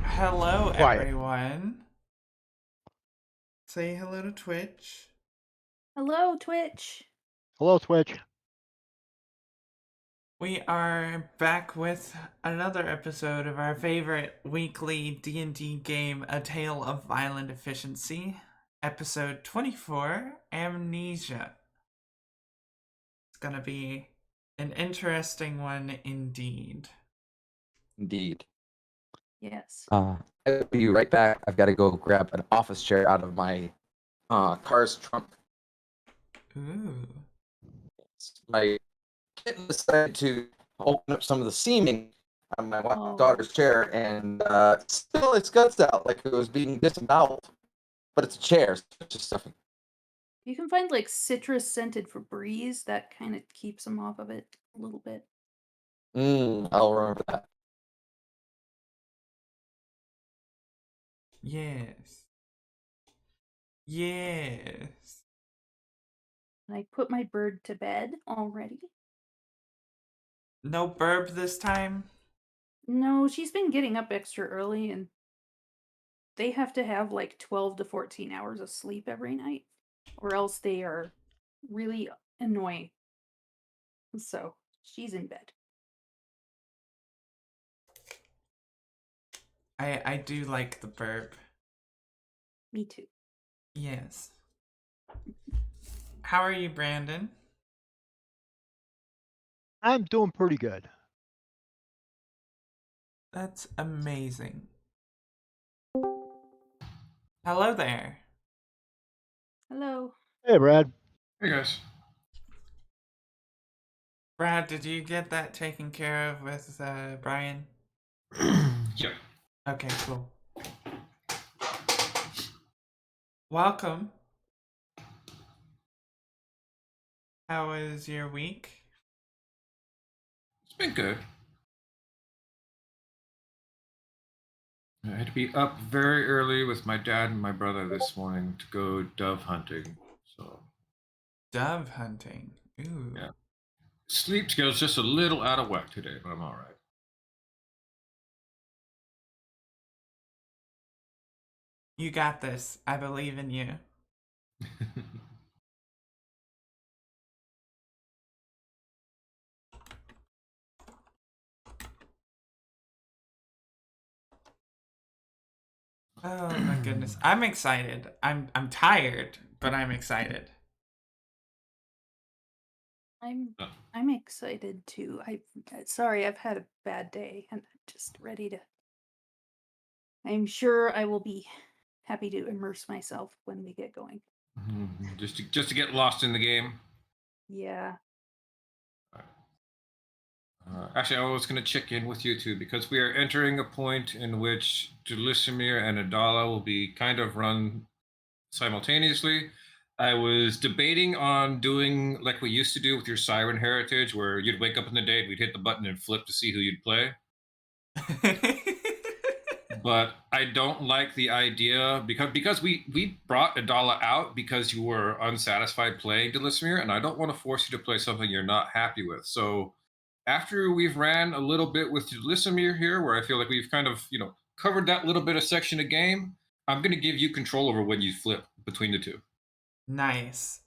Hello, Quiet. everyone. Say hello to Twitch. Hello, Twitch. Hello, Twitch. We are back with another episode of our favorite weekly D&D game, A Tale of Violent Efficiency, episode 24, Amnesia. It's gonna be an interesting one indeed. Indeed. Yes. I'll be right back. I've got to go grab an office chair out of my car's trunk. Ooh. My kitten decided to open up some of the seaming on my Oh. daughter's chair and spill its guts out like it was being disemboweled. But it's a chair, so it's just stuffing. You can find like citrus scented Febreze that kind of keeps them off of it a little bit. I'll remember that. Yes. Yes. I put my bird to bed already. No burp this time? No, she's been getting up extra early and they have to have like 12 to 14 hours of sleep every night or else they are really annoying. So she's in bed. I do like the burp. Me too. Yes. How are you, Brandon? I'm doing pretty good. That's amazing. Hello there. Hello. Hey, Brad. Hey guys. Brad, did you get that taken care of with Brian? Yep. Okay, cool. Welcome. How was your week? It's been good. I had to be up very early with my dad and my brother this morning to go dove hunting. So Dove hunting. Ooh. yeah. Sleep schedule's just a little out of whack today, but I'm alright. You got this. I believe in you. Oh my goodness. I'm excited. I'm tired, but I'm excited. I'm excited too. Sorry, I've had a bad day and I'm just ready to. I'm sure I will be happy to immerse myself when we get going. just to get lost in the game. Yeah. Actually, I was going to check in with you too because we are entering a point in which Dulisimir and Adala will be kind of run simultaneously. I was debating on doing like we used to do with your Siren Heritage, where you'd wake up in the day, we'd hit the button and flip to see who you'd play. But I don't like the idea because we brought Adala out because you were unsatisfied playing Delismere, and I don't want to force you to play something you're not happy with. So after we've ran a little bit with Delismere here, where I feel like we've kind of covered that little bit of section of game, I'm going to give you control over when you flip between the two. Nice.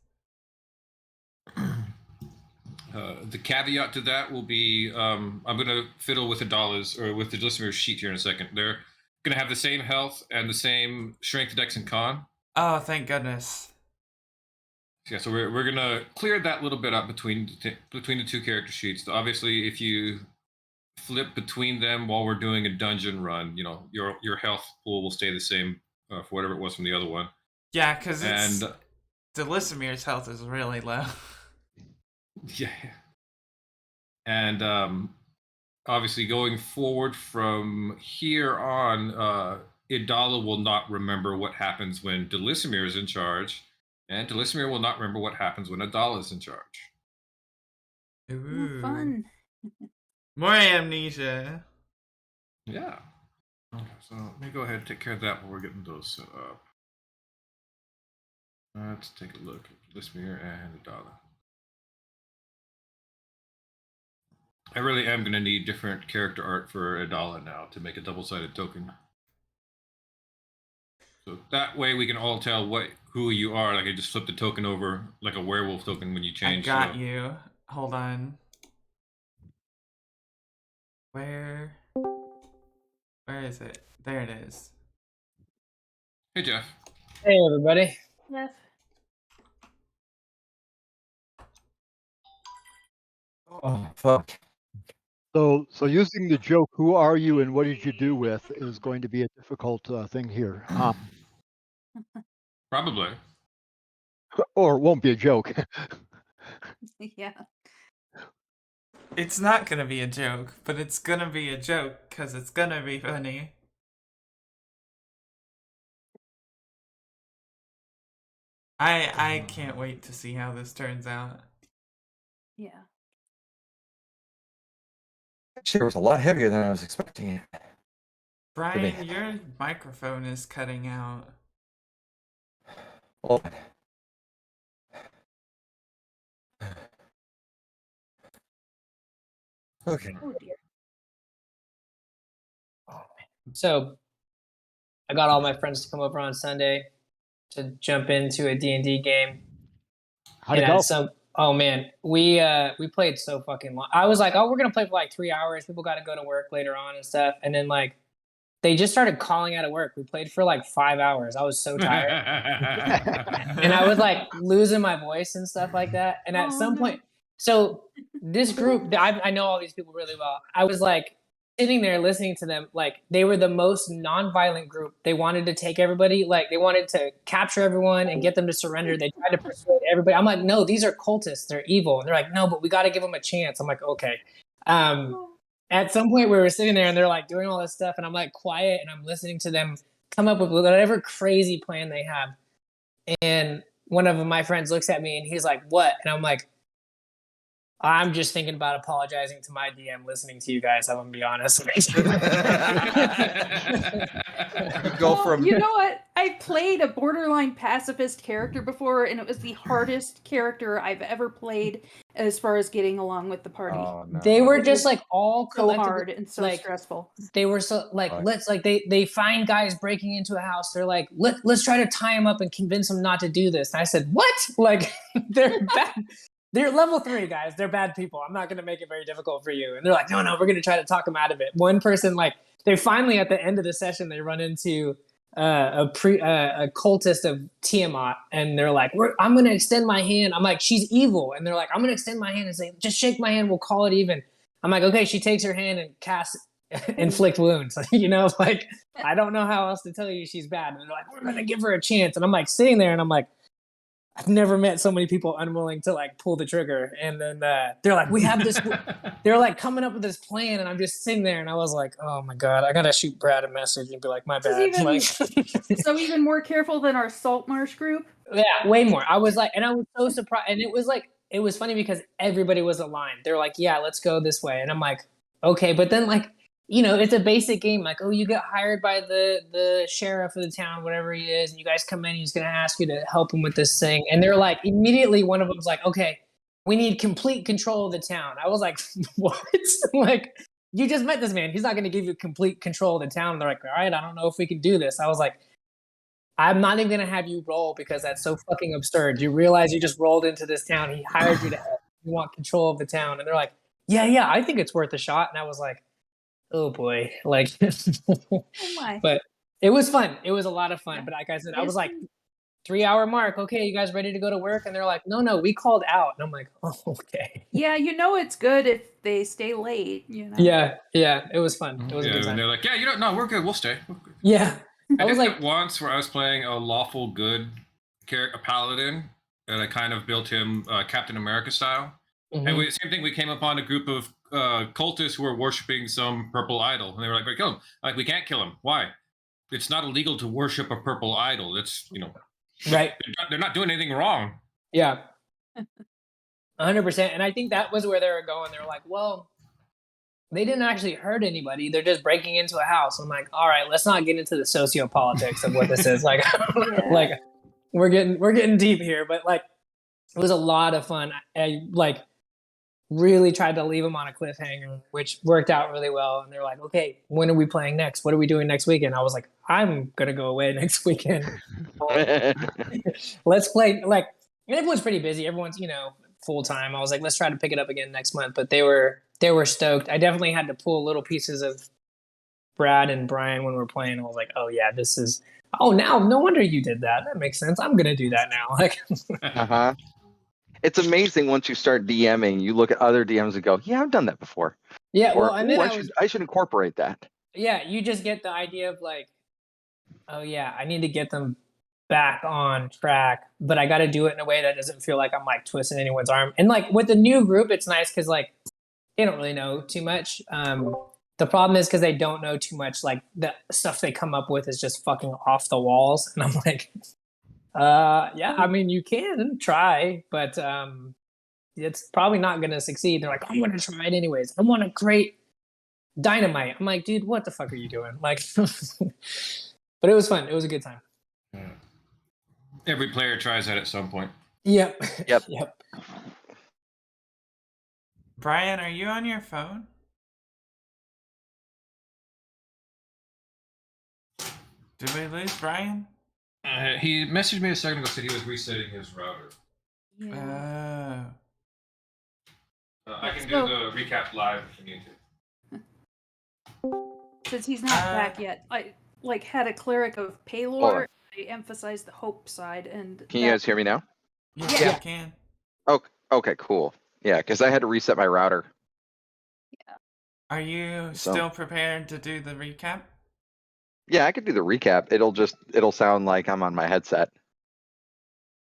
The caveat to that will be I'm going to fiddle with the dollars or with the listener's sheet here in a second. They're going to have the same health and the same strength, dex, and con. Oh, thank goodness. Yeah, so we're going to clear that little bit up between the two character sheets. Obviously, if you flip between them while we're doing a dungeon run, your health pool will stay the same for whatever it was from the other one. Yeah, because it's Delisimir's health is really low. Yeah. And obviously going forward from here on, Idala will not remember what happens when Delisimir is in charge, and Delisimir will not remember what happens when Idala is in charge. Ooh. Fun. More amnesia. Yeah. Okay, so let me go ahead and take care of that while we're getting those set up. Let's take a look at Delisimir and Idala. I really am going to need different character art for Adala now to make a double-sided token. So that way we can all tell who you are. Like I just flip the token over like a werewolf token when you I change. got you. Hold on. Where is it? There it is. Hey, Jeff. Hey, everybody. Yes. Oh fuck. So using the joke, "Who are you and what did you do with?" is going to be a difficult thing here. Probably. Or it won't be a joke. Yeah. It's not gonna be a joke, but it's gonna be a joke because it's gonna be funny. I can't wait to see how this turns out. Yeah. Actually, it was a lot heavier than I was expecting. Brian, your microphone is cutting out. Oh. Okay. Oh dear. So I got all my friends to come over on Sunday to jump into a D&D game. How'd it go? Oh man, we played so fucking long. I was like, oh, we're gonna play for like 3 hours. People got to go to work later on and stuff. And then like they just started calling out of work. We played for like 5 hours. I was so tired, and I was like losing my voice and stuff like that. And at some point, so this group, I know all these people really well. I was like sitting there listening to them, like they were the most non-violent group. They wanted to take everybody, like they wanted to capture everyone and get them to surrender. They tried to persuade everybody. I'm like, no, these are cultists. They're evil. And they're like, no, but we got to give them a chance. I'm like, okay. At some point we were sitting there and they're like doing all this stuff and I'm like quiet and I'm listening to them come up with whatever crazy plan they have. And one of my friends looks at me and he's like, what? And I'm like, I'm just thinking about apologizing to my DM listening to you guys. I'm gonna be honest. Go from. You know what? I played a borderline pacifist character before, and it was the hardest character I've ever played as far as getting along with the party. Oh, no. They were just like all So hard and so like, stressful. They were so like, Right. let's like they find guys breaking into a house. They're like, let's try to tie them up and convince them not to do this. And I said, what? Like they're bad. They're level 3 guys. They're bad people. I'm not going to make it very difficult for you. And they're like, no, we're going to try to talk them out of it. One person, like, they finally at the end of the session, they run into a cultist of Tiamat, and they're like, I'm going to extend my hand. I'm like, she's evil, and they're like, I'm going to extend my hand and say, just shake my hand. We'll call it even. I'm like, okay. She takes her hand and casts inflict wounds. You know, like I don't know how else to tell you she's bad. And they're like, we're going to give her a chance. And I'm like sitting there, and I'm like, I've never met so many people unwilling to like pull the trigger. And then they're like, we have this, they're like coming up with this plan. And I'm just sitting there and I was like, oh my God, I got to shoot Brad a message and be like, my bad. Even, so even more careful than our Salt Marsh group? Yeah, way more. I was like, and I was so surprised. And it was like, it was funny because everybody was aligned. They're like, yeah, let's go this way. And I'm like, okay. But then like, you know, it's a basic game. Like, oh, you get hired by the sheriff of the town, whatever he is, and you guys come in, he's going to ask you to help him with this thing. And they're like, immediately one of them's like, okay, we need complete control of the town. I was like, what? Like, you just met this man. He's not going to give you complete control of the town. And they're like, all right, I don't know if we can do this. I was like, I'm not even going to have you roll because that's so fucking absurd. You realize you just rolled into this town. He hired you to help. You want control of the town. And they're like, yeah, I think it's worth a shot. And I was like, oh boy, like, Oh my. But it was fun. It was a lot of fun. But like I said, I was like, 3 hour mark. Okay, you guys ready to go to work? And they're like, no, we called out. And I'm like, oh, okay. Yeah, you know it's good if they stay late. You know. Yeah, it was fun. It was a good And time. they're like, yeah, no, we're good. We'll stay. Yeah, I was did like, that once where I was playing a lawful good character, a paladin, and I kind of built him Captain America style. mhm. And same thing. We came upon a group of cultists who were worshiping some purple idol, and they were like, "Kill him!" Like, we can't kill him. Why? It's not illegal to worship a purple idol. It's Right. They're not doing anything wrong. Yeah. 100%. And I think that was where they were going. They were like, well, they didn't actually hurt anybody. They're just breaking into a house. I'm like, all right, let's not get into the sociopolitics of what this is. Like, like we're getting deep here, but like, it was a lot of fun. I like really tried to leave them on a cliffhanger, which worked out really well. And they're like, okay, when are we playing next? What are we doing next weekend? I was like, I'm going to go away next weekend. Let's play. Like, and everyone's pretty busy. Everyone's, full time. I was like, let's try to pick it up again next month. But they were stoked. I definitely had to pull little pieces of Brad and Brian when we were playing. I was like, oh yeah, this is. Oh, now no wonder you did that. That makes sense. I'm gonna do that now. Like, Uh-huh. It's amazing once you start DMing, you look at other DMs and go, yeah, I've done that before. yeah. Or, Well, and then I should incorporate that. yeah, you just get the idea of like, oh yeah, I need to get them back on track, but I got to do it in a way that doesn't feel like I'm like twisting anyone's arm. And like with the new group, it's nice because like they don't really know too much. The problem is because they don't know too much. Like the stuff they come up with is just fucking off the walls, and I'm like, yeah, I mean you can try, but it's probably not gonna succeed. They're like, I'm gonna try it anyways. I want to create dynamite. I'm like, dude, what the fuck are you doing? Like, but it was fun. It was a good time. Every player tries that at some point. Yep. Yep. Yep. Brian, are you on your phone? Did we lose Brian? He messaged me a second ago, said he was resetting his router. Yeah. I can do the recap live if you need to. Since he's not back yet, I had a cleric of Hold Paylor. on. I emphasized the hope side, and Can you guys hear me now? Yes, Yeah. I can. Oh, okay, cool. Yeah, because I had to reset my router. Are you So- still prepared to do the recap? Yeah, I could do the recap. It'll sound like I'm on my headset.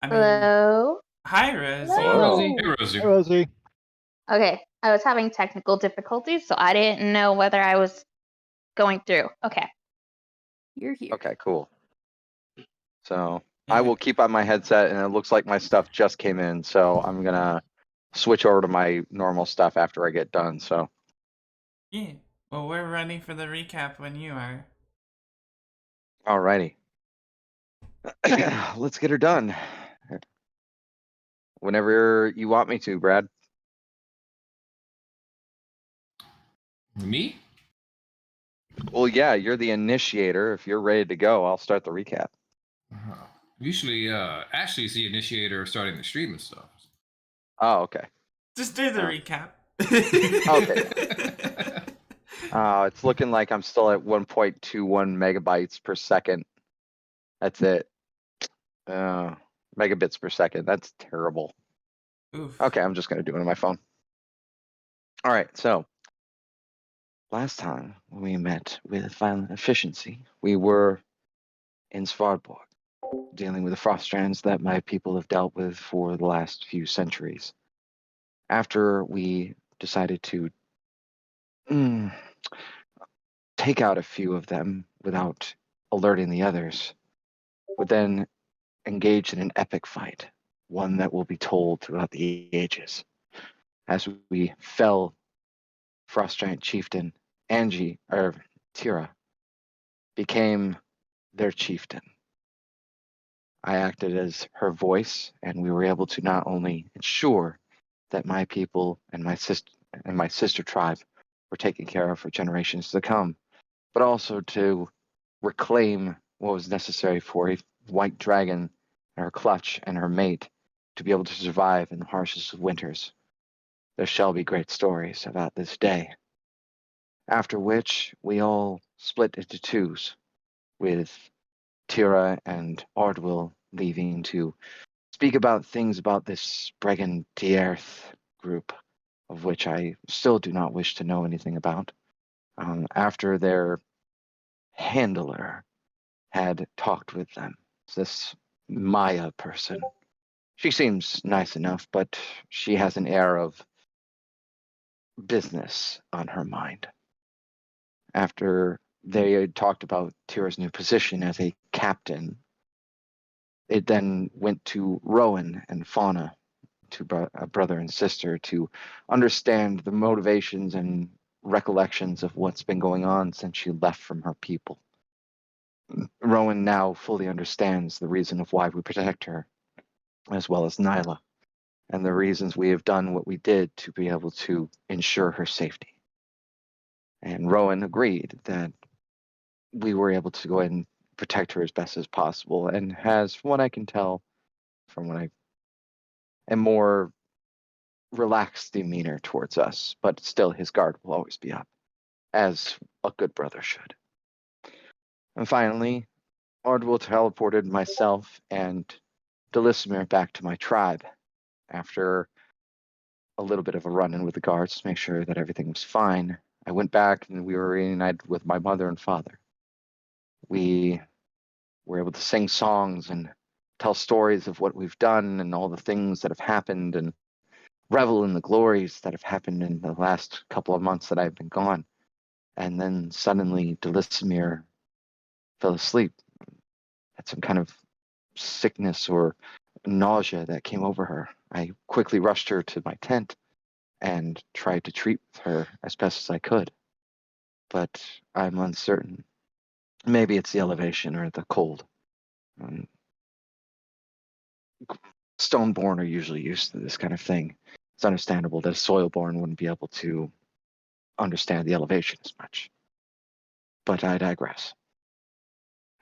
I mean, Hello? hi, Rosie. Hello? Rosie. Hey, Rosie. Hey, Rosie. Okay, I was having technical difficulties, so I didn't know whether I was going through. Okay. you're here. Okay, cool. So Yeah. I will keep on my headset, and it looks like my stuff just came in, so I'm gonna switch over to my normal stuff after I get done. So Yeah. Well, we're ready for the recap when you are. alrighty. Let's get her done. Whenever you want me to, Brad. Me? Well, yeah, you're the initiator. If you're ready to go, I'll start the recap. Usually, Ashley's the initiator of starting the stream and stuff. Oh, okay. Just do the Oh. recap. Okay. It's looking like I'm still at 1.21 megabytes per second. That's it. Megabits per second. That's terrible. Oof. Okay, I'm just going to do it on my phone. All right, so last time when we met with Violent Efficiency, we were in Svarborg, dealing with the frost strands that my people have dealt with for the last few centuries. After we decided to take out a few of them without alerting the others, would then engage in an epic fight, one that will be told throughout the ages. As we fell, Frost Giant Chieftain Tira became their chieftain. I acted as her voice, and we were able to not only ensure that my people and my sister tribe were taken care of for generations to come, but also to reclaim what was necessary for a white dragon and her clutch and her mate to be able to survive in the harshest of winters. There shall be great stories about this day. After which, we all split into twos, with Tira and Ardwill leaving to speak about things about this Bregan Tierth group, of which I still do not wish to know anything about. After their handler had talked with them, this Maya person. She seems nice enough, but she has an air of business on her mind. After they had talked about Tira's new position as a captain, it then went to Rowan and Fauna, to a brother and sister, to understand the motivations and recollections of what's been going on since she left from her people. Rowan now fully understands the reason of why we protect her, as well as Nyla. and the reasons we have done what we did to be able to ensure her safety. And Rowan agreed that we were able to go ahead and protect her as best as possible, and has, from what I can tell, from what I am more relaxed demeanor towards us, but still his guard will always be up, as a good brother should. And finally, Ardwell teleported myself and Delismir back to my tribe after a little bit of a run-in with the guards to make sure that everything was fine. I went back and we were reunited with my mother and father. We were able to sing songs and tell stories of what we've done and all the things that have happened and revel in the glories that have happened in the last couple of months that I've been gone. And then suddenly Delismir fell asleep. Had some kind of sickness or nausea that came over her. I quickly rushed her to my tent and tried to treat her as best as I could. But I'm uncertain. Maybe it's the elevation or the cold. Stoneborn are usually used to this kind of thing. It's understandable that a soilborn wouldn't be able to understand the elevation as much. But I digress.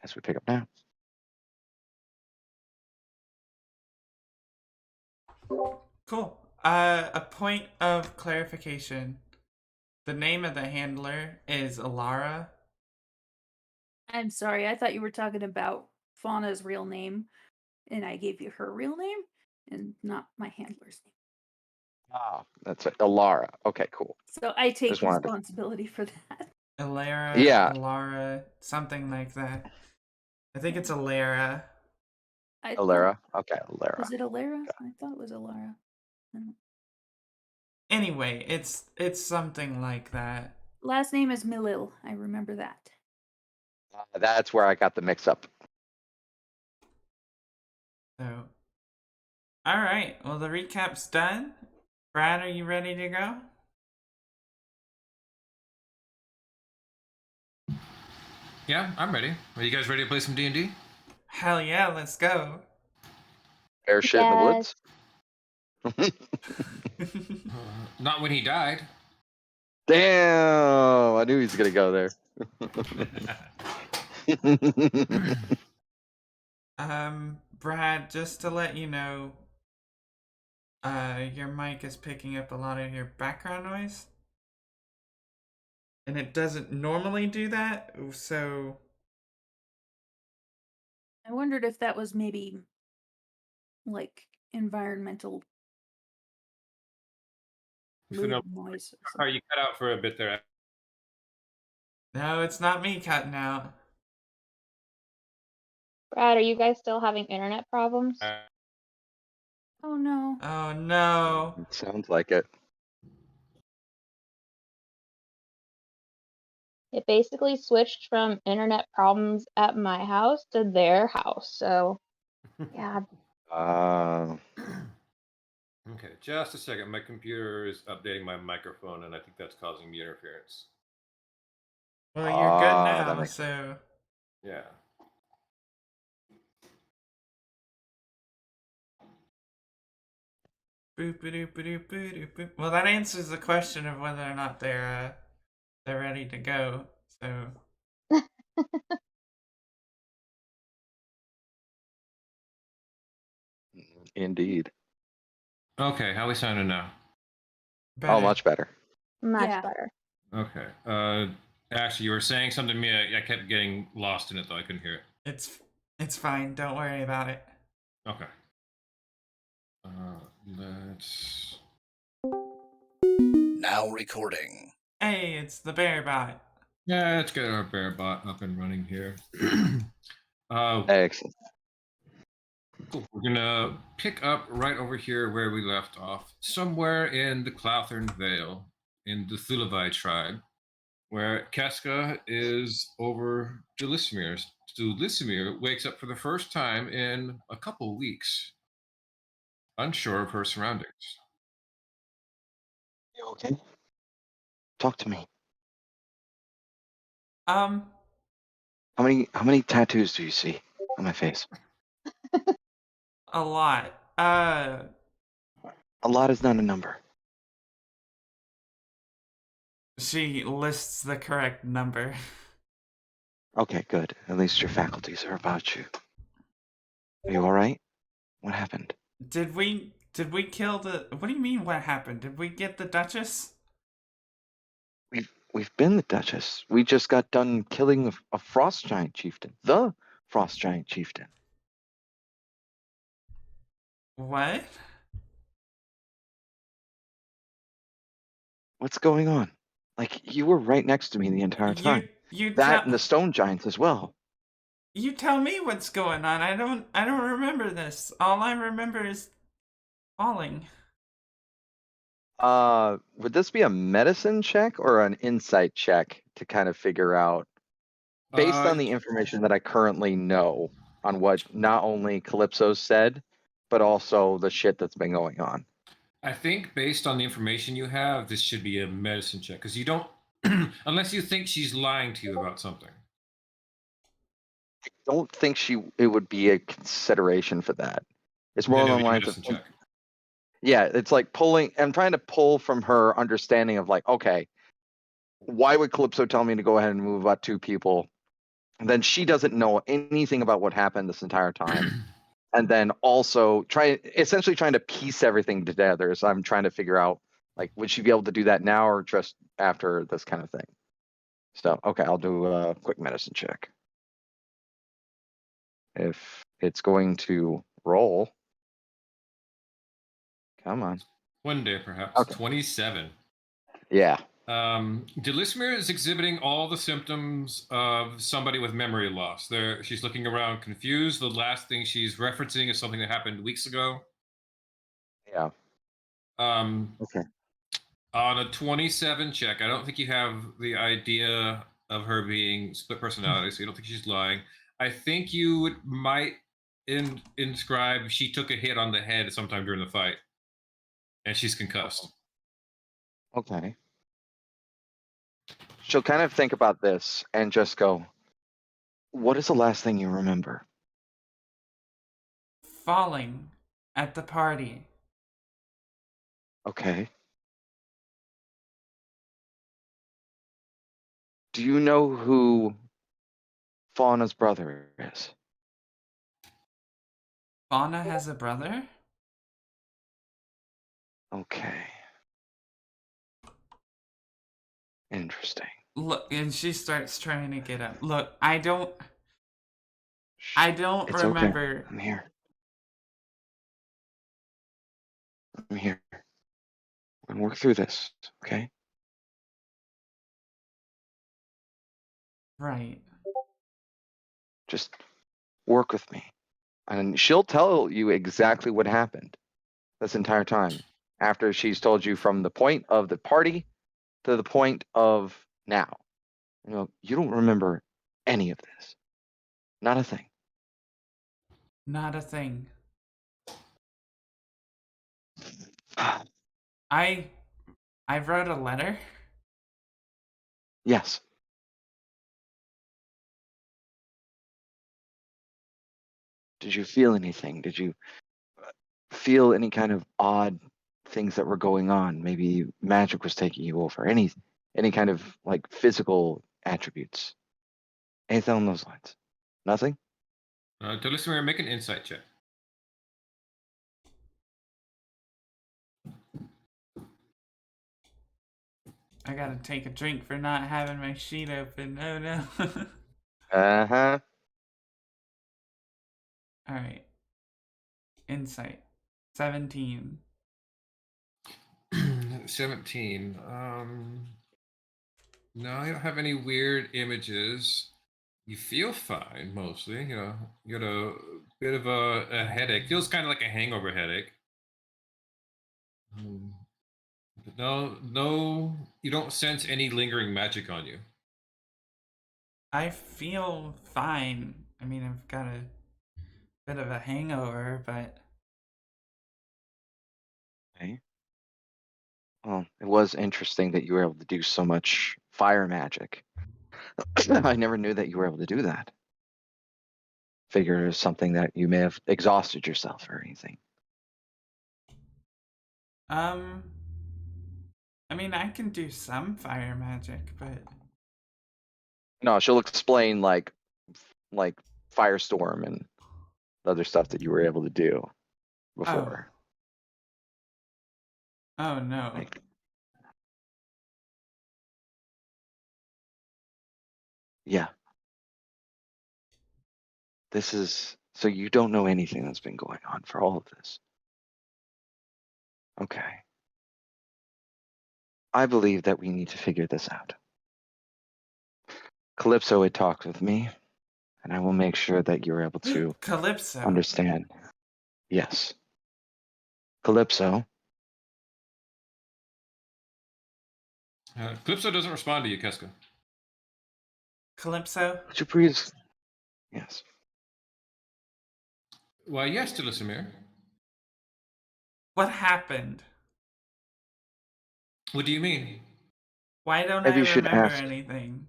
As we pick up now. Cool. A point of clarification. The name of the handler is Alara. I'm sorry, I thought you were talking about Fauna's real name, and I gave you her real name and not my handler's name. Ah, that's it. Alara. Okay, cool. So I take Just wanted to- responsibility for that. Alara, Yeah. Alara, something like that. I think it's Alara. I Alara. thought, Okay, Alara. was it Alara? I thought it was Alara. Anyway, it's something like that. Last name is Milil. I remember that. That's where I got the mix up. So, all right. Well, the recap's done. Brad, are you ready to go? Yeah, I'm ready. Are you guys ready to play some D&D? Hell yeah, let's go. Air shit in the woods. Not when he died. Damn! I knew he was gonna go there. Brad, just to let you know, your mic is picking up a lot of your background noise. And it doesn't normally do that, so I wondered if that was maybe like environmental So no, noise. Or sorry, you cut out for a bit there. no, it's not me cutting out. Brad, are you guys still having internet problems? Oh no. Oh no. It sounds like it. It basically switched from internet problems at my house to their house. So, yeah. Okay, just a second. My computer is updating my microphone, and I think that's causing me interference. Well, you're good that now, makes so Yeah. boop boop boop boop boop. Well, that answers the question of whether or not they're ready to go. So Indeed. Okay, how we sounding now? better. Oh, much better. Much Yeah. better. Okay. Ashley, you were saying something to me. I kept getting lost in it, though. I couldn't hear it. It's fine. Don't worry about it. Okay. Let's. Now recording. Hey, it's the bear bot. Yeah, let's get our bear bot up and running here. Excellent. Cool. We're gonna pick up right over here where we left off, somewhere in the Clouthern Vale, in the Thulavai tribe, where Keska is over Delismir. Delismir wakes up for the first time in a couple weeks, unsure of her surroundings. You okay? Talk to me. Um, How many tattoos do you see on my face? a lot. A lot is not a number. She lists the correct number. Okay, good. At least your faculties are about you. Are you all right? What happened? Did we kill the? What do you mean? What happened? Did we get the Duchess? We've been the Duchess. We just got done killing a frost giant chieftain. The frost giant chieftain. What? What's going on? Like, you were right next to me the entire time. You That tell and the stone giants as well. you tell me what's going on. I don't remember this. All I remember is falling. Would this be a medicine check or an insight check to kind of figure out, based on the information that I currently know on what not only Calypso said, but also the shit that's been going on? I think based on the information you have, this should be a medicine check because you don't, unless you think she's lying to you about something. I don't think it would be a consideration for that. It's more Then along it'd the be a lines of, medicine check. yeah, it's like pulling. I'm trying to pull from her understanding of like, okay, why would Calypso tell me to go ahead and move about 2 people? And then she doesn't know anything about what happened this entire time. And then also essentially trying to piece everything together. So I'm trying to figure out, like, would she be able to do that now or just after this kind of thing? So, okay, I'll do a quick medicine check. If it's going to roll. Come on. One day, perhaps. Okay. 27. Yeah. Delismere is exhibiting all the symptoms of somebody with memory loss. She's looking around confused. The last thing she's referencing is something that happened weeks ago. Yeah. Okay. On a 27 check, I don't think you have the idea of her being split personality, so you don't think she's lying. I think you might inscribe she took a hit on the head sometime during the fight, and she's concussed. Okay. She'll kind of think about this and just go, what is the last thing you remember? Falling at the party. Okay. Do you know who Fauna's brother is? Fauna has a brother? Okay. Interesting. Look, and she starts trying to get up. Look, I don't It's remember. Okay. I'm here. I'm here. We're gonna work through this, okay? Right. Just work with me. And she'll tell you exactly what happened this entire time after she's told you from the point of the party to the point of now. You don't remember any of this. Not a thing. Not a thing. I wrote a letter. Yes. Did you feel anything? Did you feel any kind of odd things that were going on? Maybe magic was taking you over. Any kind of like physical attributes? Anything along those lines? Nothing? Delismere, make an insight check. I gotta take a drink for not having my sheet open. Oh no. Uh-huh. Alright. Insight. 17. 17. No, I don't have any weird images. You feel fine mostly. You got a bit of a headache. Feels kind of like a hangover headache. But no, you don't sense any lingering magic on you. I feel fine. I mean, I've got a bit of a hangover, but Okay. Well, it was interesting that you were able to do so much fire magic. I never knew that you were able to do that. Figure it was something that you may have exhausted yourself or anything. I mean, I can do some fire magic, but No, she'll explain like Firestorm and other stuff that you were able to do before. oh no. Like, yeah. This is so you don't know anything that's been going on for all of this. Okay. I believe that we need to figure this out. Calypso had talked with me, and I will make sure that you're able to Calypso. understand. Yes. Calypso. Calypso doesn't respond to you, Keska. Calypso? Would you please? Yes. Why, yes, Tilisimir. What happened? What do you mean? Why don't Maybe I you should remember ask. anything?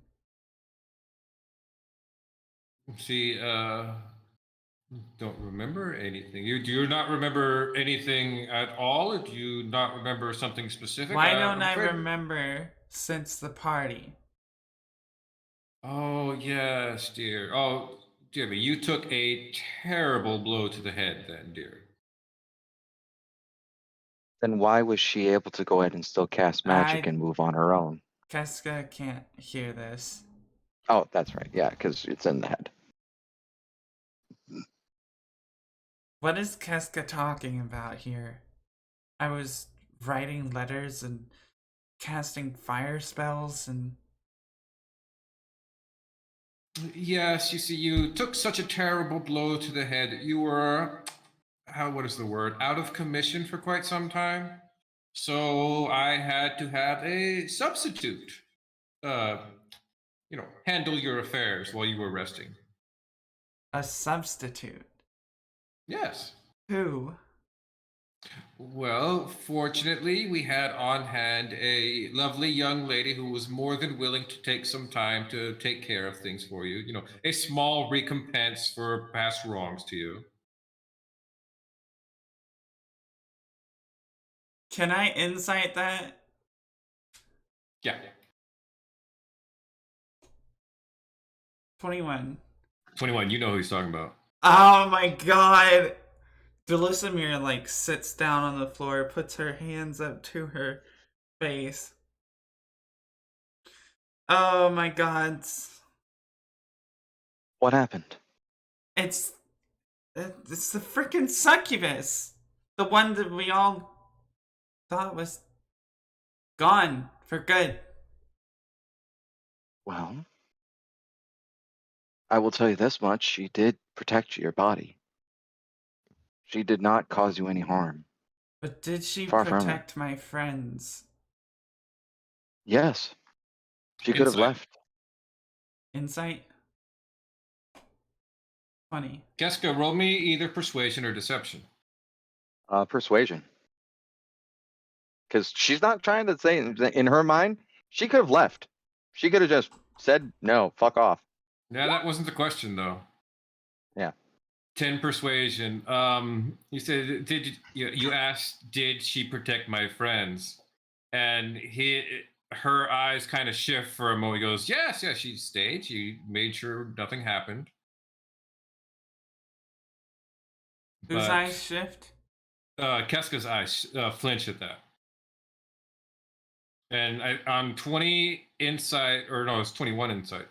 See, don't remember anything. You do you not remember anything at all? Do you not remember something specific? Why don't I'm I afraid- remember since the party? Oh yes, dear. Oh, dear me, you took a terrible blow to the head, then, dear. Then why was she able to go ahead and still cast magic and move on her own? Keska can't hear this. Oh, that's right. Yeah, because it's in the head. What is Keska talking about here? I was writing letters and casting fire spells and... Yes, you see, you took such a terrible blow to the head. You were, what is the word? Out of commission for quite some time. So I had to have a substitute, handle your affairs while you were resting. A substitute? Yes. Who? Well, fortunately, we had on hand a lovely young lady who was more than willing to take some time to take care of things for you. A small recompense for past wrongs to you. Can I insight that? Yeah. 21. 21, you know who he's talking about. Oh my god! Delisimir, like, sits down on the floor, puts her hands up to her face. Oh my god. What happened? It's the freaking succubus! The one that we all thought was gone for good. Well, I will tell you this much. She did protect your body. She did not cause you any harm. But did she Far from it. protect my friends? Yes. She could have Insight. left. Insight? 20. Keska, roll me either persuasion or deception. Persuasion. Because she's not trying to say, in her mind, she could have left. She could have just said, no, fuck off. Yeah, that wasn't the question, though. Yeah. 10 persuasion. You said, you asked, did she protect my friends? And her eyes kind of shift for a moment. He goes, yes, she stayed. She made sure nothing happened. Whose eyes shift? Keska's eyes flinch at that. And on 20 insight, or no, it's 21 insight.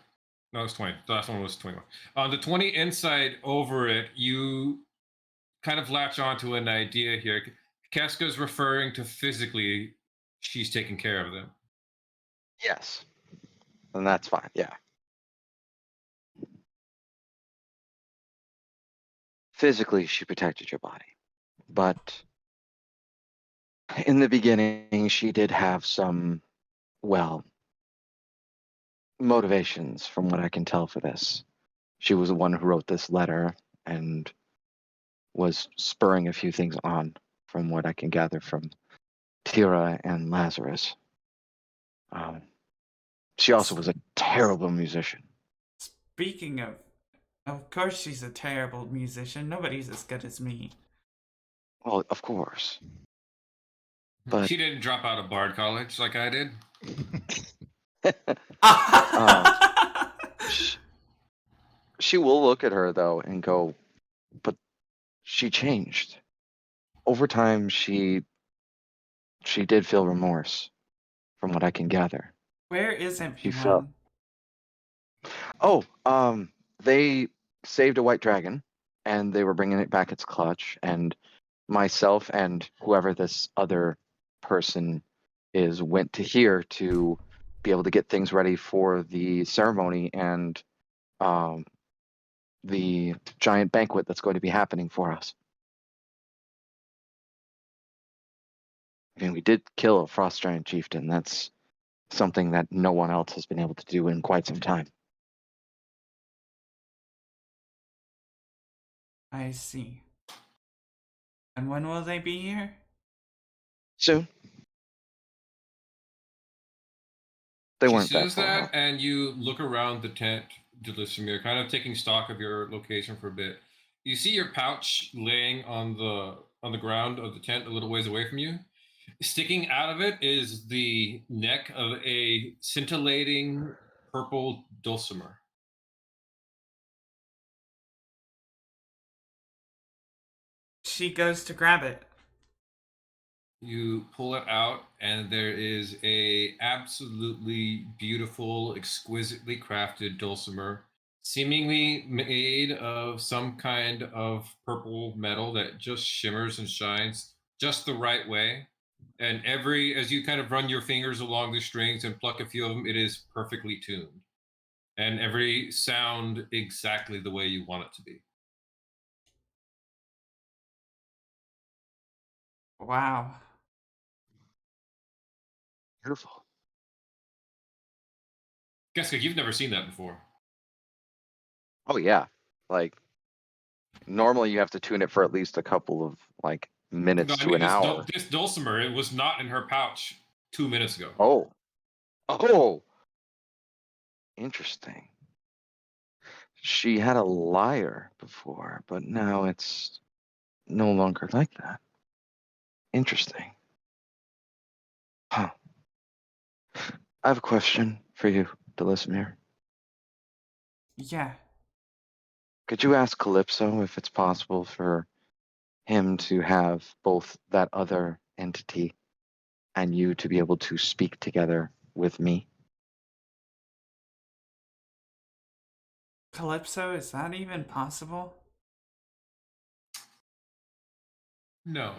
No, it's 20. The last one was 21. On the 20 insight over it, you kind of latch onto an idea here. Keska's referring to physically, she's taking care of them. Yes. And that's fine. Yeah. Physically, she protected your body. But in the beginning, she did have some, well, motivations from what I can tell for this. She was the one who wrote this letter and was spurring a few things on from what I can gather from Tira and Lazarus. She also was a terrible musician. Speaking of course she's a terrible musician. Nobody's as good as me. Well, of course. But She didn't drop out of Bard College like I did. she will look at her though and go, but she changed. Over time, she did feel remorse, from what I can gather. Where is She felt. everyone? Oh, they saved a white dragon, and they were bringing it back its clutch. And myself and whoever this other person is went to here to be able to get things ready for the ceremony and the giant banquet that's going to be happening for us. I mean, we did kill a frost giant chieftain. That's something that no one else has been able to do in quite some time. I see. And when will they be here? Soon. They She weren't that says far that, off. and you look around the tent, Delismere, kind of taking stock of your location for a bit. You see your pouch laying on the ground of the tent, a little ways away from you. Sticking out of it is the neck of a scintillating purple dulcimer. She goes to grab it. You pull it out, and there is a absolutely beautiful, exquisitely crafted dulcimer, seemingly made of some kind of purple metal that just shimmers and shines just the right way. And as you kind of run your fingers along the strings and pluck a few of them, it is perfectly tuned, and every sound exactly the way you want it to be. Wow. Beautiful. Jessica, you've never seen that before. Oh yeah. Like normally you have to tune it for at least a couple of minutes No, I to mean an hour. this dulcimer. It was not in her pouch 2 minutes ago. Oh. Oh. Interesting. She had a lyre before, but now it's no longer like that. Interesting. Huh. I have a question for you, Delismere. Yeah. Could you ask Calypso if it's possible for him to have both that other entity and you to be able to speak together with me? Calypso, is that even possible? No.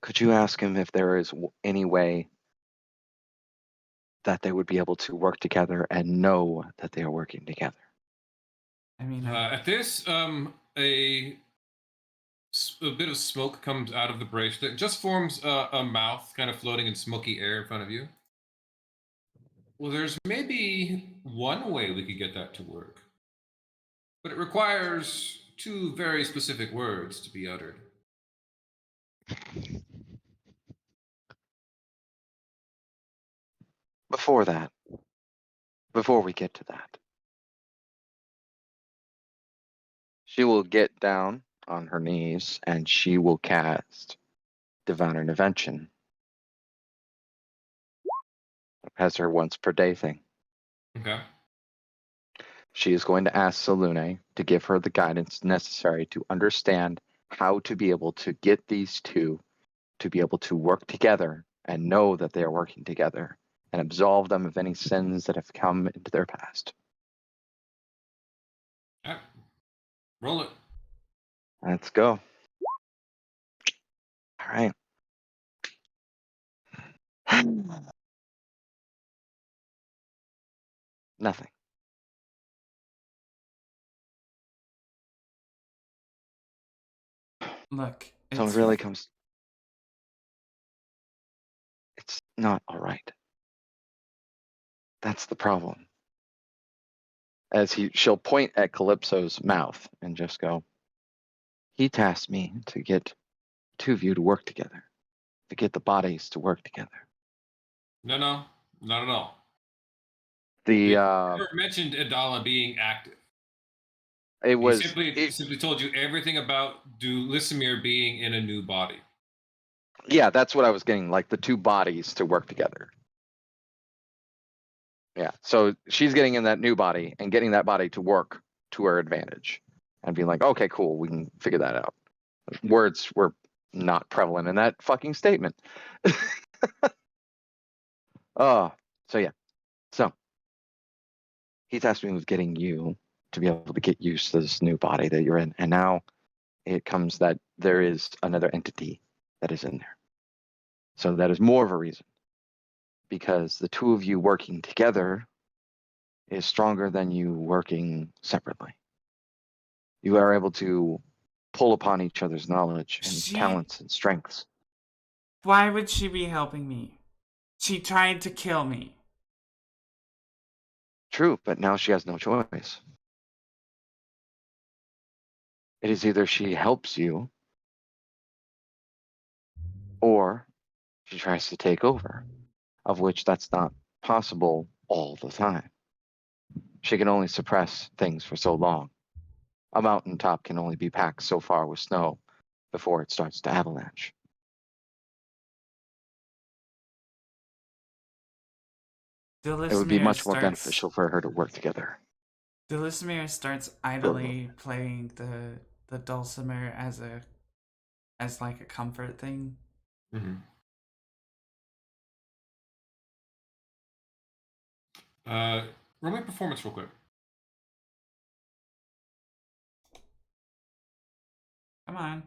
Could you ask him if there is any way that they would be able to work together and know that they are working together? I mean, At this, a bit of smoke comes out of the bracelet. It just forms a mouth kind of floating in smoky air in front of you. Well, there's maybe one way we could get that to work, but it requires two very specific words to be uttered. Before we get to that, she will get down on her knees and she will cast Divine Intervention as her once per day thing. Okay. She is going to ask Salune to give her the guidance necessary to understand how to be able to get these two to be able to work together and know that they are working together and absolve them of any sins that have come into their past. Yeah. Roll it. Let's go. All right. Nothing. look, So it it's really comes. It's not all right. That's the problem. As she'll point at Calypso's mouth and just go, he tasked me to get two of you to work together, to get the bodies to work together. No, not at all. The They never mentioned Adala being active. It He was simply told you everything about Dulisimir being in a new body. yeah, that's what I was getting, like the two bodies to work together. Yeah, so she's getting in that new body and getting that body to work to her advantage and being like, okay, cool, we can figure that out. Words were not prevalent in that fucking statement. Oh, so yeah. So he's tasked me with getting you to be able to get used to this new body that you're in. And now it comes that there is another entity that is in there. So that is more of a reason. Because the two of you working together is stronger than you working separately. You are able to pull upon each other's knowledge and talents and strengths. Why would she be helping me? She tried to kill me. True, but now she has no choice. It is either she helps you or she tries to take over, of which that's not possible all the time. She can only suppress things for so long. A mountaintop can only be packed so far with snow before it starts to avalanche. It would be much more beneficial for her to work together. Dulisimir starts idly playing the dulcimer as like a comfort thing. Mm-hmm. Roll me performance real quick. Come on.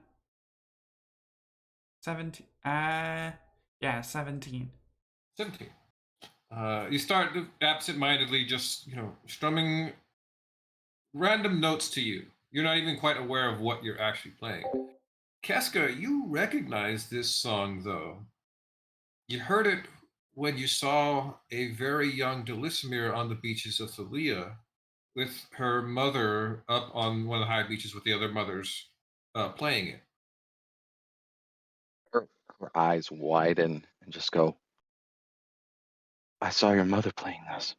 17. Yeah, 17. 17. You start absent-mindedly just, strumming random notes to you. You're not even quite aware of what you're actually playing. Keska, you recognize this song, though. You heard it when you saw a very young Dulisimir on the beaches of Thalia with her mother up on one of the high beaches with the other mothers playing it. Her eyes widen and just go, I saw your mother playing this.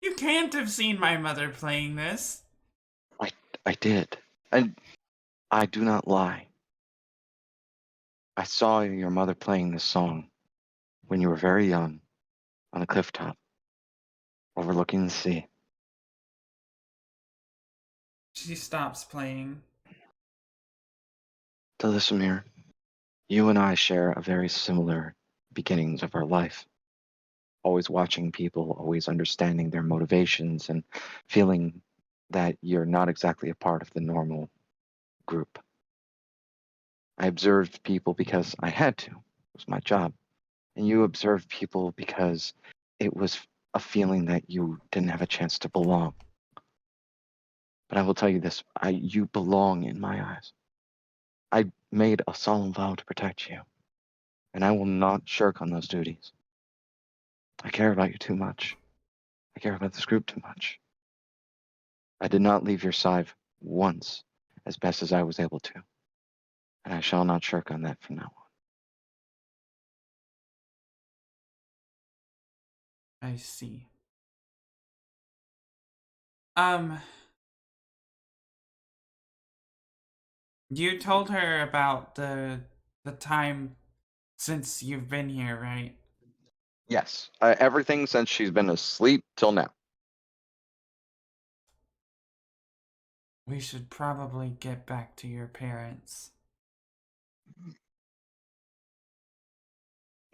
You can't have seen my mother playing this. I did. And I do not lie. I saw your mother playing this song when you were very young on a cliff top overlooking the sea. She stops playing. Dulisimir, you and I share a very similar beginnings of our life. Always watching people, always understanding their motivations and feeling that you're not exactly a part of the normal group. I observed people because I had to. It was my job. And you observed people because it was a feeling that you didn't have a chance to belong. But I will tell you this, you belong in my eyes. I made a solemn vow to protect you, and I will not shirk on those duties. I care about you too much. I care about this group too much. I did not leave your side once, as best as I was able to, and I shall not shirk on that from now on. I see. You told her about the time since you've been here, right? Yes, everything since she's been asleep till now. We should probably get back to your parents.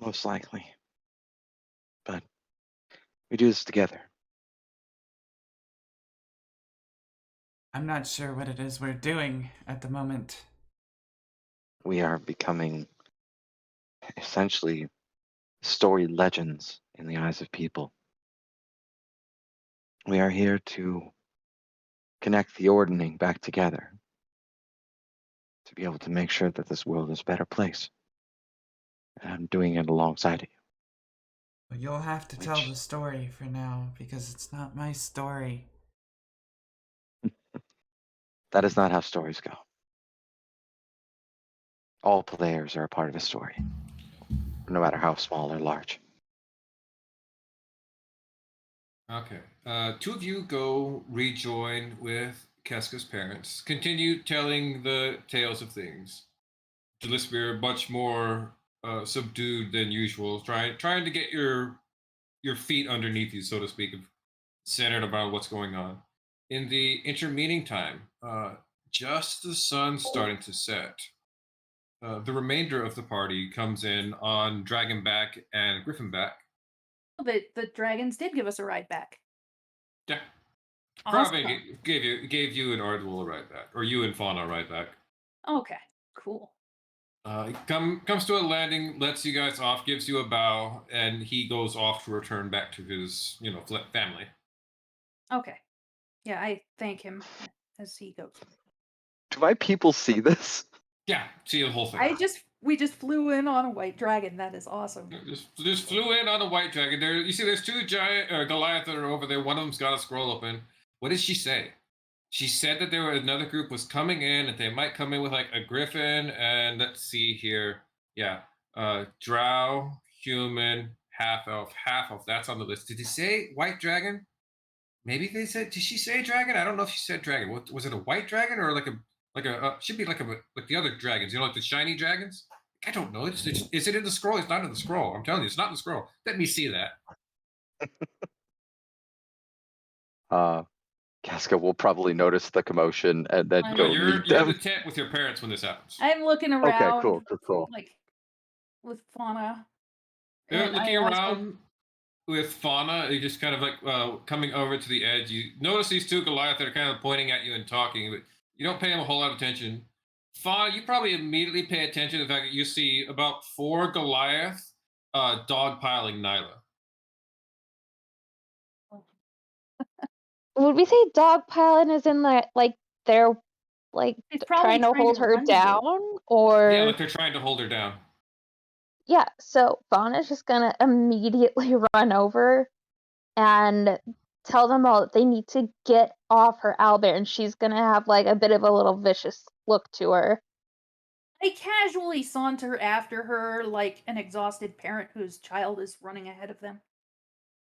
Most likely. But we do this together. I'm not sure what it is we're doing at the moment. We are becoming essentially story legends in the eyes of people. We are here to connect the ordaining back together, to be able to make sure that this world is a better place. And I'm doing it alongside of you. Well, you'll have to tell the story for now, because it's not my story. That is not how stories go. All players are a part of a story, no matter how small or large. Okay. Two of you go rejoin with Casca's parents continue telling the tales of things. Delismere much more subdued than usual, trying to get your feet underneath you, so to speak, centered about what's going on. In the intermeeting time, just the sun starting to set, the remainder of the party comes in on Dragonback and Griffinback. The dragons did give us a ride back. Yeah, Awesome. probably gave you and Ardwell a ride back, or you and Fauna a ride back. Okay, cool. Comes to a landing, lets you guys off, gives you a bow, and he goes off to return back to his family. Okay. Yeah, I thank him as he goes. Do my people see this? Yeah, see the whole thing. We just flew in on a white dragon. That is awesome. Just flew in on a white dragon. There, you see, there's two giant Goliath that are over there. One of them's got a scroll open. What did she say? She said that another group was coming in, and they might come in with like a griffin. And let's see here. Yeah, drow, human, half elf, half elf. That's on the list. Did he say white dragon? Maybe they said. Did she say dragon? I don't know if she said dragon. What was it? A white dragon or like a should be like the other dragons? You know, like the shiny dragons. I don't know. Is it in the scroll? It's not in the scroll. I'm telling you, it's not in the scroll. Let me see that. Casca will probably notice the commotion and then go You're meet in the them. tent with your parents when this happens. I'm looking around. Okay, cool. Like with Fauna. They're and looking I also- around with Fauna. You just kind of like coming over to the edge. You notice these two Goliath that are kind of pointing at you and talking, but you don't pay them a whole lot of attention. Fauna, you probably immediately pay attention to the fact that you see about 4 Goliath dogpiling Nyla. Would we say dogpiling is in the like they're like It's probably trying to hold her run to down, or Yeah, like they're trying to hold her down. yeah? So Fauna's just gonna immediately run over and tell them all that they need to get off her owlbear, and she's gonna have like a bit of a little vicious look to her. I casually saunter after her like an exhausted parent whose child is running ahead of them.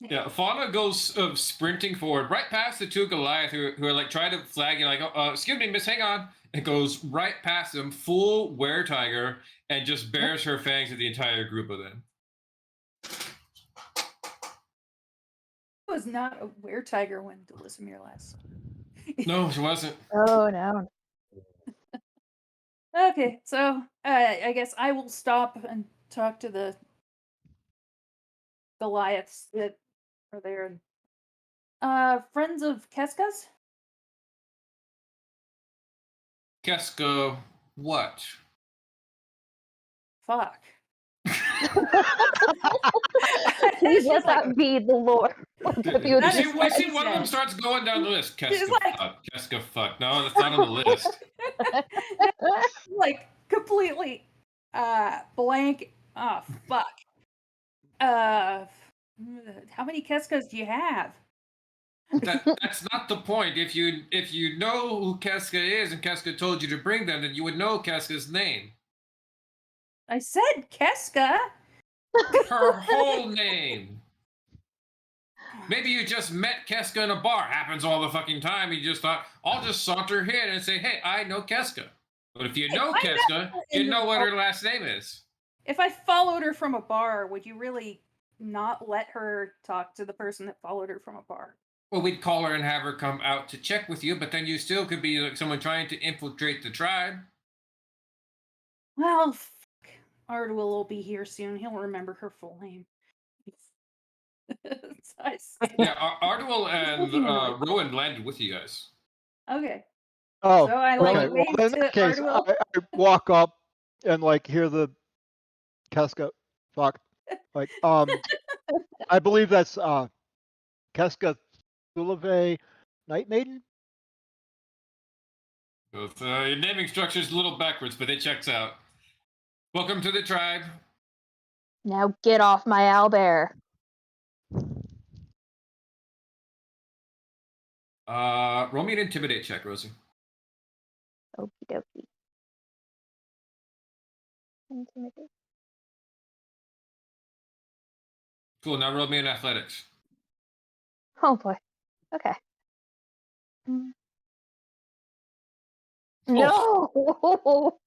Yeah, Fauna goes sprinting forward, right past the 2 Goliath who are like trying to flag you, like, excuse me, miss, hang on. And goes right past them, full were-tiger, and just bares her fangs at the entire group of them. I was not a were-tiger when Delismere last. No, she wasn't. Oh no. Okay, so I guess I will stop and talk to the Goliaths that are there. Friends of Keska's? Keska, what? Fuck. Please let that be the lore. You That see, is what we see he one of them said. starts going down the list. It's Keska, like- fuck. Keska, fuck. No, that's not on the list. Like completely blank. Oh fuck. How many Keskas do you have? That's not the point. If you know who Keska is and Keska told you to bring them, then you would know Keska's name. I said Keska. Her whole name. Maybe you just met Keska in a bar. Happens all the fucking time. You just thought, I'll just saunter in and say, hey, I know Keska. But if you know I Keska, know you in know the what bar. her last name is. If I followed her from a bar, would you really not let her talk to the person that followed her from a bar? Well, we'd call her and have her come out to check with you, but then you still could be like someone trying to infiltrate the tribe. Well, fuck. Ardwell will be here soon. He'll remember her full name. Yeah, Ardwell and looking annoyed. Rowan landed with you guys. Okay. Oh, So I like okay. Well, wave in to that case, Ardwell. I walk up and like hear the Keska. Fuck. Like I believe that's Keska Sulave Night Maiden. Your naming structure is a little backwards, but it checks out. Welcome to the tribe. Now get off my owlbear. Roll me an intimidate check, Rosie. Okie dokie. Intimidate. Cool, now roll me an athletics. Oh boy. Okay. No.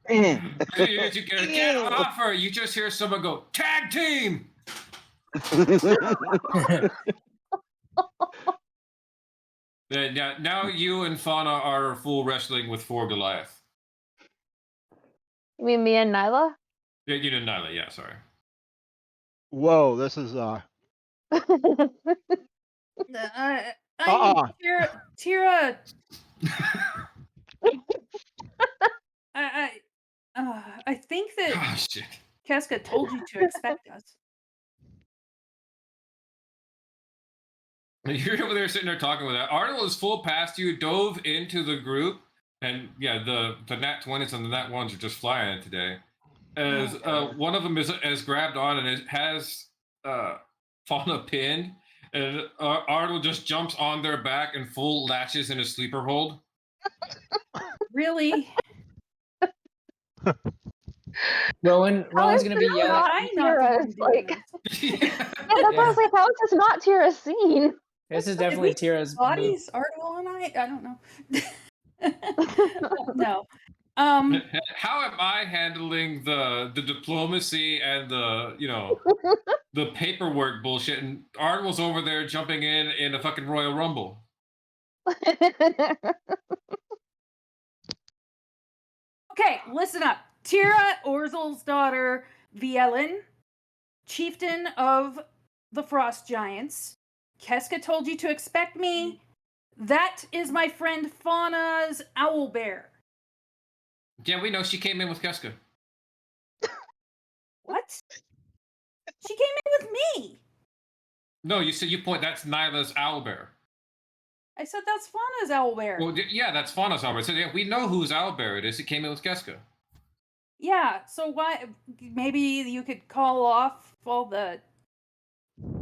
You can't offer. You just hear someone go, tag team. Now you and Fauna are full wrestling with 4 Goliath. You mean me and Nyla? Yeah, you did Nyla, yeah, sorry. Whoa, this is Tira. I think that Oh, shit. Casca told you to expect us. You're over there sitting there talking with that. Arnold is full past you, dove into the group, and yeah, the nat 20s and the nat 1s are just flying today. As one of them has grabbed on and has Fauna pinned, and Arnold just jumps on their back and full latches in a sleeper hold. Really? Rowan's gonna be yelling. I'm not the one doing this. Yeah, that's why I was like, how is this not Tira's scene? This is Did definitely we Tira's move. bodies, Ardwell and I don't know. No. How am I handling the diplomacy and the paperwork bullshit? And Ardwell's over there jumping in a fucking Royal Rumble. Okay, listen up. Tira Orzel's daughter, Vielen, chieftain of the Frost Giants. Keska told you to expect me. That is my friend Fauna's owlbear. Yeah, we know she came in with Keska. What? She came in with me. No, you said that's Nyla's owlbear. I said that's Fauna's owlbear. Well, yeah, that's Fauna's owlbear. So yeah, we know whose owlbear it is. It came in with Keska. Yeah, so why? Maybe you could call off all the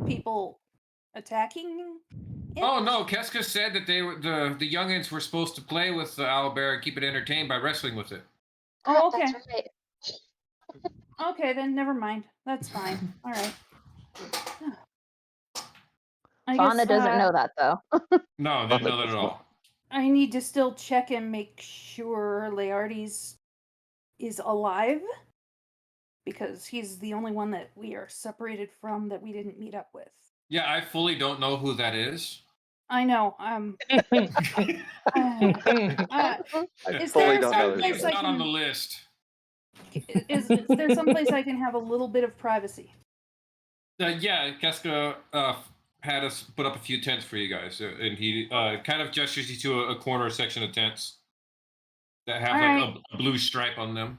people attacking it? Oh no, Keska said that they were the youngins were supposed to play with the owlbear and keep it entertained by wrestling with it. Oh, okay. That's right. Okay, then never mind. That's fine. All right. Fauna doesn't know that though. No, didn't know that at all. I need to still check and make sure Laertes is alive, because he's the only one that we are separated from that we didn't meet up with. Yeah, I fully don't know who that is. I know. Is fully there don't know some who place It's I not on the can? list. Is there some place I can have a little bit of privacy? Yeah, Keska had us put up a few tents for you guys, and he kind of gestures you to a corner section of tents that have a blue stripe on them.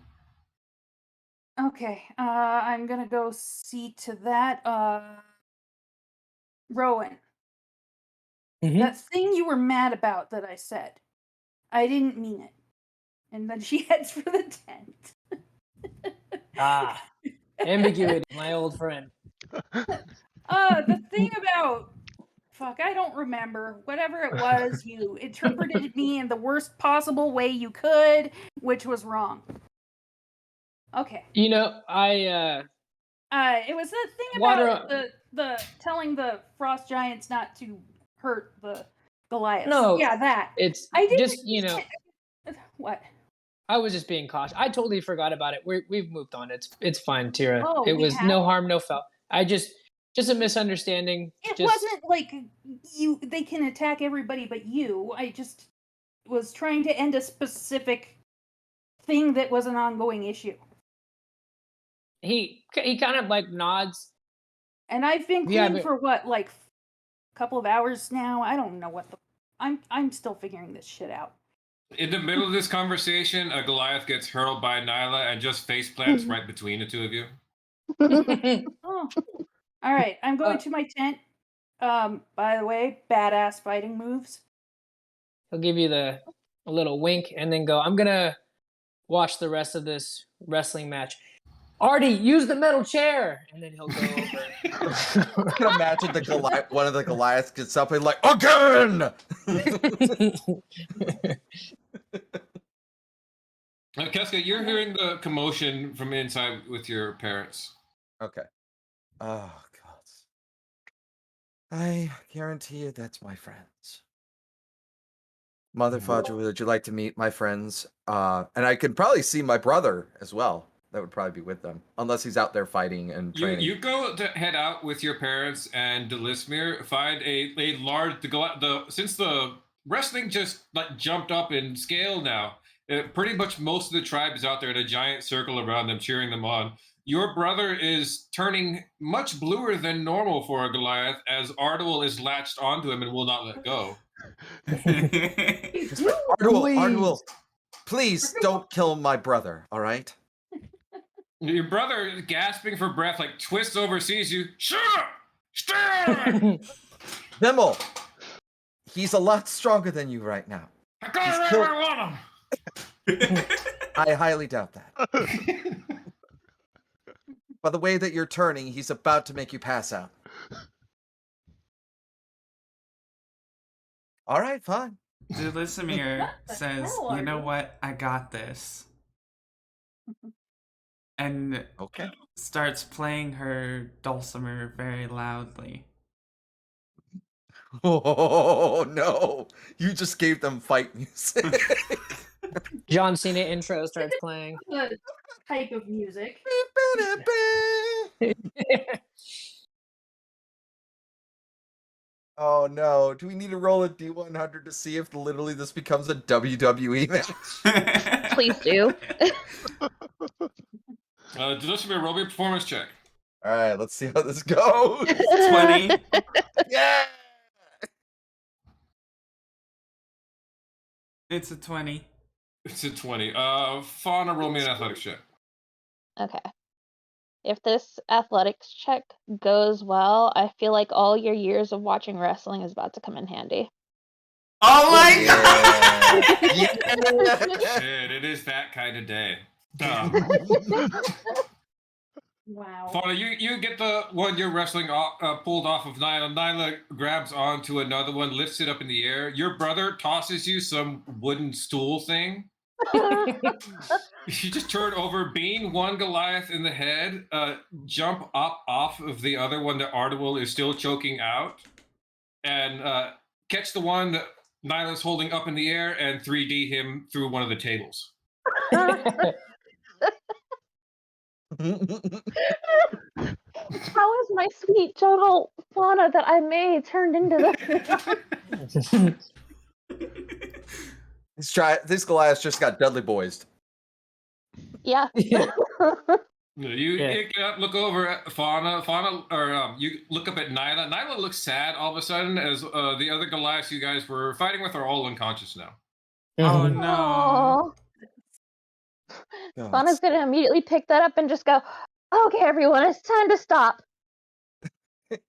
Okay, I'm gonna go see to that. Rowan, that thing you were mad about that I said, I didn't mean it. And then she heads for the tent. Ambiguity, my old friend. The thing about I don't remember. Whatever it was, you interpreted me in the worst possible way you could, which was wrong. Okay. You know, it was the thing about the telling the Frost Giants not to hurt the Goliaths. No, Yeah, that. it's I didn't just what? I was just being cautious. I totally forgot about it. We've moved on. It's fine, Tira. Oh, it we was have? no harm, no foul. I just a misunderstanding. It wasn't like they can attack everybody but you. I just was trying to end a specific thing that was an ongoing issue. He kind of like nods. And I've been clean for what, like a couple of hours now? I don't know what I'm still figuring this shit out. In the middle of this conversation, a Goliath gets hurled by Nyla and just face plants right between the two of you. Oh. All right, I'm going to my tent. By the way, badass fighting moves. He'll give you a little wink and then go, I'm gonna watch the rest of this wrestling match. Artie, use the metal chair, and then he'll go over. I can imagine one of the Goliaths gets up and like, again! Keska, you're hearing the commotion from inside with your parents. Okay. Oh, God. I guarantee you that's my friends. Mother Fudge, would you like to meet my friends? And I could probably see my brother as well. That would probably be with them, unless he's out there fighting and training. You go to head out with your parents and Delismere. Find a large since the wrestling just like jumped up in scale now. Pretty much most of the tribe is out there in a giant circle around them, cheering them on. Your brother is turning much bluer than normal for a Goliath, as Ardwell is latched onto him and will not let go. Ardwell, please don't kill my brother, all right? Your brother, gasping for breath, like twists over, sees you. Shut up! Stay! Vimmel, he's a lot stronger than you right now. I got him where I want him. I highly doubt that. By the way that you're turning, he's about to make you pass out. All right, fine. Dulisimir says, "You know what? I got this." And Okay. starts playing her dulcimer very loudly. Oh no! You just gave them fight music. John Cena intro starts playing. The type of music. Oh no! Do we need to roll a D100 to see if literally this becomes a WWE match? Please do. Delismere, roll me a performance check. All right, let's see how this goes. 20. Yeah. It's a 20. It's a 20. Fauna, roll me an athletics check. Okay. If this athletics check goes well, I feel like all your years of watching wrestling is about to come in handy. Oh my Yeah. god! Shit, it is that kind of day. Wow. Fauna, you get the one you're wrestling pulled off of Nyla. Nyla grabs onto another one, lifts it up in the air. Your brother tosses you some wooden stool thing. You just turn over, being one Goliath in the head, jump up off of the other one that Ardwell is still choking out, and catch the one that Nyla's holding up in the air and 3D him through one of the tables. How is my sweet gentle fauna that I made turned into this? This Goliath just got Dudley Boysed. Yeah. You get up, look over at Fauna, or you look up at Nyla. Nyla looks sad all of a sudden as the other Goliaths you guys were fighting with are all unconscious now. Oh no. God. Fauna's gonna immediately pick that up and just go, "Okay, everyone, it's time to stop." At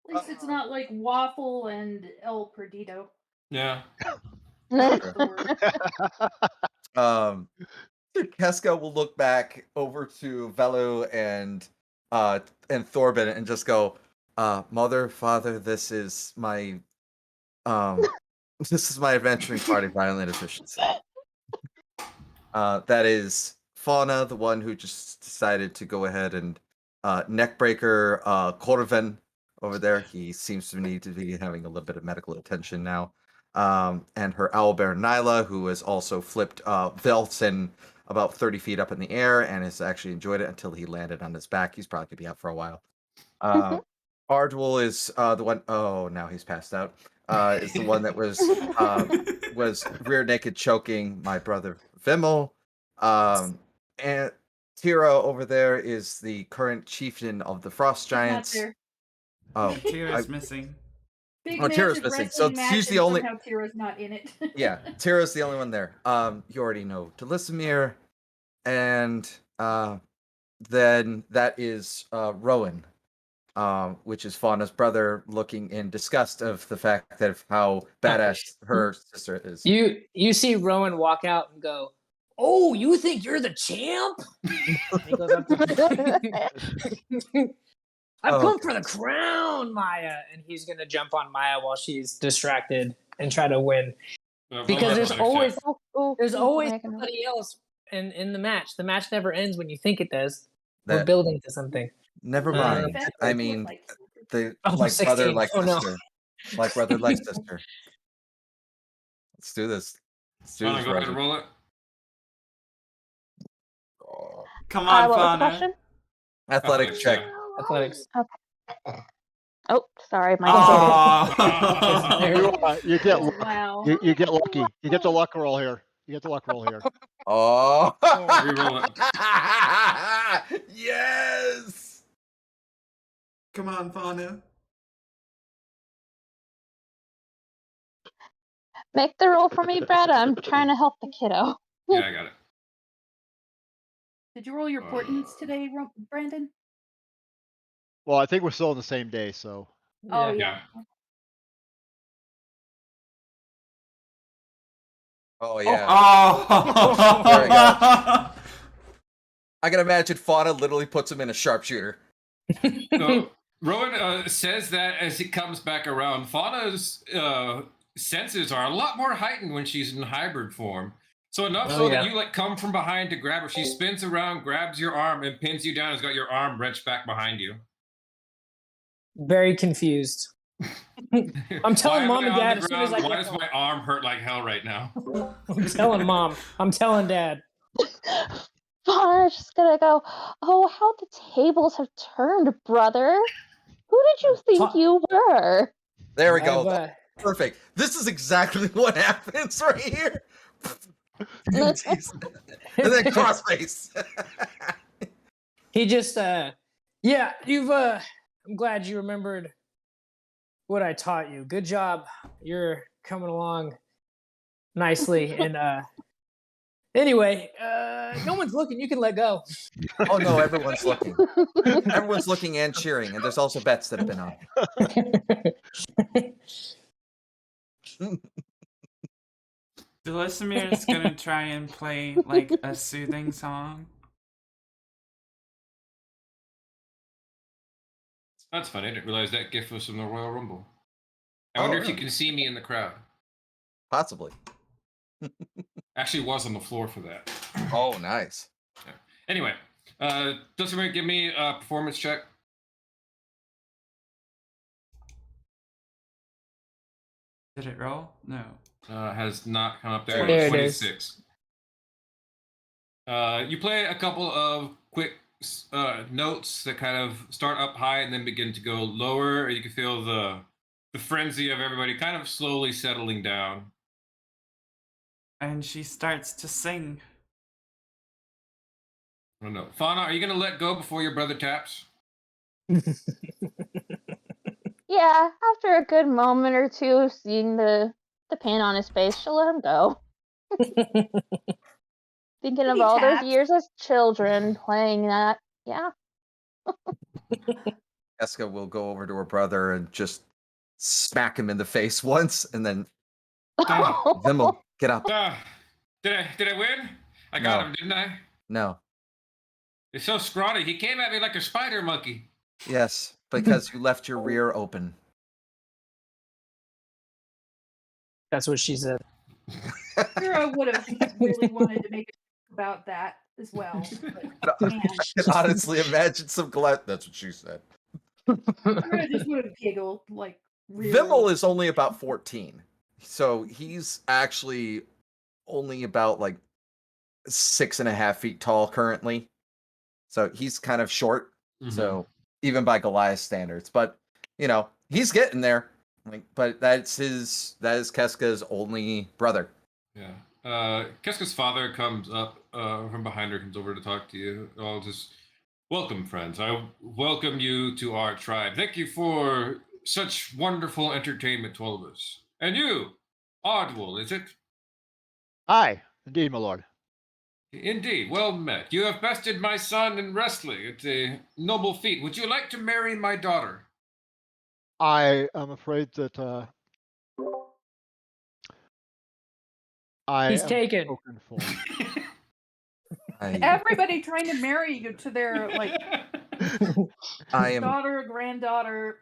least it's not like Waffle and El Perdido. Yeah. Keska will look back over to Velu and Thorbin and just go, "Mother, father, this is my adventuring party, Violent Efficiency. That is Fauna, the one who just decided to go ahead and neckbreaker Corvin over there. He seems to need to be having a little bit of medical attention now. And her owlbear Nyla, who has also flipped Velton about 30 feet up in the air and has actually enjoyed it until he landed on his back. He's probably going to be out for a while. Ardwell is the one, oh, now he's passed out. Is the one that was rear naked choking my brother Vimmel. And Tira over there is the current chieftain of the Frost Giants. Not there. Oh, Tira's missing. Big Tira's massive missing. So wrestling match she's the and only. somehow Tira's not in it. Yeah, Tira's the only one there. You already know Delismere, and then that is Rowan, which is Fauna's brother, looking in disgust of the fact that of how badass her sister is. You see Rowan walk out and go, "Oh, you think you're the champ?" He goes up to I've come for the crown, Maya, and he's gonna jump on Maya while she's distracted and try to win. Because there's always somebody else in the match. The match never ends when you think it does. We're building to something. Never mind. I mean, the like 16. brother, like Oh, no. sister, like brother, like sister. Let's do this. Let's do Fauna, this, go ahead Reggie. and roll it. Oh. Come on, what was the Fauna. question? Athletics check. Athletics. Oh, sorry, my Oh. You get Oh, luck. wow. You get lucky. You get the luck roll here. You get the luck roll here. Oh. Reroll it. Yes. Come on, Fauna. Make the roll for me, Brad. I'm trying to help the kiddo. Yeah, I got it. Did you roll your portents today, Brandon? Well, I think we're still on the same day, so. Oh, Yeah. yeah. Oh yeah. Oh. There we go. I can imagine Fauna literally puts him in a sharpshooter. So, Rowan says that as he comes back around. Fauna's senses are a lot more heightened when she's in hybrid form. So enough so that you like come from behind to grab her. She spins around, grabs your arm, and pins you down. Has got your arm wrenched back behind you. Very confused. I'm telling Why Mom am and I on Dad the as soon as ground? I Why get does home. my arm hurt like hell right now? I'm telling Mom. I'm telling Dad. Fauna's just gonna go, oh, how the tables have turned, brother. Who did you think you were? There we go. Perfect. This is exactly what happens right here. Jeez. And then crossface. He just yeah, you've I'm glad you remembered what I taught you. Good job. You're coming along nicely. And anyway, no one's looking. You can let go. Oh no, everyone's looking. Everyone's looking and cheering, and there's also bets that have been on. Delismere is gonna try and play like a soothing song. That's funny. I didn't realize that GIF was from the Royal Rumble. I wonder if you can see me in the crowd. Possibly. Actually, was on the floor for that. Oh, nice. Yeah. Anyway, does somebody give me a performance check? Did it roll? No. Has not come up there. There it 26. You play a couple of quick notes that kind of start up high and then begin to go lower. You can feel the frenzy of everybody kind of slowly settling down. And she starts to sing. I don't know. Fauna, are you going to let go before your brother taps? Yeah, after a good moment or two, seeing the pain on his face, she'll let him go. Thinking of all those years as children playing that. Yeah. Eska will go over to her brother and just smack him in the face once, and then Vimmel, get up. Did I win? I got him, didn't I? No. He's so scrawny. He came at me like a spider monkey. Yes, because you left your rear open. That's what she said. Hero would have really wanted to make a joke about that as well. But, I man, can honestly imagine some glad. That's what she said. Hero just would have giggled like. Really. Vimmel is only about 14, so he's actually only about like 6.5 feet tall currently. So he's kind of short. Mm-hmm. So even by Goliath standards, but you know he's getting there. Like, but that is Keska's only brother. Yeah. Keska's father comes up from behind her, comes over to talk to you. I'll just welcome, friends. I welcome you to our tribe. Thank you for such wonderful entertainment to all of us. And you, Ardwell, is it? Aye, indeed, my lord. Indeed, well met. You have bested my son in wrestling. It's a noble feat. Would you like to marry my daughter? I am afraid that He's taken. Everybody trying to marry you to their like daughter, granddaughter.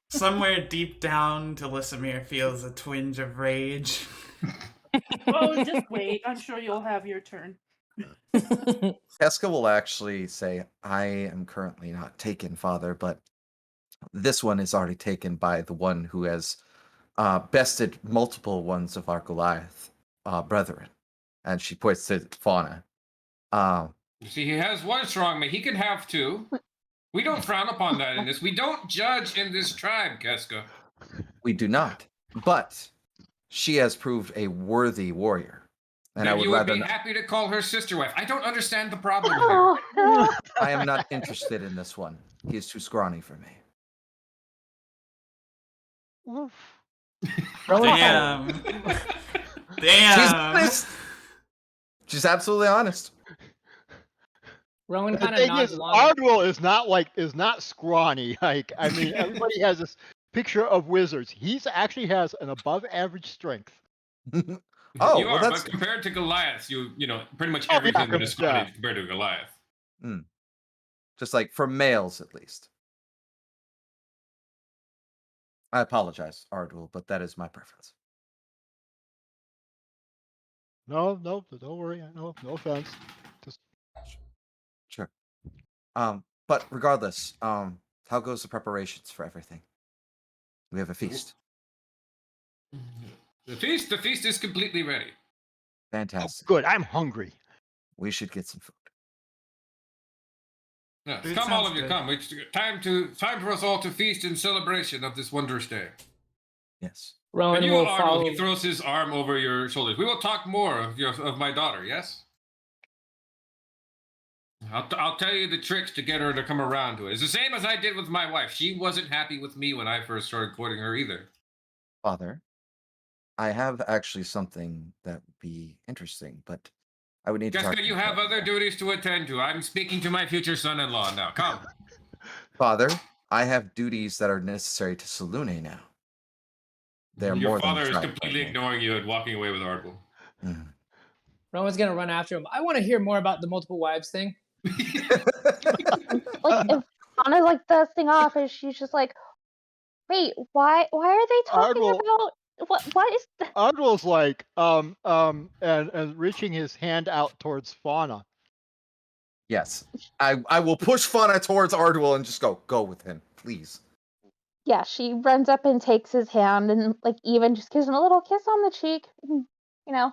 Somewhere deep down, Delismere feels a twinge of rage. Oh, just wait. I'm sure you'll have your turn. Keska will actually say, I am currently not taken, father, but this one is already taken by the one who has bested multiple ones of our Goliath brethren. And she points to Fauna. You see, he has one strong man. He can have two. We don't frown upon that in this. We don't judge in this tribe, Keska. We do not. But she has proved a worthy warrior. And Then I would you would rather be not, happy to call her sister wife. I don't understand the problem here. Oh no. I am not interested in this one. He is too scrawny for me. Oof. Rowan Damn. She's Damn. honest. She's absolutely honest. Rowan The kind of thing nods is, along. Ardwell is not scrawny. Like, I mean, everybody has this picture of wizards. He's actually has an above average strength. Oh, You well, are, that's but compared to Goliath, you know, pretty much Oh, yeah, everything that is yeah. scrawny compared to Goliath. just like for males, at least. I apologize, Ardwell, but that is my preference. No, don't worry. No offense. Just Sure. But regardless, how goes the preparations for everything? We have a feast. The feast is completely ready. Fantastic. good. I'm hungry. We should get some food. Yes, Food come all sounds of you, good. come. It's time for us all to feast in celebration of this wondrous day. Yes. Rowan And you, will Arnold, follow. he throws his arm over your shoulders. We will talk more of my daughter, yes? I'll tell you the tricks to get her to come around to it. It's the same as I did with my wife. She wasn't happy with me when I first started courting her either. Father, I have actually something that would be interesting, but I would need to talk Jessica, to you have other duties to attend to. I'm speaking to my future son-in-law now. Come. Father, I have duties that are necessary to Salune now. They're Your more than father is tribe completely partner. ignoring you and walking away with Ardwell. Mhm. Rowan's gonna run after him. I want to hear more about the multiple wives thing. Like if Anna like dusting off and she's just like, wait, why are they talking Ardwell- about what is Ardwell's like and reaching his hand out towards Fauna. Yes. I will push Fauna towards Ardwell and just go with him, please. Yeah, she runs up and takes his hand and like even just gives him a little kiss on the cheek. You know,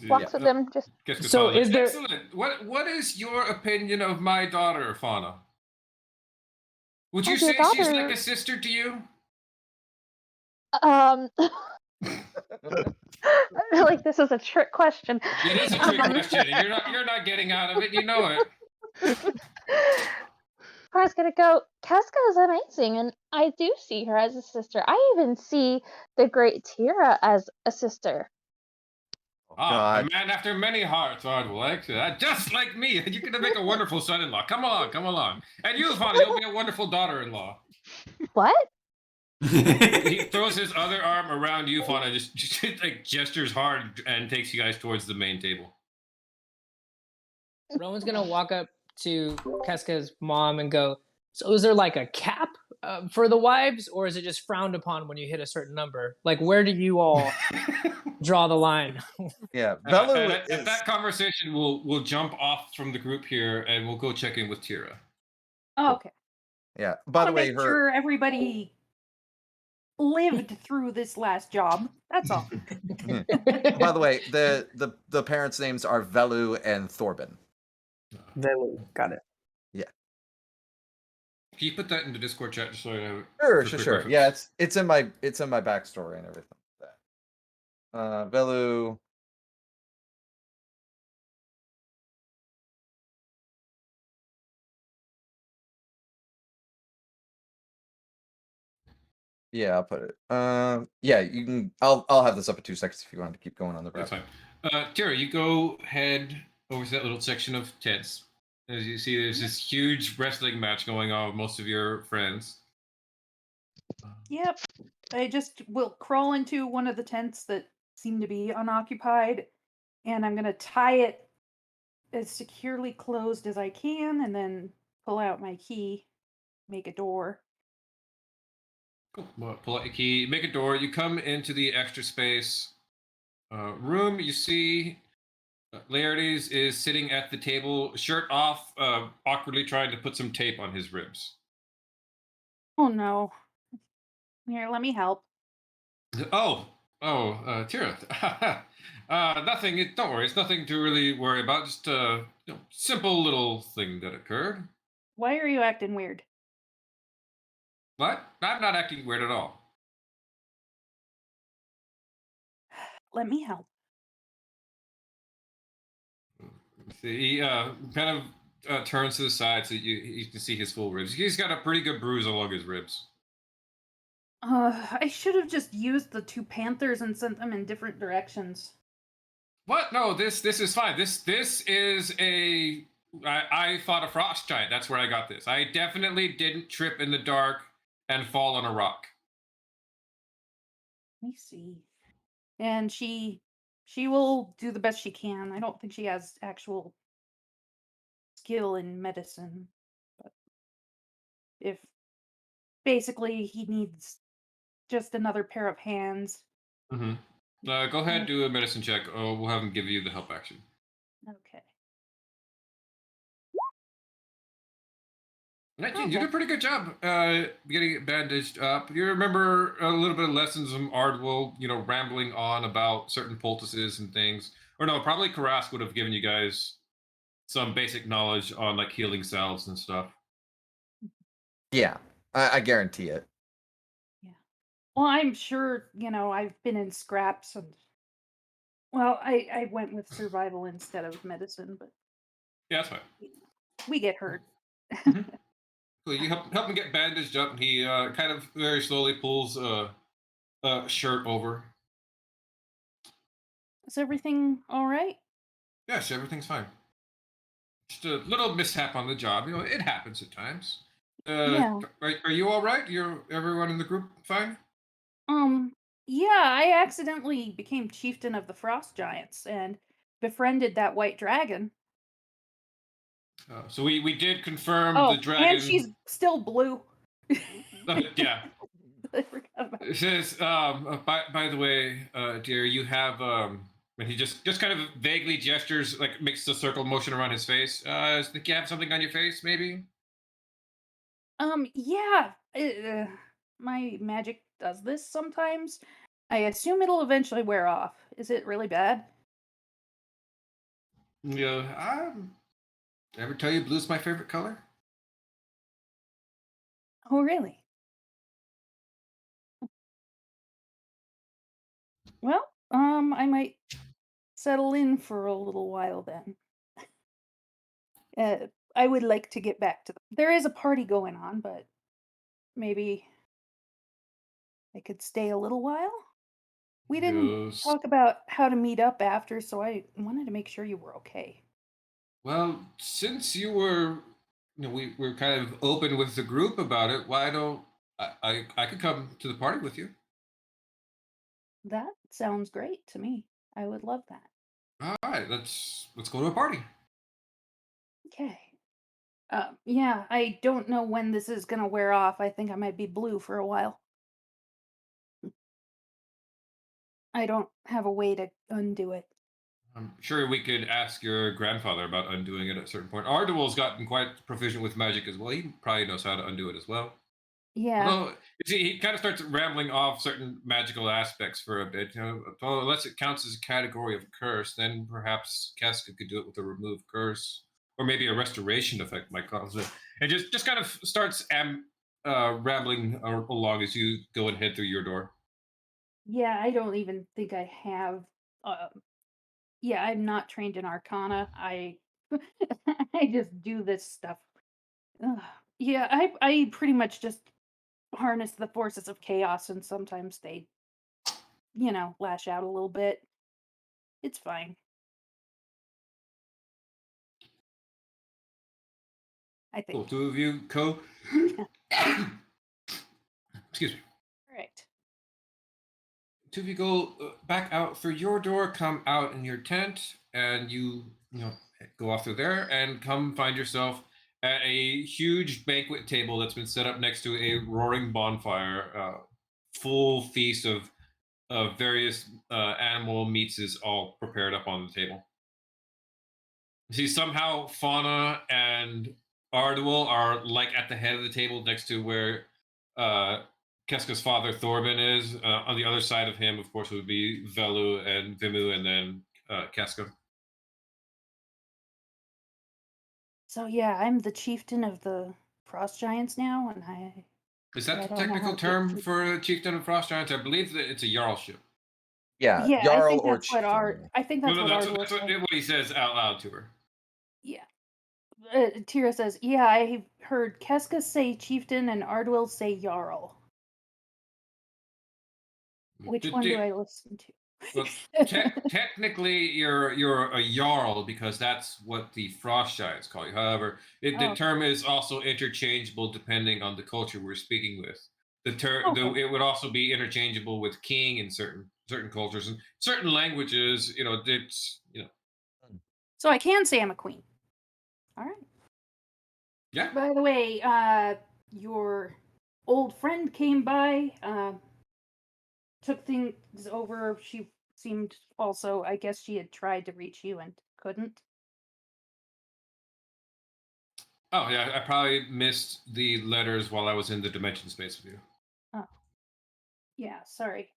walks with him just So is there- excellent? What is your opinion of my daughter, Fauna? Would you Oh, your say she's daughter- like a sister to you? I feel like this is a trick question. It is a trick question, and you're not getting out of it. You know it. I was gonna go. Casca is amazing, and I do see her as a sister. I even see the great Tira as a sister. A man after many hearts, Ardwell. Excellent. Just like me. You're gonna make a wonderful son-in-law. Come along. And you, Fauna, you'll be a wonderful daughter-in-law. What? He throws his other arm around you, Fauna, just like gestures hard and takes you guys towards the main table. Rowan's gonna walk up to Keska's mom and go, so is there like a cap for the wives, or is it just frowned upon when you hit a certain number? Like, where do you all draw the line? Yeah, At that conversation, we'll jump off from the group here and we'll go check in with Tira. Oh, okay. Yeah. By the way, make sure everybody lived through this last job. That's all. by the way, the parents' names are Velu and Thorben. Velu, got it. Yeah. Can you put that in the Discord chat just so I know? Sure. Yeah, it's in my backstory and everything like that. Velu. Yeah, I'll put it. Yeah, you can. I'll have this up in 2 seconds if you want to keep going on the. That's fine. Tira, you go head over to that little section of tents. As you see, there's this huge wrestling match going on with most of your friends. Yep. I just will crawl into one of the tents that seem to be unoccupied, and I'm gonna tie it as securely closed as I can, and then pull out my key, make a door. Cool. Well, pull out your key, make a door. You come into the extra space room. You see Laertes is sitting at the table, shirt off, awkwardly trying to put some tape on his ribs. Oh no. Here, let me help. Tira. Nothing. Don't worry. It's nothing to really worry about. Just simple little thing that occurred. Why are you acting weird? What? I'm not acting weird at all. Let me help. See, he kind of turns to the side so you can see his full ribs. He's got a pretty good bruise along his ribs. I should have just used the two panthers and sent them in different directions. What? No, this is fine. This is a. I fought a frost giant. That's where I got this. I definitely didn't trip in the dark and fall on a rock. Let me see. And she will do the best she can. I don't think she has actual skill in medicine. But if basically he needs just another pair of hands. Mm-hmm. Go ahead, do a medicine check. Oh, we'll have him give you the help action. Okay. You did a pretty good job getting it bandaged up. You remember a little bit of lessons from Ardwell, rambling on about certain poultices and things. Or no, probably Karask would have given you guys some basic knowledge on like healing salves and stuff. Yeah, I guarantee it. Yeah. Well, I'm sure, I've been in scraps and well, I went with survival instead of medicine, but Yeah, that's fine. we get hurt. So you help him get bandaged up, and he kind of very slowly pulls a shirt over. Is everything all right? Yes, everything's fine. Just a little mishap on the job. It happens at times. Yeah. Are you all right? Everyone in the group fine? Um, yeah, I accidentally became chieftain of the Frost Giants and befriended that white dragon. So we did confirm the Oh, and she's dragon. still blue. Yeah. I forgot about It says, by the way, dear, you have and he just kind of vaguely gestures, like makes a circle motion around his face. Think you have something on your face, maybe? Yeah, my magic does this sometimes. I assume it'll eventually wear off. Is it really bad? Yeah. Ever tell you blue's my favorite color? Oh, really? Well, I might settle in for a little while then. I would like to get back to there is a party going on, but maybe I could stay a little while. We didn't Yes. talk about how to meet up after, so I wanted to make sure you were okay. Well, since you were, we were kind of open with the group about it. Why don't I could come to the party with you? That sounds great to me. I would love that. All right, let's go to a party. Okay. Yeah, I don't know when this is gonna wear off. I think I might be blue for a while. I don't have a way to undo it. I'm sure we could ask your grandfather about undoing it at a certain point. Ardewell's gotten quite proficient with magic as well. He probably knows how to undo it as well. Yeah. Although, you see, he kind of starts rambling off certain magical aspects for a bit. Well, unless it counts as a category of curse, then perhaps Casca could do it with a remove curse, or maybe a restoration effect might cause it. And just kind of starts rambling along as you go and head through your door. Yeah, I don't even think I have uh yeah, I'm not trained in arcana. I I just do this stuff. Ugh. Yeah, I pretty much just harness the forces of chaos and sometimes they, lash out a little bit. It's fine. I Cool. think. Two of you go. Yeah. Excuse me. All right. Two of you go back out through your door, come out in your tent, and go off through there and come find yourself at a huge banquet table that's been set up next to a roaring bonfire. Full feast of various animal meats is all prepared up on the table. See, somehow Fauna and Ardwell are like at the head of the table next to where uh, Keska's father Thorben is. On the other side of him, of course, would be Velu and Vimu, and then Keska. So yeah, I'm the chieftain of the Frost Giants now, and Is that I the don't know how technical to get term to- for Chieftain of Frost Giants? I believe that it's a Jarlship. Yeah, Yeah, I Jarl think or that's what Chieftain. I think that's No, what that's, Ardwell that's said. what he says out loud to her. Yeah. Tira says, "Yeah, I heard Keska say chieftain and Ardwell say jarl. Which one do I listen to?" Well, technically, you're a jarl because that's what the Frost Giants call you. However, the term is also interchangeable depending on the culture we're speaking with. It would also be interchangeable with king in certain cultures and certain languages. So I can say I'm a queen. All right. Yeah. By the way, your old friend came by, took things over. She seemed also, I guess she had tried to reach you and couldn't. Oh yeah, I probably missed the letters while I was in the dimension space with you. Oh. Yeah, sorry.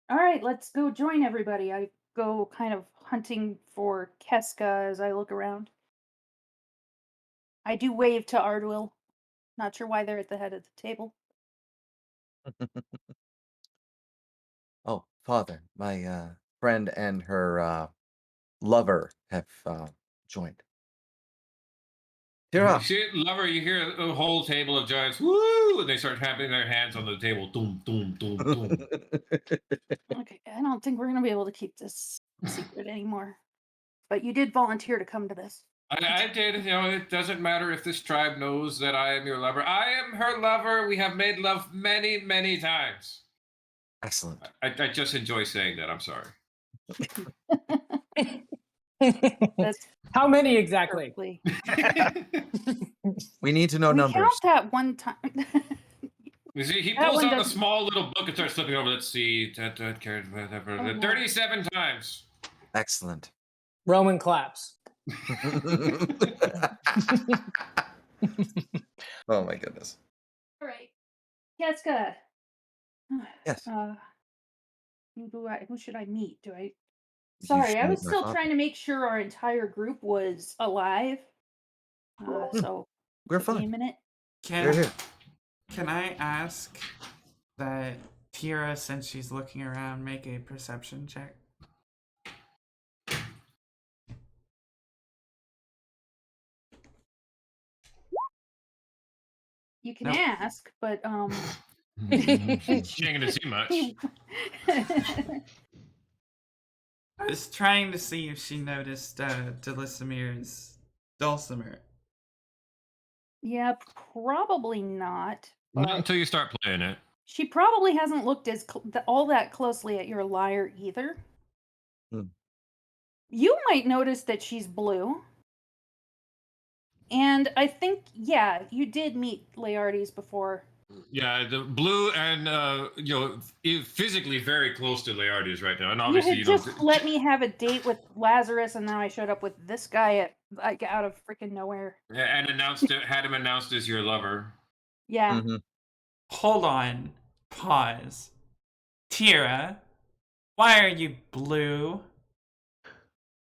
All right, let's go join everybody. I go kind of hunting for Keska as I look around. I do wave to Ardwell. Not sure why they're at the head of the table. Oh, father, my friend and her lover have joined. Tira. Lover, you hear a whole table of giants, woo, and they start tapping their hands on the table, doom, doom, doom, doom. Okay, I don't think we're gonna be able to keep this secret anymore. But you did volunteer to come to this. I did. It doesn't matter if this tribe knows that I am your lover. I am her lover. We have made love many, many times. Excellent. I just enjoy saying that. I'm sorry. That's How many exactly? perfectly. We need to know We numbers. count that one time. You see, he That pulls one out a doesn't- small little book and starts flipping over. Let's see. Oh, no. 37 times. Excellent. Roman claps. Oh my goodness. All right, Keska. Yes. Who should I meet? Do I? You Sorry, should I meet was my still father. trying to make sure our entire group was alive. So We're took me a fine. minute. We're here. Can I ask that Tira, since she's looking around, make a perception check? You can Nope. ask, but She ain't gonna see much. I was trying to see if she noticed Delisimir's dulcimer. Yeah, probably not. Not But until you start playing it. she probably hasn't looked as all that closely at your lyre either. Hmm. You might notice that she's blue. And I think, yeah, you did meet Laertes before. Yeah, the blue and physically very close to Laertes right now, and You obviously had just let me have a date with Lazarus, and now I showed up with this guy at out of freaking nowhere. and had him announced as your lover. Yeah. Mm-hmm. Hold on. Pause. Tira, why are you blue?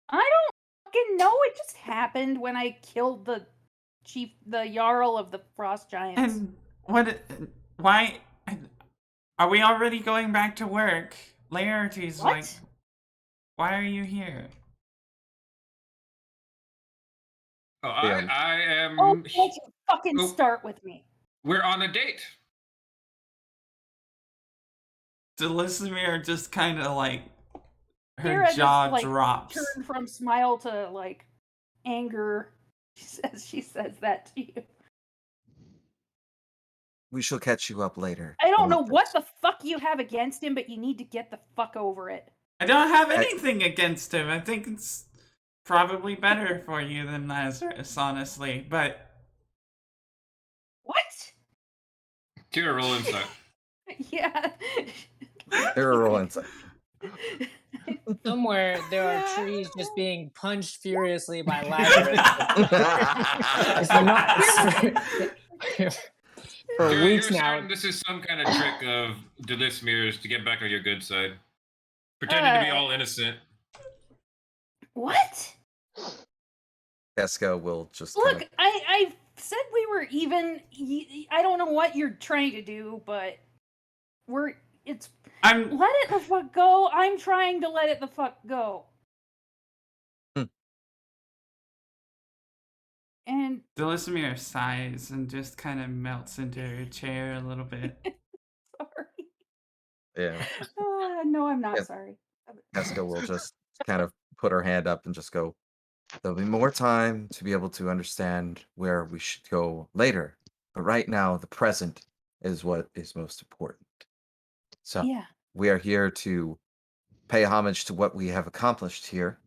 I don't fucking know. It just happened when I killed the Jarl of the Frost Giants. And why? Are we already going back to work? Laertes, What? like, why are you here? Oh, Yeah. I am. Oh, don't you fucking Oh. start with me. We're on a date. Delisimir just kind of like her Kira jaw just, like, drops. turned from smile to like anger. She says that to you. We shall catch you up later. I don't know about what this. the fuck you have against him, but you need to get the fuck over it. I don't have anything against him. I think it's probably better for you than Lazarus, honestly. But What? Tira, roll insight. Yeah. They're a roll inside. Somewhere there are trees just being punched furiously by Lazarus. If I'm not- for You're weeks now. certain this is some kind of trick of Delismir's to get back on your good side. Pretending to be all innocent. What? Casca will just Look, I said we were even. I don't know what you're trying to do, but let it the fuck go. I'm trying to let it the fuck go. And Delismere sighs and just kind of melts into her chair a little bit. sorry. Yeah. No, I'm not Yeah. sorry. Casca will just kind of put her hand up and just go, there'll be more time to be able to understand where we should go later. But right now, the present is what is most important. So Yeah. we are here to pay homage to what we have accomplished here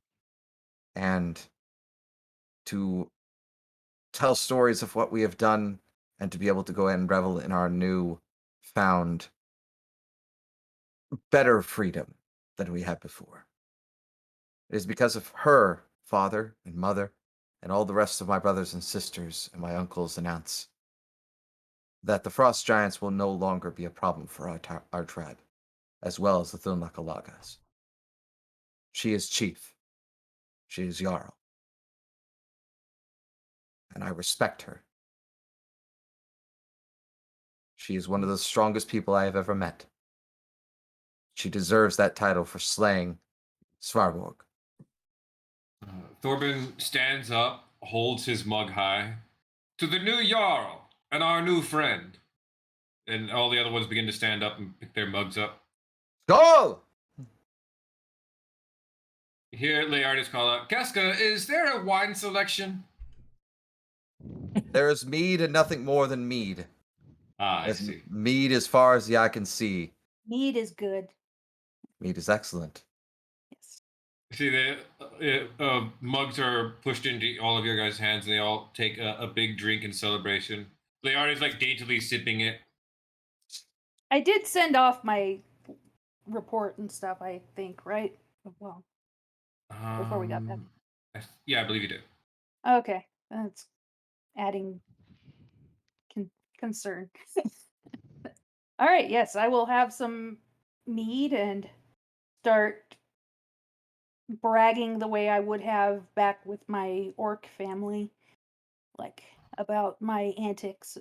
and to tell stories of what we have done and to be able to go ahead and revel in our new found better freedom than we had before. It is because of her father and mother and all the rest of my brothers and sisters and my uncles and aunts that the frost giants will no longer be a problem for our tribe, as well as the Thilnakalagas. She is chief. She is Jarl. And I respect her. She is one of the strongest people I have ever met. She deserves that title for slaying Svarborg. Thorben stands up, holds his mug high. To the new Jarl and our new friend. And all the other ones begin to stand up and pick their mugs up. Go! You hear Leardis call out, Casca, is there a wine selection? There is mead and nothing more than mead. I There's see. mead as far as the eye can see. Mead is good. Mead is excellent. Yes. See, the mugs are pushed into all of your guys' hands, and they all take a big drink in celebration. Leardis like daintily sipping it. I did send off my report and stuff, I think, right? Well, before we got back. Yeah, I believe you did. Okay. That's adding concern. All right, yes, I will have some mead and start bragging the way I would have back with my orc family, like about my antics,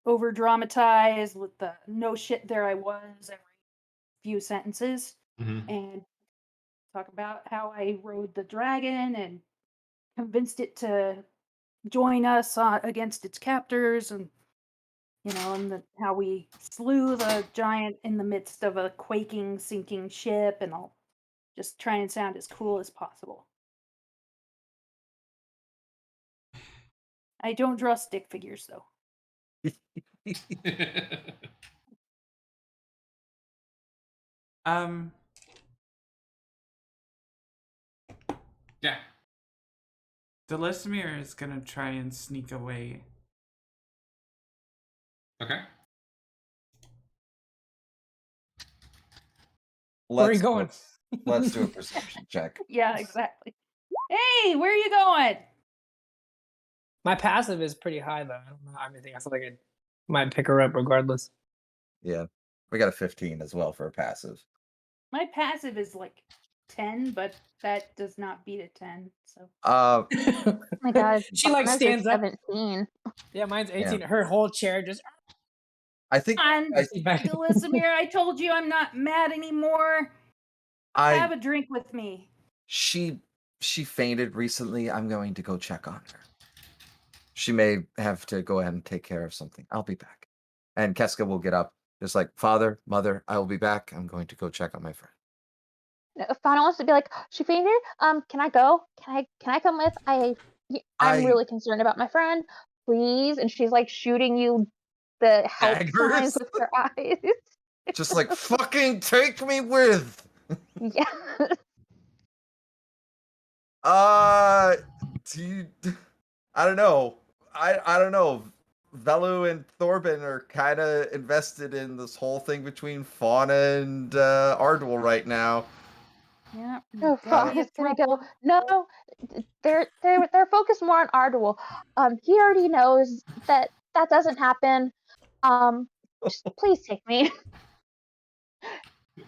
over dramatize with the no shit there I was every few sentences, and talk about how I rode the dragon and convinced it to join us against its captors, and and how we slew the giant in the midst of a quaking, sinking ship, and I'll just try and sound as cool as possible. I don't draw stick figures, though. Yeah. Delismere is gonna try and sneak away. Okay. Where are you going? Let's do a perception check. Yeah, exactly. Hey, where are you going? My passive is pretty high though. I don't know. I feel like I might pick her up regardless. Yeah. We got a 15 as well for a passive. My passive is like 10, but that does not beat a 10. So. Oh my God, She like Bonna's stands up. 17. Yeah, mine's 18. Yeah. Her whole chair just. I think Delismere, I told you I'm not mad anymore. Have a drink with me. She fainted recently. I'm going to go check on her. She may have to go ahead and take care of something. I'll be back. And Keska will get up, just like, Father, Mother, I will be back. I'm going to go check on my friend. Fauna wants to be like, she fainted. Can I go? Can I come with? I'm really concerned about my friend. Please. And she's like shooting you the help signs with her eyes. Just like, fucking take me with. Yeah. I don't know. I don't know. Velu and Thorben are kind of invested in this whole thing between Fauna and Ardwell right now. Yeah. No, Fauna's gonna go. No, they're focused more on Ardwell. He already knows that that doesn't happen. Just please take me.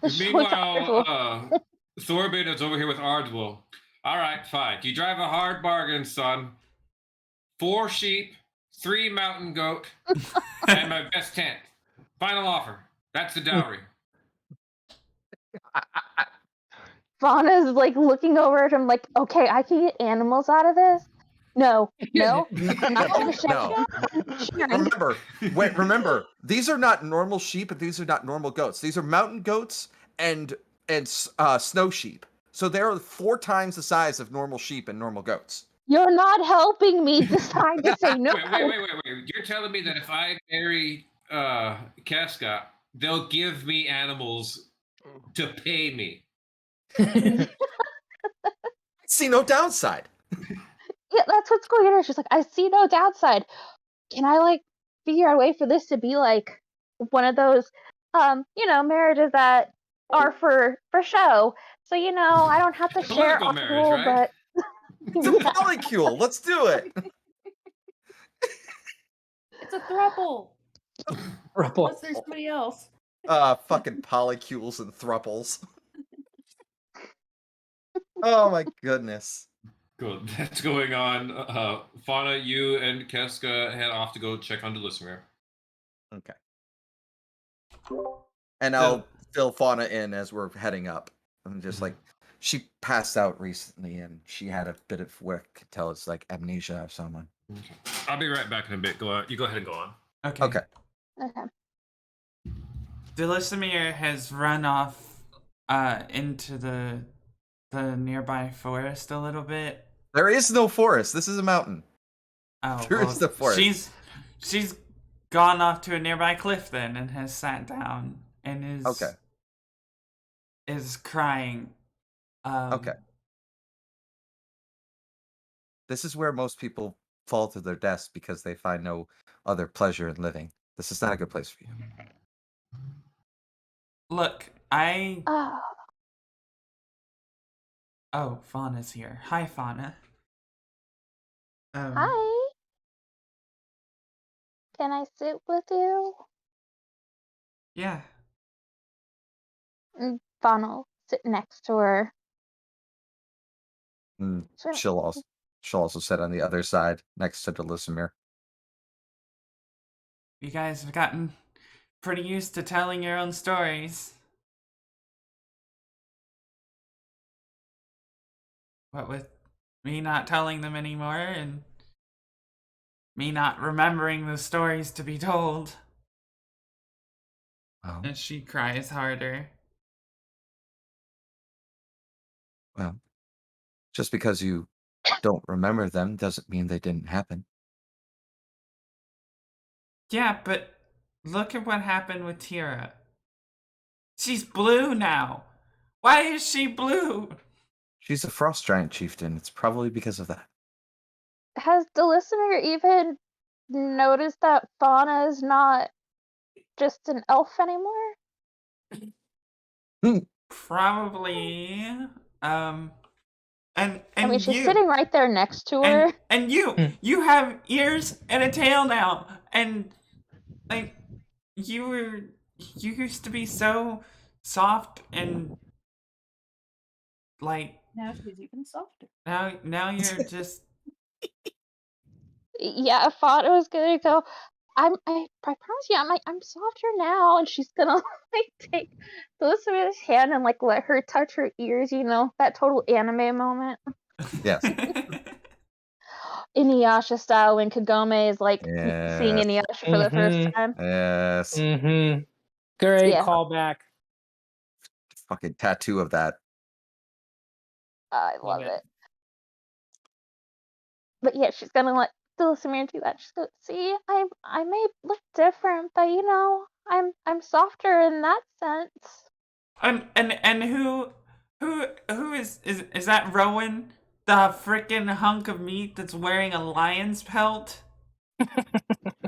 The show is wonderful. Meanwhile, Thorbin is over here with Ardwell. All right, fine. You drive a hard bargain, son. 4 sheep, 3 mountain goat, and my best tent. Final offer. That's the dowry. Fauna's like looking over at him like, okay, I can get animals out of this. No, I'm not gonna share. No. I'm not sharing. Remember, these are not normal sheep, and these are not normal goats. These are mountain goats and snow sheep. So they're 4 times the size of normal sheep and normal goats. You're not helping me decide to say no. Wait. You're telling me that if I marry Casca, they'll give me animals to pay me. I see no downside. Yeah, that's what's going on. She's like, I see no downside. Can I like figure out a way for this to be like one of those marriages that are for show? So I don't have to share Political our marriage, rule, right? It's a polycule. Let's do it. It's a throuple. Ripple. Unless there's somebody else. Fucking polycules and thruples. Oh my goodness. Good. That's going on. Fauna, you and Casca head off to go check on Delismere. Okay. And I'll fill Fauna in as we're heading up. I'm just like, she passed out recently, and she had a bit of what I could tell it's like amnesia of someone. Okay. I'll be right back in a bit. You go ahead and go on. Okay. Okay. Delismere has run off into the nearby forest a little bit. There is no forest. This is a mountain. Oh, There is the forest. She's gone off to a nearby cliff then and has sat down and is crying. Okay. This is where most people fall to their deaths because they find no other pleasure in living. This is not a good place for you. Look, Oh, Fauna's here. Hi, Fauna. Hi. Can I sit with you? Yeah. Fauna will sit next to her. Sure. She'll also sit on the other side next to Delismere. You guys have gotten pretty used to telling your own stories. What with me not telling them anymore and me not remembering the stories to be told. Oh. And she cries harder. Well, just because you don't remember them doesn't mean they didn't happen. Yeah, but look at what happened with Tira. She's blue now. Why is she blue? She's a frost giant chieftain. It's probably because of that. Has the listener even noticed that Fauna is not just an elf anymore? Probably. And I mean, she's you, sitting right there next to her. and you have ears and a tail now, and like you used to be so soft and like Now she's even softer. now you're just Yeah, Fauna was gonna go. I promise you, I'm softer now, and she's gonna like take the listener's hand and like let her touch her ears. That total anime moment. Yes. Inuyasha style when Kagome is like seeing Yes. Inuyasha for the first time. Yes. Great Yeah. callback. Fucking tattoo of that. I love it. But yeah, she's gonna let the listener do that. She's gonna see. I may look different, but I'm softer in that sense. and who is that Rowan, the frickin' hunk of meat that's wearing a lion's pelt?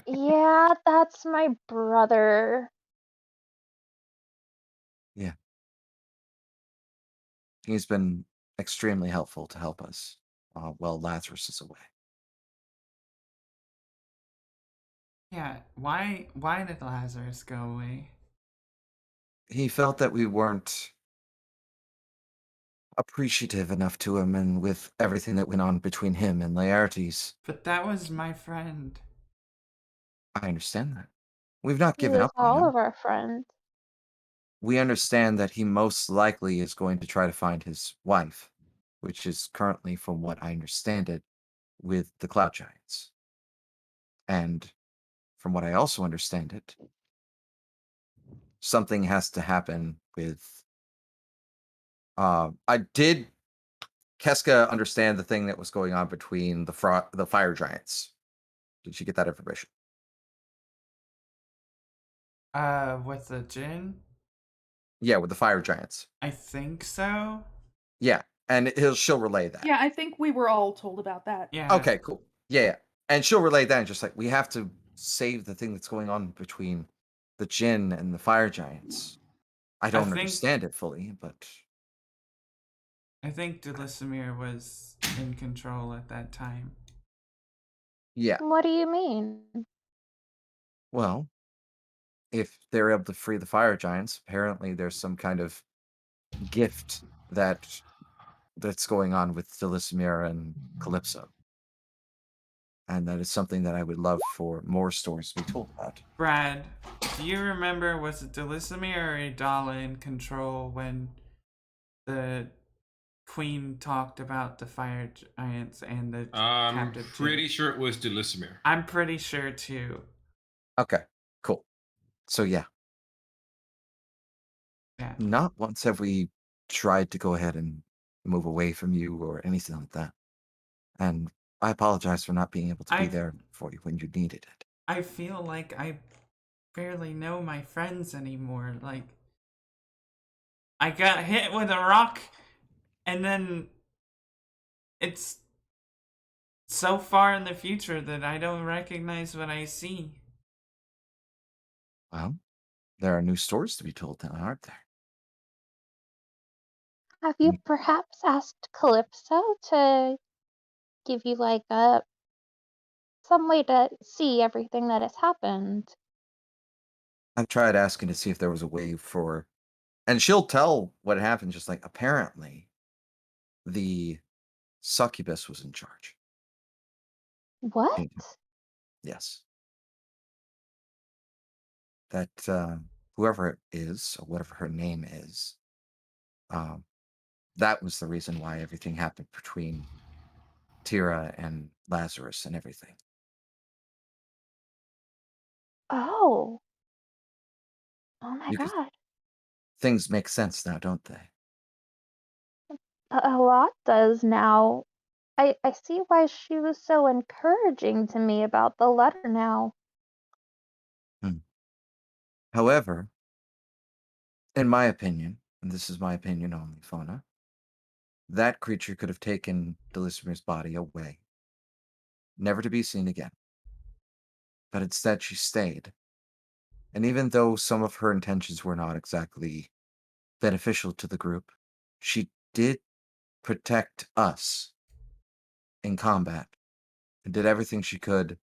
Yeah, that's my brother. Yeah. He's been extremely helpful to help us while Lazarus is away. Yeah, why did Lazarus go away? He felt that we weren't appreciative enough to him, and with everything that went on between him and Laertes, But that was my friend. I understand that. We've not He given was up on all him. of our friends. We understand that he most likely is going to try to find his wife, which is currently, from what I understand it, with the Cloud Giants. And from what I also understand it, something has to happen with. I did Keska understand the thing that was going on between the fire giants. Did she get that information? With the Jin? Yeah, with the fire giants. I think so. Yeah, and she'll relay that. Yeah, I think we were all told about that. Yeah. Okay, cool. Yeah, and she'll relay that, and just like we have to save the thing that's going on between the Jinn and the fire giants. I I don't think understand it fully, but Delisimir was in control at that time. yeah. What do you mean? Well, if they're able to free the fire giants, apparently there's some kind of gift that's going on with Delisimir and Calypso. And that is something that I would love for more stories to be told about. Brad, do you remember, was it Delisimir or Adala in control when the Queen talked about the fire giants and the I'm captive pretty Jin? sure it was Delisimir. I'm pretty sure too. Okay, cool. So yeah, Yeah. not once have we tried to go ahead and move away from you or anything like that. And I apologize for not being able to be I've- there for you when you needed it. I feel like I barely know my friends anymore. Like, I got hit with a rock, and then it's so far in the future that I don't recognize what I see. Well, there are new stories to be told now, aren't there? Have you Mm. perhaps asked Calypso to give you like some way to see everything that has happened? I've tried asking to see if there was a way for, and she'll tell what happened, just like apparently the succubus was in charge. What? Yes. That whoever it is, or whatever her name is, um, that was the reason why everything happened between Tira and Lazarus and everything. Oh. Oh my Because god. things make sense now, don't they? A lot does now. I see why she was so encouraging to me about the letter now. However, in my opinion, and this is my opinion only, Fauna, that creature could have taken Delisimir's body away, never to be seen again. But instead, she stayed. And even though some of her intentions were not exactly beneficial to the group, she did protect us in combat and did everything she could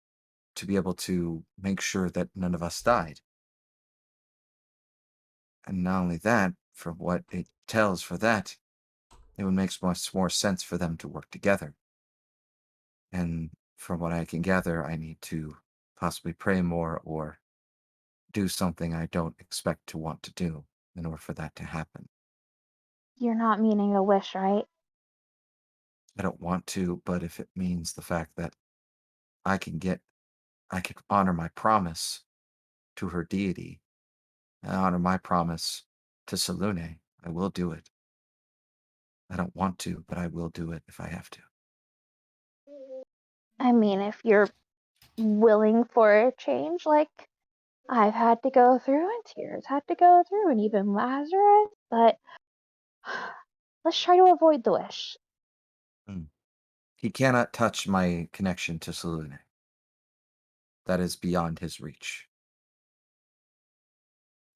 to be able to make sure that none of us died. And not only that, from what it tells for that, it would make much more sense for them to work together. And from what I can gather, I need to possibly pray more or do something I don't expect to want to do in order for that to happen. You're not meaning a wish, right? I don't want to, but if it means the fact that I can get, I can honor my promise to her deity, and honor my promise to Salune, I will do it. I don't want to, but I will do it if I have to. I mean, if you're willing for a change, like I've had to go through and Tears had to go through and even Lazarus, but let's try to avoid the wish. He cannot touch my connection to Salune. That is beyond his reach.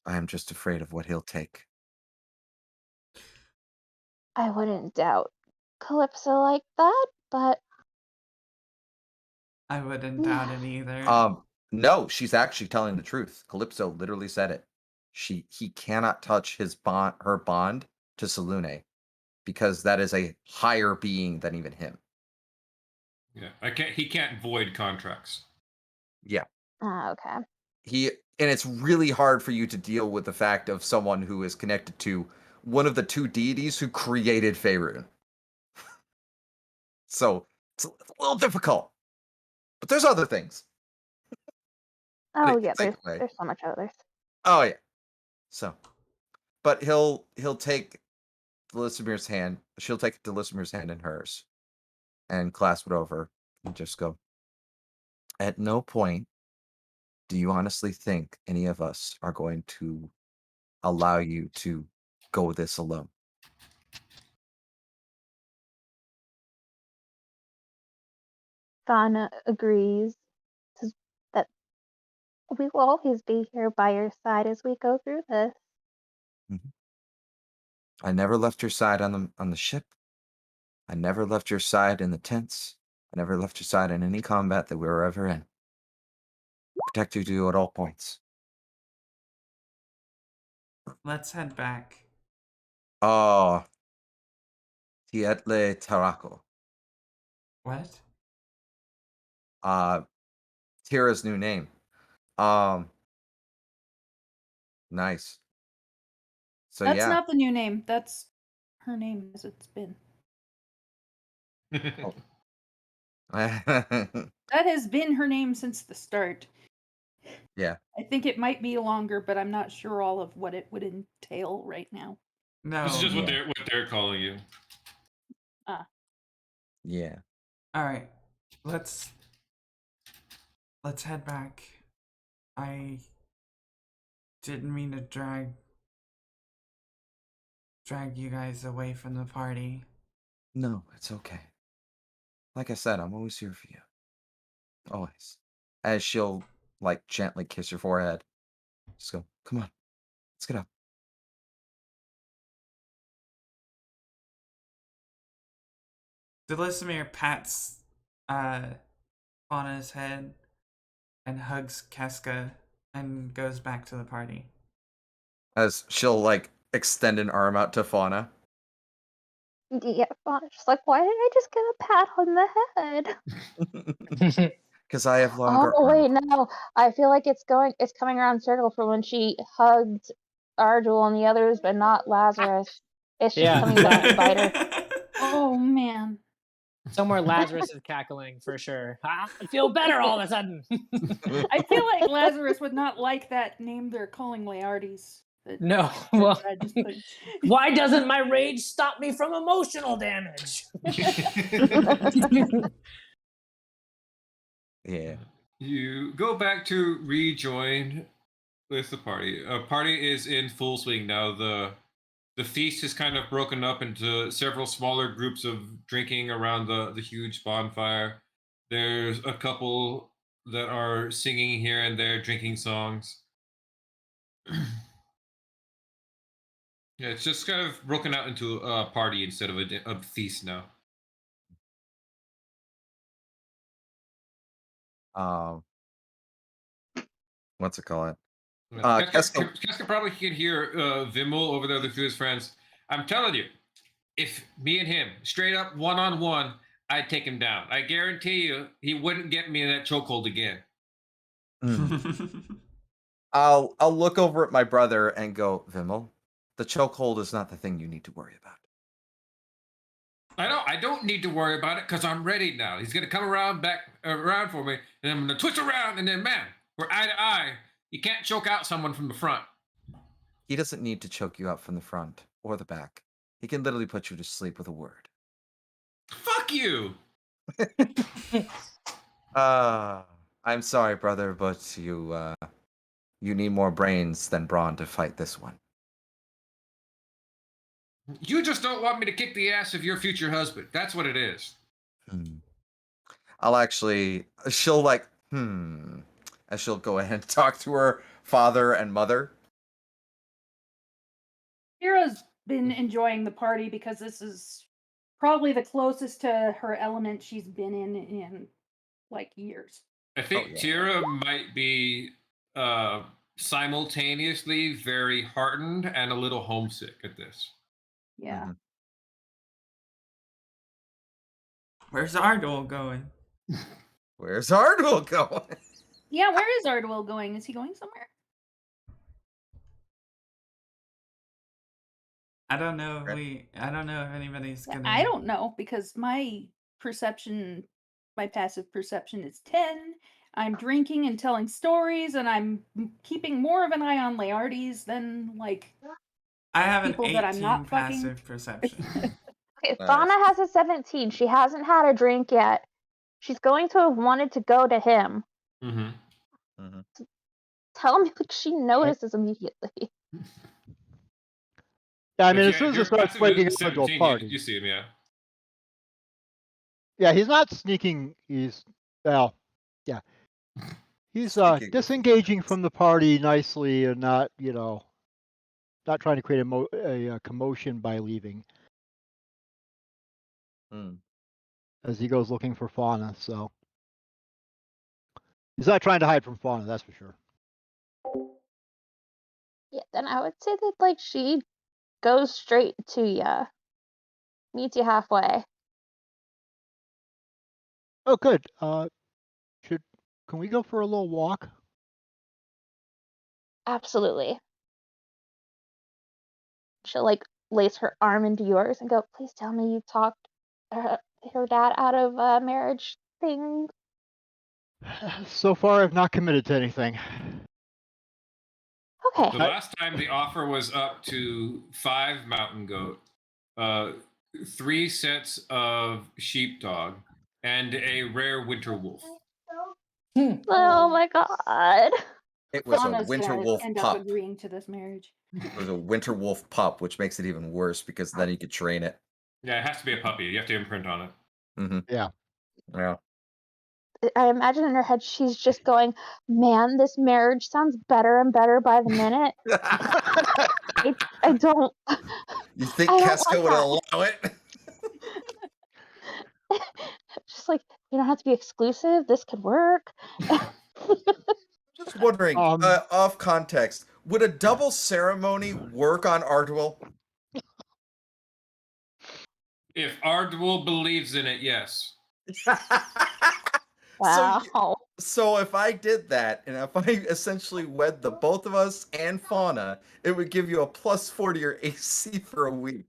I am just afraid of what he'll take. I wouldn't doubt Calypso like that, but I wouldn't doubt it either. No, she's actually telling the truth. Calypso literally said it. He cannot touch her bond to Salune because that is a higher being than even him. Yeah, he can't void contracts. Yeah. Okay. And it's really hard for you to deal with the fact of someone who is connected to one of the two deities who created Faerun. So it's a little difficult. But there's other things that Oh it can yeah, take away. there's so much others. Oh yeah. So, but he'll take Delisimir's hand. She'll take Delisimir's hand in hers and clasp it over and just go. At no point do you honestly think any of us are going to allow you to go this alone? Fauna agrees that we will always be here by your side as we go through this. Mhm. I never left your side on the ship. I never left your side in the tents. I never left your side in any combat that we were ever in. Protect you at all points. Let's head back. Oh, Tietle Tarako. What? Tira's new name. Nice. So That's yeah. not the new name. That's her name as it's been. Oh. That has been her name since the start. Yeah. I think it might be longer, but I'm not sure all of what it would entail right now. No. This is just Yeah. what they're calling you. Yeah. All right. Let's head back. I didn't mean to drag you guys away from the party. No, it's okay. Like I said, I'm always here for you. Always. As she'll like gently kiss your forehead. Just go, come on, let's get up. Delisimir pats Fauna's head and hugs Keska and goes back to the party. As she'll like extend an arm out to Fauna. Yeah, Fauna's just like, why did I just get a pat on the head? Because I have longer Oh arms. wait, no. I feel like it's coming around circle for when she hugged Ardul and the others, but not Lazarus. It's just Yeah. coming back to bite her. Oh man. Somewhere Lazarus is cackling for sure. I feel better all of a sudden. I feel like Lazarus would not like that name they're calling Laertes. No, well, I just think. why doesn't my rage stop me from emotional damage? Yeah. You go back to rejoin with the party. Party is in full swing now. The feast is kind of broken up into several smaller groups of drinking around the huge bonfire. There's a couple that are singing here and there, drinking songs. Yeah, it's just kind of broken out into a party instead of a feast now. What's it called? Casca, Keska, Casca probably can hear Vimmel over there with his friends. I'm telling you, if me and him straight up one-on-one, I'd take him down. I guarantee you, he wouldn't get me in that chokehold again. I'll look over at my brother and go, Vimmel, the chokehold is not the thing you need to worry about. I don't need to worry about it because I'm ready now. He's gonna come around for me, and I'm gonna twist around, and then man, we're eye to eye. You can't choke out someone from the front. He doesn't need to choke you out from the front or the back. He can literally put you to sleep with a word. Fuck you. I'm sorry, brother, but you need more brains than brawn to fight this one. You just don't want me to kick the ass of your future husband. That's what it is. She'll like, as she'll go ahead and talk to her father and mother. Kira's been enjoying the party because this is probably the closest to her element she's been in like years. I think yeah. Tira might be simultaneously very heartened and a little homesick at this. Yeah. Mhm. Where's Ardwell going? Where's Ardwell going? Yeah, where is Ardwell going? Is he going somewhere? I don't know if Right. I don't know if anybody's Yeah, gonna. I don't know because my passive perception is 10. I'm drinking and telling stories, and I'm keeping more of an eye on Laertes than like I have an people that I'm 18 not fucking. passive perception. Okay, Nice. Fauna has a 17. She hasn't had a drink yet. She's going to have wanted to go to him. Mm-hmm. Mhm. Tell me, like, she notices immediately. Yeah, I mean, If, as soon as your it starts passive breaking is up into a 17, party. you see him, yeah. Yeah, he's not sneaking. He's well, yeah, he's Sneaking with- disengaging from the party nicely and not, not trying to create a commotion by leaving Hmm. as he goes looking for Fauna. So he's not trying to hide from Fauna, that's for sure. Yeah, then I would say that like she goes straight to ya, meets you halfway. Oh, good. Can we go for a little walk? Absolutely. She'll like lace her arm into yours and go, "Please tell me you talked her dad out of marriage thing." So far, I've not committed to anything. Okay. The last time the offer was up to 5 mountain goat, 3 sets of sheepdog, and a rare winter wolf. Oh my god. It was a Fauna's winter gonna wolf end pup. up agreeing to this marriage. It was a winter wolf pup, which makes it even worse because then you could train it. Yeah, it has to be a puppy. You have to imprint on it. Mm-hmm. Yeah. Yeah. I imagine in her head she's just going, "Man, this marriage sounds better and better by the minute." I don't. You think I don't Casca like would that. allow it? Just like, you don't have to be exclusive. This could work. Just wondering, off context, would a double ceremony work on Ardwell? If Ardwell believes in it, yes. Wow. So if I did that, and if I essentially wed the both of us and Fauna, it would give you a +4 to your AC for a week.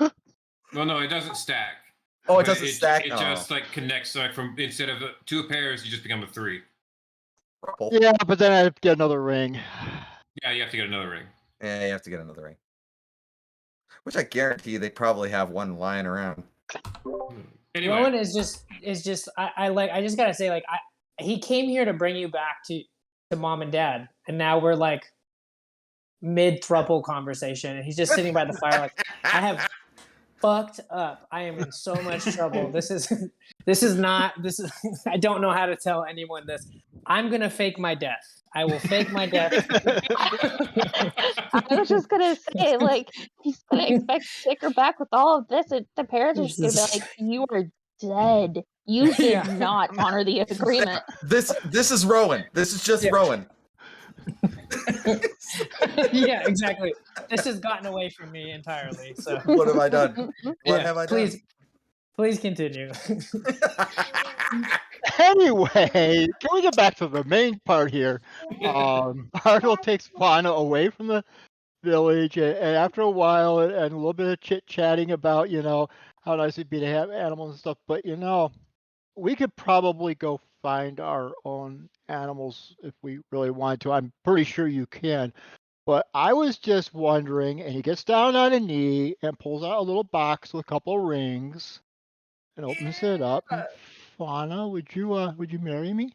Well, no, it doesn't stack. Oh, it But doesn't stack? It Oh. just like connects. Like from instead of 2 pairs, you just become a 3. Yeah, but then I have to get another ring. Yeah, you have to get another ring. Yeah, you have to get another ring. Which I guarantee they probably have one lying around. Anyway, Rowan is just I just gotta say, like, he came here to bring you back to mom and dad, and now we're like mid throuple conversation, and he's just sitting by the fire like, I have fucked up. I am in so much trouble. This is I don't know how to tell anyone this. I'm gonna fake my death. I will fake my death. I was just gonna say, like, he's gonna expect to take her back with all of this, and the parents are just gonna be like, "You are dead. You did Yeah. not honor the agreement." This is Rowan. This is just Rowan. Yeah, exactly. This has gotten away from me entirely. So What have I done? What have I done? Please continue. Anyway, can we get back to the main part here? Ardwell takes Fauna away from the village, and after a while, and a little bit of chit-chatting about, how nice it'd be to have animals and stuff, but, we could probably go find our own animals if we really wanted to. I'm pretty sure you can. But I was just wondering, and he gets down on a knee and pulls out a little box with a couple of rings and opens it up. Fauna, would you marry me?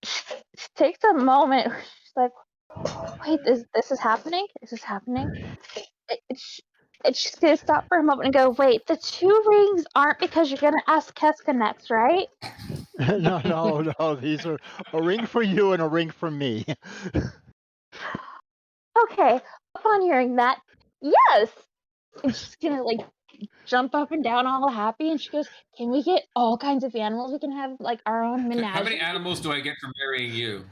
She takes a moment. She's like, "Wait, this is happening? Is this happening?" And she's gonna stop for a moment and go, "Wait, the 2 rings aren't because you're gonna ask Keska next, right?" No. These are a ring for you and a ring for me. Okay. Upon hearing that, yes. And she's gonna like jump up and down all happy, and she goes, "Can we get all kinds of animals? We can have like our own How menagerie." many animals do I get for marrying you?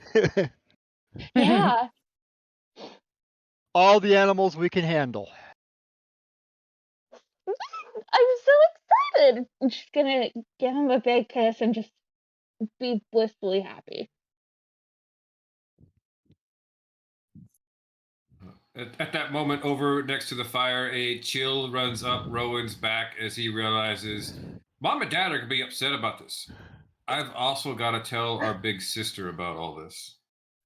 Yeah. All the animals we can handle. I'm so excited. I'm just gonna give him a big kiss and just be blissfully happy. At that moment, over next to the fire, a chill runs up Rowan's back as he realizes Mom and Dad are going to be upset about this. I've also got to tell our big sister about all this.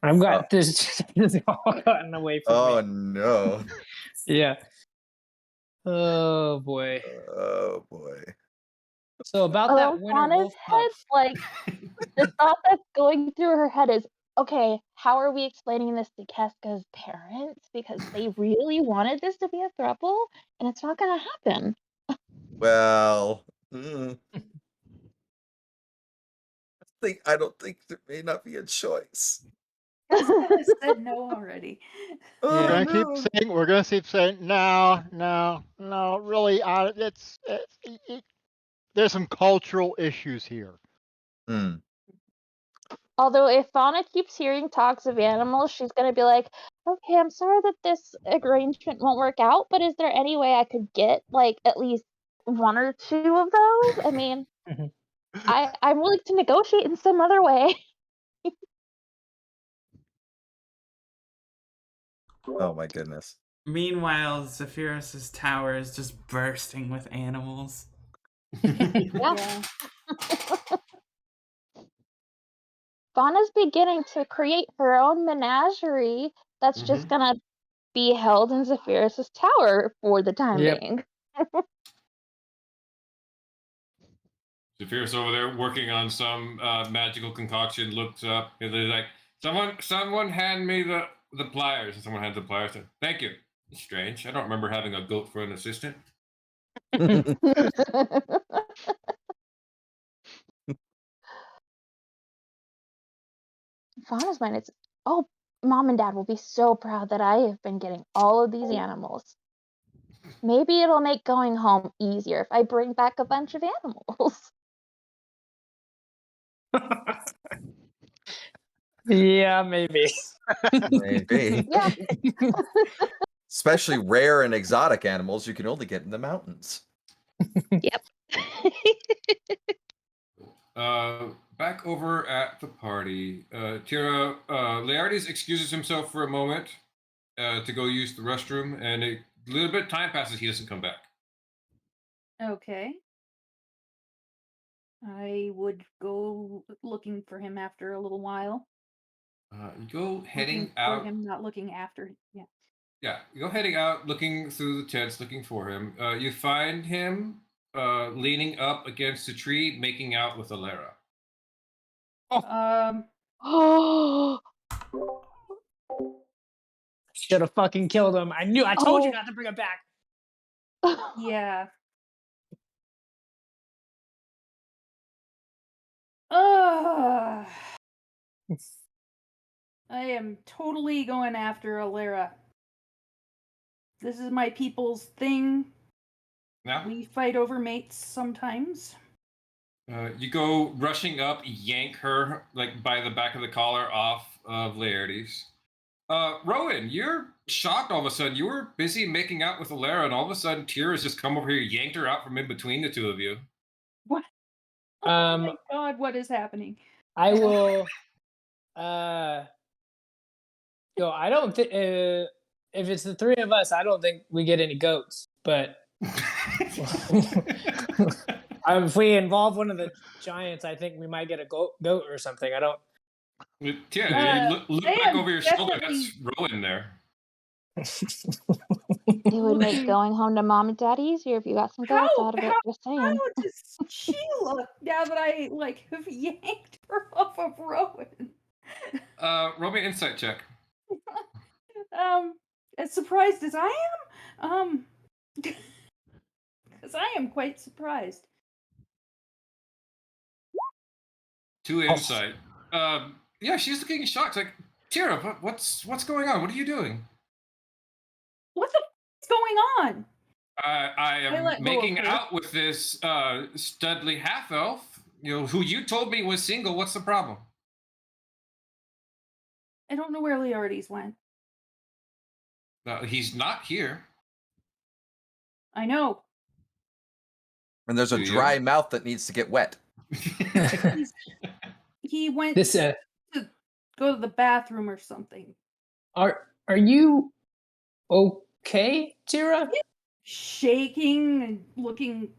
I've got this all gotten away from Oh me. no. Yeah. Oh boy. Oh boy. So about Although that winter Fauna's wolf head, pup. like, the thought that's going through her head is, okay, how are we explaining this to Keska's parents? Because they really wanted this to be a throuple, and it's not gonna happen. Well, I don't think there may not be a choice. Keska has said no already. Oh, We're Yeah. gonna keep no. saying. We're gonna keep saying no, no, no. Really, there's some cultural issues here. Hmm. Although if Fauna keeps hearing talks of animals, she's gonna be like, okay, I'm sorry that this arrangement won't work out, but is there any way I could get like at least one or two of those? I mean, I'm willing to negotiate in some other way. Oh my goodness. Meanwhile, Zephyrus's tower is just bursting with animals. Yeah. Fauna's beginning to create her own menagerie that's just gonna be held in Zephyrus's tower for the time Yep. being. Zephyrus over there working on some magical concoction looks up and they're like, someone hand me the pliers. And someone hands the pliers. Thank you. It's strange. I don't remember having a goat for an assistant. Fauna's mind is, oh, Mom and Dad will be so proud that I have been getting all of these animals. Maybe it'll make going home easier if I bring back a bunch of animals. Yeah, maybe. Maybe. Yeah. Especially rare and exotic animals you can only get in the mountains. Yep. Back over at the party, Tira, Laertes excuses himself for a moment to go use the restroom, and a little bit of time passes. He doesn't come back. Okay. I would go looking for him after a little while. You go heading Looking out. for him, not looking after. Yeah. Yeah, you go heading out, looking through the tents, looking for him. You find him leaning up against a tree, making out with Alara. Oh. Should have fucking killed him. I told you not to bring him back. Yeah. I am totally going after Alara. This is my people's thing. Now, We fight over mates sometimes. you go rushing up, yank her like by the back of the collar off of Laertes. Rowan, you're shocked all of a sudden. You were busy making out with Alara, and all of a sudden, Tira's just come over here, yanked her out from in between the two of you. What? Oh my god, what is happening? I will. Yo, I don't think if it's the three of us, I don't think we get any goats. But if we involve one of the giants, I think we might get a goat or something. I don't. Yeah, you look they back have over your shoulder. definitely- That's Rowan there. It would make going home to Mom and Dad easier if you got some goats out of it. Just How saying. does she look now that I have yanked her off of Rowan? Roll me an insight check. As surprised as I am, because I am quite surprised. 2 insight. Yeah, she's looking shocked. Like, Tira, what's going on? What are you doing? What the f- is going on? I am let go of making her. out with this studly half elf. You know, who you told me was single. What's the problem? I don't know where Leardes went. He's not here. I know. And there's a Do you? dry mouth that needs to get wet. He went This to go to the bathroom or something. are you okay, Tira? Shaking and looking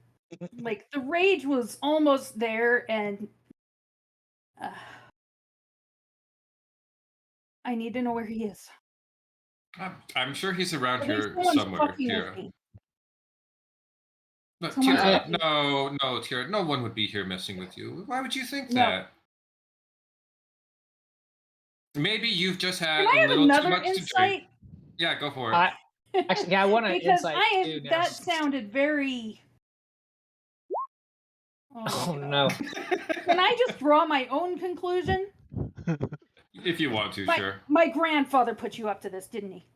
like the rage was almost there, and I need to know where he is. I'm sure he's around I think here someone's somewhere, fucking with Tira. me. No, Someone's Tira, fucking- no, Tira. No one would be here messing with you. Why would you think No. that? Maybe you've just had Can I a have little too another much to insight? drink. Yeah, go for it. Actually, yeah, I want to Because insight I too am. now. That sounded very. Oh God. no. Can I just draw my own conclusion? If you want to, sure. My grandfather put you up to this, didn't he?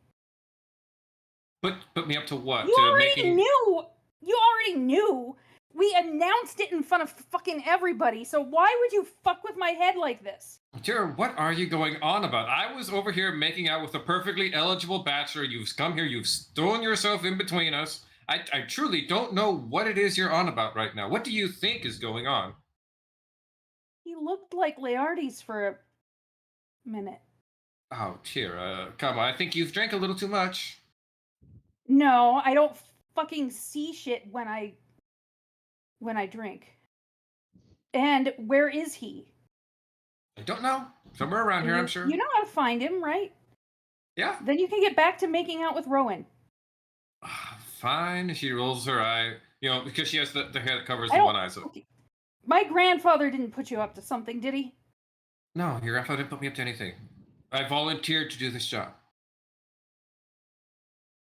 Put me up to what? You To already making. knew. You already knew. We announced it in front of fucking everybody. So why would you fuck with my head like this? Tira, what are you going on about? I was over here making out with a perfectly eligible bachelor. You've come here. You've thrown yourself in between us. I truly don't know what it is you're on about right now. What do you think is going on? He looked like Leardes for a minute. Oh, Tira, come on. I think you've drank a little too much. No, I don't fucking see shit when I drink. And where is he? I don't know. Somewhere around here, I'm sure. You know how to find him, right? Yeah. Then you can get back to making out with Rowan. Fine. She rolls her eye, because she has the hair that covers the don't- one eye. So Okay. My grandfather didn't put you up to something, did he? no, your grandfather didn't put me up to anything. I volunteered to do this job.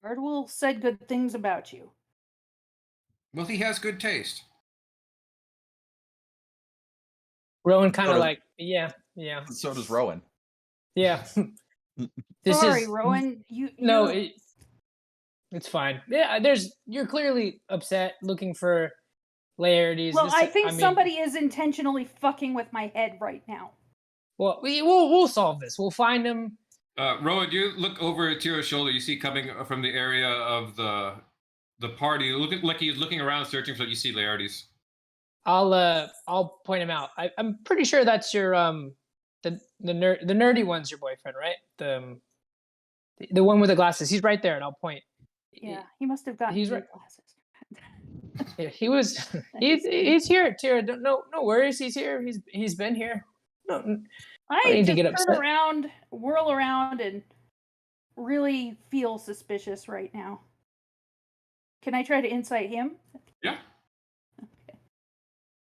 Ardwell said good things about you. Well, he has good taste. Rowan kind So of does- like, yeah. So does Rowan. Yeah. Sorry, Rowan. No, it's fine. Yeah, you're clearly upset, looking for Laertes. Well, I think somebody is intentionally fucking with my head right now. Well, we'll solve this. We'll find him. Rowan, you look over at Tira's shoulder. You see coming from the area of the party. Look like he's looking around, searching for. You see Laertes. I'll point him out. I'm pretty sure that's your the nerdy one's your boyfriend, right? The one with the glasses. He's right there, and I'll point. Yeah, he must have gotten He's new right. glasses. Yeah, he's here, Tira. No worries. He's here. He's been here. No, I need to just get turn upset. around, whirl around, and really feel suspicious right now. Can I try to insight him? Yeah.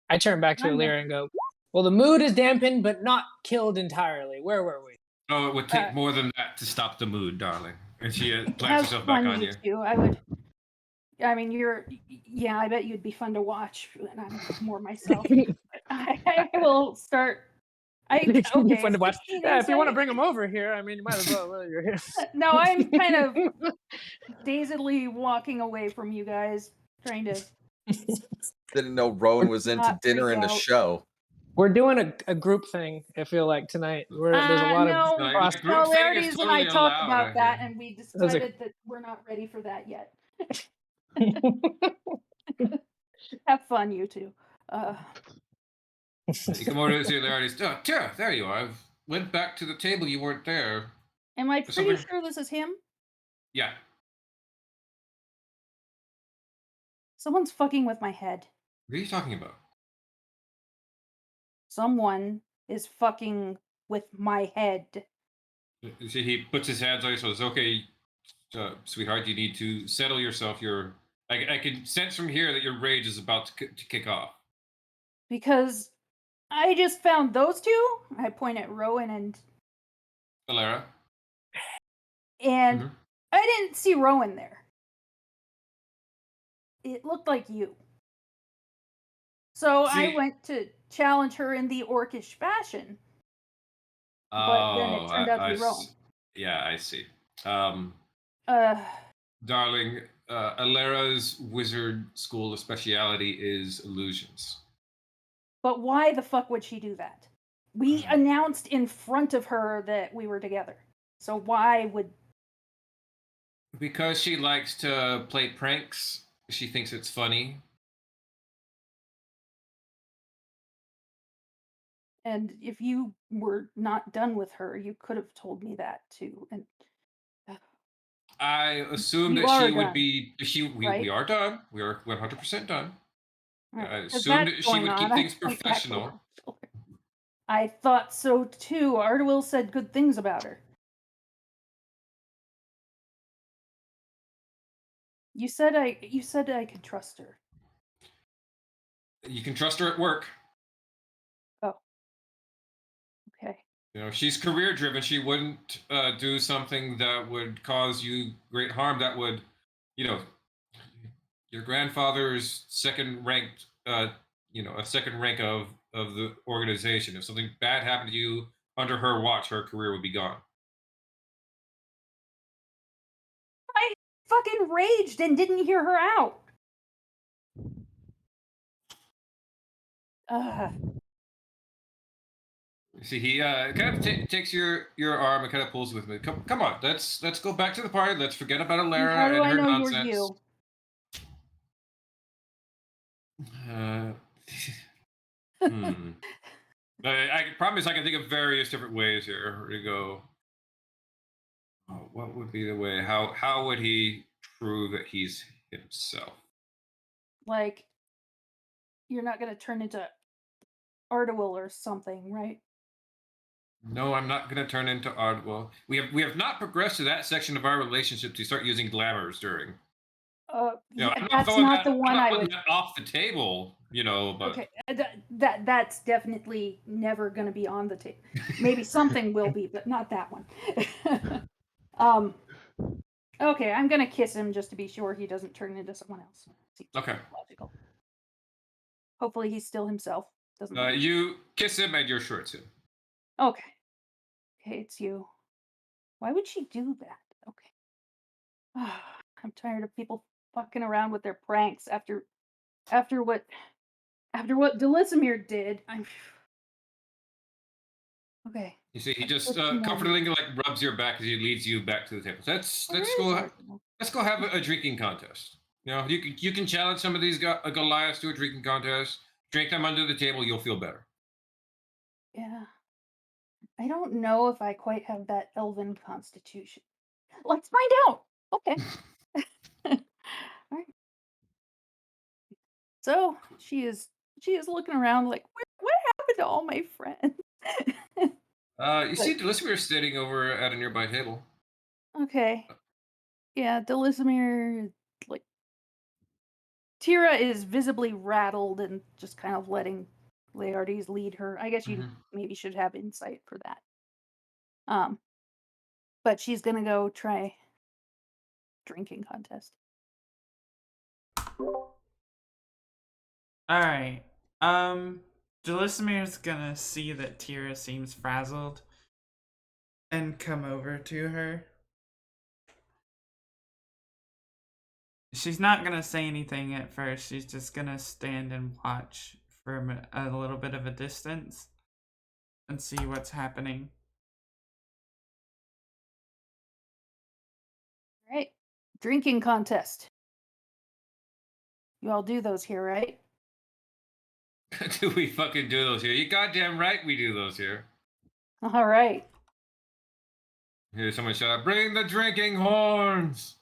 I turn back to I'm Alira and go, well, the mood is dampened, but not killed entirely. Where were we? Oh, it would take more than that to stop the mood, darling. And she plants Have herself back fun, on you. two. I mean, I bet you'd be fun to watch, and I'm more myself. I will start. It's gonna be fun to watch. 16 Yeah, if you want to insight. bring him over here, I mean, you might as well. Well, you're here. No, I'm kind of dazedly walking away from you guys, trying to. Didn't know Rowan was into Not dinner freak and a out. show. We're doing a group thing. I feel like tonight. There's a lot No, of cross- group thing is Laertes and I totally talked allowed, about I that, hear. and we Those are- decided that we're not ready for that yet. Have fun, you two. You come over to see Laertes. Oh, Tira, there you are. I went back to the table. You weren't there. Am I There's pretty something- sure this is him? Yeah. Someone's fucking with my head. What are you talking about? Someone is fucking with my head. You see, he puts his hands on you, so it's okay, sweetheart. You need to settle yourself. I can sense from here that your rage is about to kick off. Because I just found those two. I point at Rowan and Alara. and Mhm. I didn't see Rowan there. It looked like you. So I See- went to challenge her in the orcish fashion. But then it turned out to be Rowan. Yeah, I see. Uh, Darling, Alera's wizard school of speciality is illusions. But why the fuck would she do that? We announced in front of her that we were together. So why would... Because she likes to play pranks. She thinks it's funny. And if you were not done with her, you could have told me that too. And I assumed You that are she would done, be. We right? are done. We are 100% done. Right. I 'Cause assumed that's that she going would on. keep I things point back over professional. her shoulder. I thought so too. Ardewill said good things about her. You said I could trust her. You can trust her at work. Oh. Okay. You know, she's career driven. She wouldn't do something that would cause you great harm. That would, you know, your grandfather's second ranked, a second rank of the organization. If something bad happened to you under her watch, her career would be gone. I fucking raged and didn't hear her out. You see, he kind of takes your arm and kind of pulls it with me. Come on, let's go back to the party. Let's forget about How Alara do and I her know nonsense. you're you? I promise I can think of various different ways here to go. Oh, what would be the way? How would he prove that he's himself? Like, you're not gonna turn into Ardewill or something, right? No, I'm not going to turn into Ardwell. We have not progressed to that section of our relationship to start using glamours during. Yeah, I'm that's not the I'm one not I putting would. that off the table, but Okay, that's definitely never going to be on the table. Maybe something will be, but not that one. Okay, I'm going to kiss him just to be sure he doesn't turn into someone else. Seems okay. logical. Hopefully he's still himself. Doesn't. You kiss him and you're sure it's him. Okay. Okay, it's you. Why would she do that? Okay. I'm tired of people fucking around with their pranks after what Delisimir did. I'm okay. You see, he Let's just put some more comfortingly rubs your back as he leads you back to the table. Let's go have a drinking contest. You know, you can challenge some of these Goliaths to a drinking contest. Drink them under the table, you'll feel better. Yeah. I don't know if I quite have that elven constitution. Let's find out. Okay. All right. So she is looking around like, what happened to all my friends? You see Delisimir sitting over at a nearby table. Okay. Yeah, Delisimir, like, Tira is visibly rattled and just kind of letting Laertes lead her. I guess you maybe should have insight for that. But she's gonna go try drinking contest. Alright. Delisimir's gonna see that Tira seems frazzled and come over to her. She's not gonna say anything at first. She's just gonna stand and watch from a little bit of a distance and see what's happening. All right. Drinking contest. You all do those here, right? Do we fucking do those here? You goddamn right we do those here. All right. Here's someone shout out, bring the drinking horns!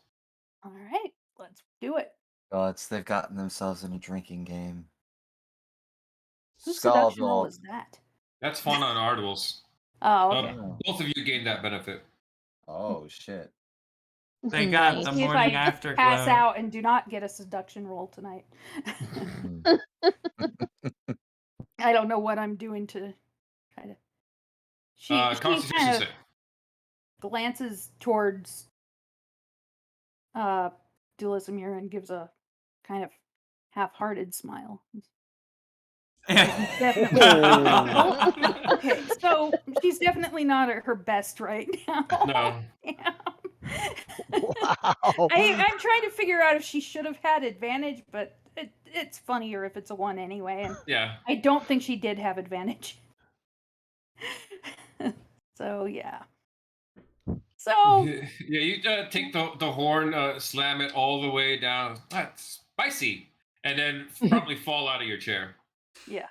All right. Let's do it. Gods, they've gotten themselves in a drinking game. Whose seduction roll Scaldwell. is that? That's fun on Ardwell's. Oh, okay. Both of you gained that benefit. Oh, shit. They got Nice. the See if morning I afterglow. pass out and do not get a seduction roll tonight. I don't know what I'm doing to kind of. She Constitution kind of save. glances towards Delisimir and gives a kind of half-hearted smile. Definitely. Okay, so she's definitely not at her best right now. No. Yeah. Wow. I'm trying to figure out if she should have had advantage, but it's funnier if it's a 1 anyway, and Yeah. I don't think she did have advantage. So yeah. So Yeah, you take the horn, slam it all the way down. That's spicy. And then probably fall out of your chair. yeah.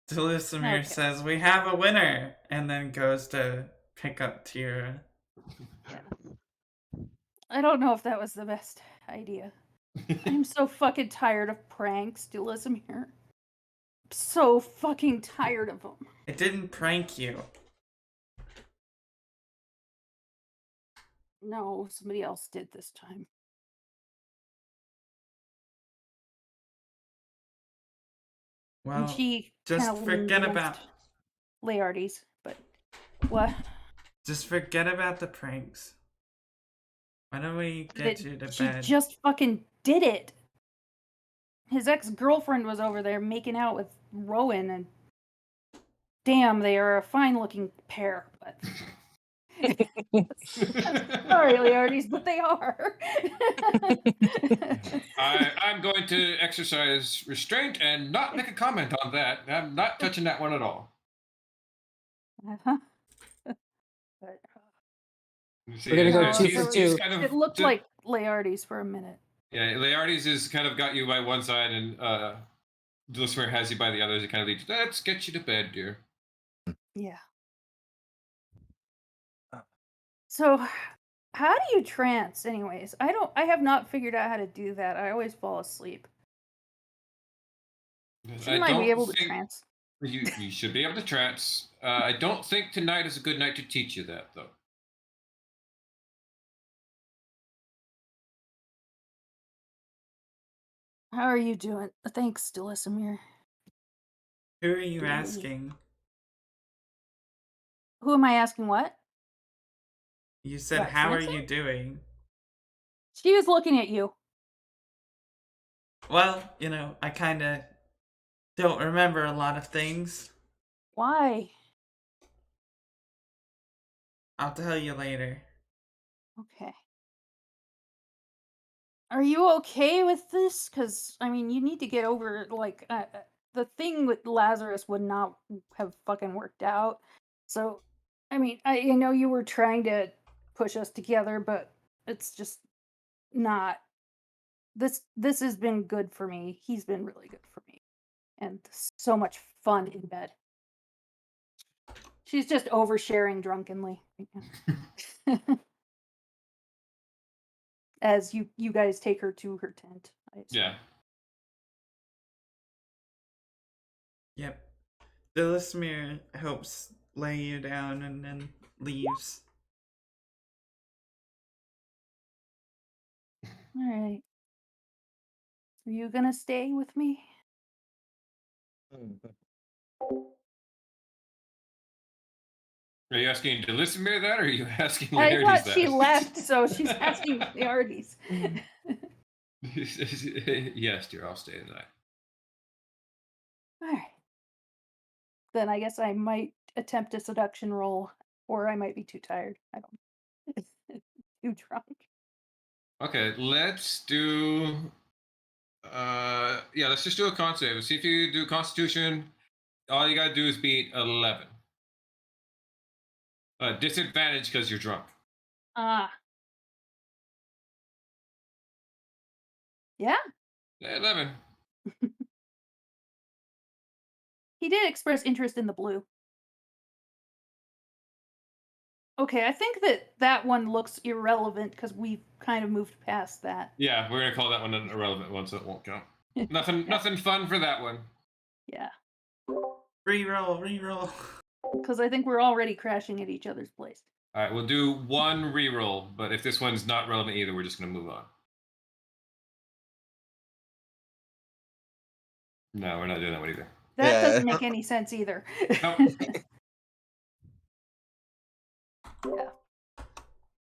Delisimir Okay. says, "We have a winner," and then goes to pick up Tira. I don't know if that was the best idea. I'm so fucking tired of pranks, Delisimir. So fucking tired of them. It didn't prank you. No, somebody else did this time. And Well, she just kind of leaned forget against about Laertes, but what? just forget about the pranks. Why don't we get you to She bed? just fucking did it. His ex-girlfriend was over there making out with Rowan, and damn, they are a fine-looking pair. But sorry, Laertes, but they are. I'm going to exercise restraint and not make a comment on that. I'm not touching that one at all. Uh-huh. But, You see, We're gonna go no, two there for was- two. kind of it looked like Laertes for a minute. Yeah, Laertes has kind of got you by one side, and Dulcimer has you by the other. He kind of leads. Let's get you to bed, dear. Yeah. So, how do you trance, anyways? I have not figured out how to do that. I always fall asleep. Shouldn't I be able to trance? You should be able to trance. I don't think tonight is a good night to teach you that, though. How are you doing? Thanks, Delisimir. Who are you Doing- asking? Who am I asking what? You said, What, "How are Francie? you doing?" She was looking at you. Well, I kind of don't remember a lot of things. Why? I'll tell you later. Okay. Are you okay with this? Because, I mean, you need to get over, like, the thing with Lazarus would not have fucking worked out. So, I mean, I know you were trying to push us together, but it's just not. This has been good for me. He's been really good for me. And so much fun in bed. She's just oversharing drunkenly right now. As you guys take her to her tent. I assume. Yeah. Yep. Delisimir helps lay you down and then leaves. All right. Are you gonna stay with me? Are you asking Delisimir that, or are you asking I Laertes thought that? she left, so she's asking Laertes. Yes, dear. I'll stay tonight. All right. Then I guess I might attempt a seduction roll, or I might be too tired. I don't. Too drunk. Okay, let's do. Yeah, let's just do a con save. See if you do Constitution. All you gotta do is beat 11. Disadvantage because you're drunk. Ah. Yeah. 11. He did express interest in the blue. Okay, I think that one looks irrelevant because we've kind of moved past that. Yeah, we're gonna call that one an irrelevant one, so it won't count. Nothing fun for that one. Yeah, Reroll. because I think we're already crashing at each other's place. All right, we'll do one reroll, but if this one's not relevant either, we're just gonna move on. No, we're not doing that one either. That Yeah. doesn't make any sense either. Nope. Yeah.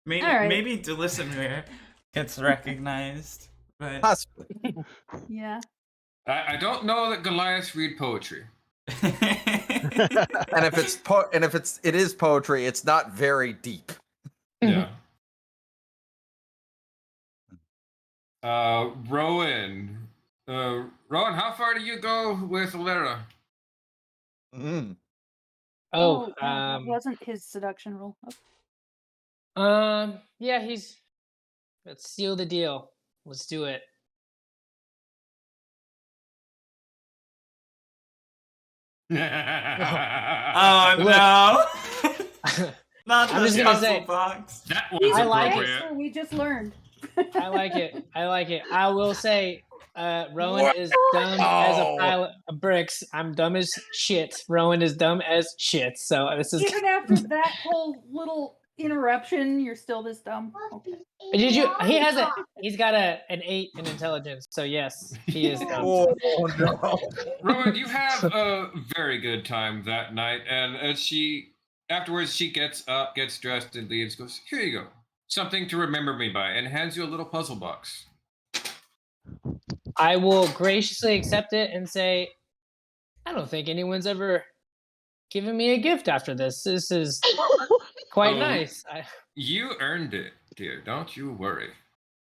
Maybe All right. maybe Delisimir gets recognized, but Possibly. Yeah. I don't know that Goliaths read poetry. And if it is poetry, it's not very deep. Yeah. Rowan. Rowan, how far do you go with Lara? Mm. Oh, that wasn't his seduction roll. yeah, let's seal the deal. Let's do it. Oh Look. no! Not I'm the just gonna puzzle say box. That He's one's I a like gangster, appropriate. we just learned. I like it. I like it. I will say, Rowan What? is dumb as a pile of bricks. I'm dumb as shit. Rowan is dumb as shit. So this is. Even after that whole little interruption, you're still this dumb. Okay. Did you? He's got an 8 in intelligence. So yes, he is dumb. Oh no! Rowan, you have a very good time that night, and afterwards she gets up, gets dressed, and leaves. Goes, here you go, something to remember me by, and hands you a little puzzle box. I will graciously accept it and say, I don't think anyone's ever given me a gift after this. This is quite Oh. nice. You earned it, dear. Don't you worry.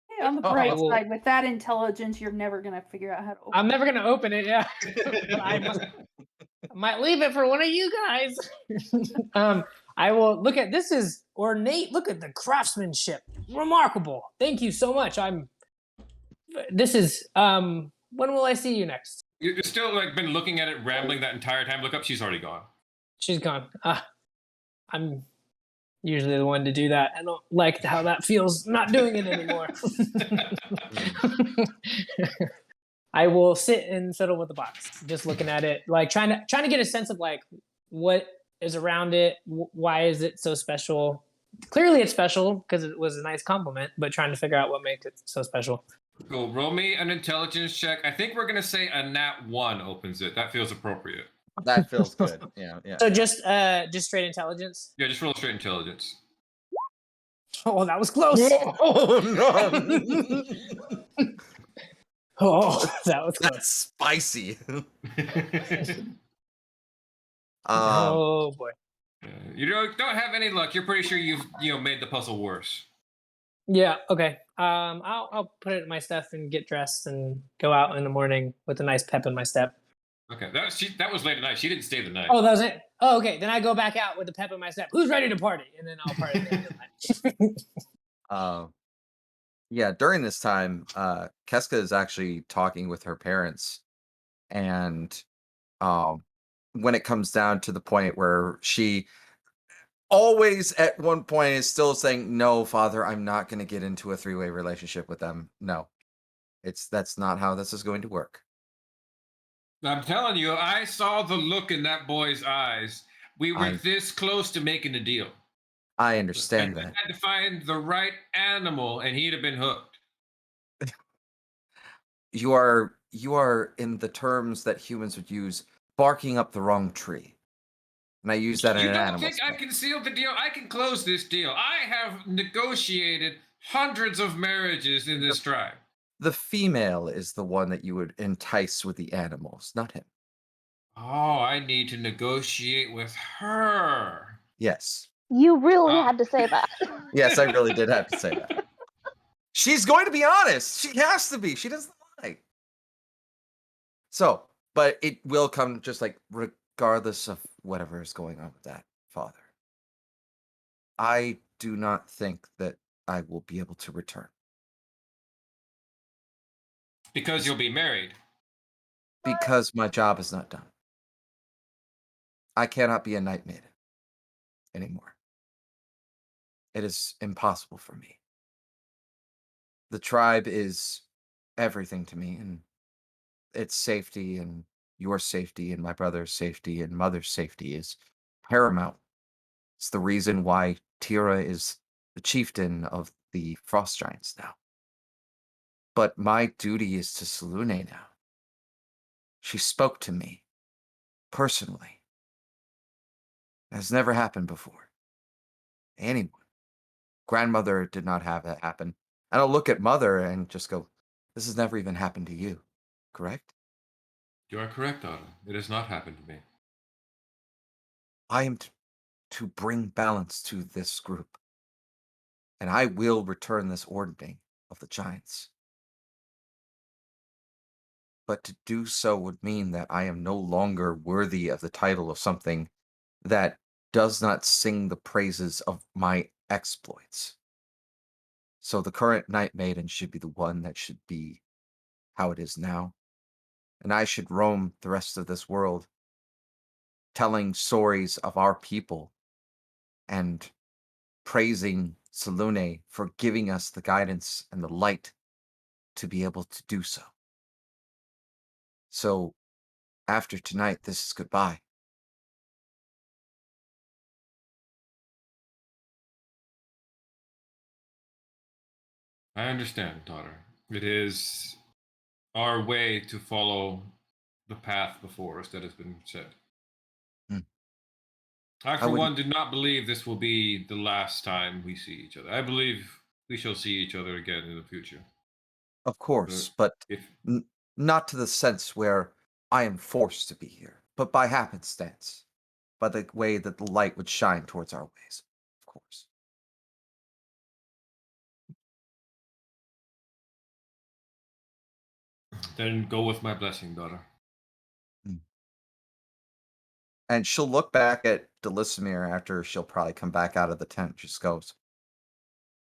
Hey, on the Oh. bright I will- side, with that intelligence, you're never gonna figure out how to open I'm never gonna open it. Yeah, but I might leave it for one of you guys. I will look at this is ornate. Look at the craftsmanship, remarkable. Thank you so much. This is when will I see you next? You're still like been looking at it, rambling that entire time. Look up. She's already gone. She's gone. I'm usually the one to do that. I don't like how that feels not doing it anymore. I will sit and fiddle with the box, just looking at it, like trying to get a sense of like what is around it, why is it so special? Clearly, it's special because it was a nice compliment, but trying to figure out what makes it so special. Cool. Roll me an intelligence check. I think we're gonna say a nat 1 opens it. That feels appropriate. That feels good. Yeah, yeah. So just straight intelligence. Yeah, just roll straight intelligence. Oh, that was close. Oh no! Oh, that was close. That's spicy. Oh boy. You don't have any luck. You're pretty sure you've made the puzzle worse. Yeah. Okay. I'll put it in my stuff and get dressed and go out in the morning with a nice pep in my step. Okay, that was late at night. She didn't stay the night. Oh, that was it. Oh, okay. Then I go back out with the pep in my step. Who's ready to party? And then I'll party. At the end of the night. Yeah, during this time, Keska is actually talking with her parents, and when it comes down to the point where she always at one point is still saying, "No, father, I'm not going to get into a three-way relationship with them. No, that's not how this is going to work." I'm telling you, I saw the look in that boy's eyes. We were this close to making a deal. I understand I that. had to find the right animal, and he'd have been hooked. You are in the terms that humans would use, barking up the wrong tree. And I use that in You an don't animal think I sense. can seal the deal? I can close this deal. I have negotiated hundreds of marriages in this tribe. The female is the one that you would entice with the animals, not him. Oh, I need to negotiate with her. Yes. You really had to say that. Yes, I really did have to say that. She's going to be honest. She has to be. She doesn't lie. So, but it will come just like regardless of whatever is going on with that, father. I do not think that I will be able to return. Because you'll be married. Because my job is not done. I cannot be a night maiden anymore. It is impossible for me. The tribe is everything to me, and its safety and your safety and my brother's safety and mother's safety is paramount. It's the reason why Tira is the chieftain of the Frost Giants now. But my duty is to Selune now. She spoke to me personally. It has never happened before. Anyone. Grandmother did not have that happen. And I'll look at mother and just go, this has never even happened to you, correct? You are correct, Otto. It has not happened to me. I am to bring balance to this group. and I will return this ordning of the giants. But to do so would mean that I am no longer worthy of the title of something that does not sing the praises of my exploits. So the current Night Maiden should be the one that should be how it is now, and I should roam the rest of this world, telling stories of our people and praising Salune for giving us the guidance and the light to be able to do so. So after tonight, this is goodbye. I understand, daughter. It is our way to follow the path before us that has been set. Hmm. I, I for would, one, do not believe this will be the last time we see each other. I believe we shall see each other again in the future. of course, but If n- not to the sense where I am forced to be here, but by happenstance, by the way that the light would shine towards our ways, of course. then go with my blessing, daughter. And she'll look back at Delismere after she'll probably come back out of the tent. Just goes,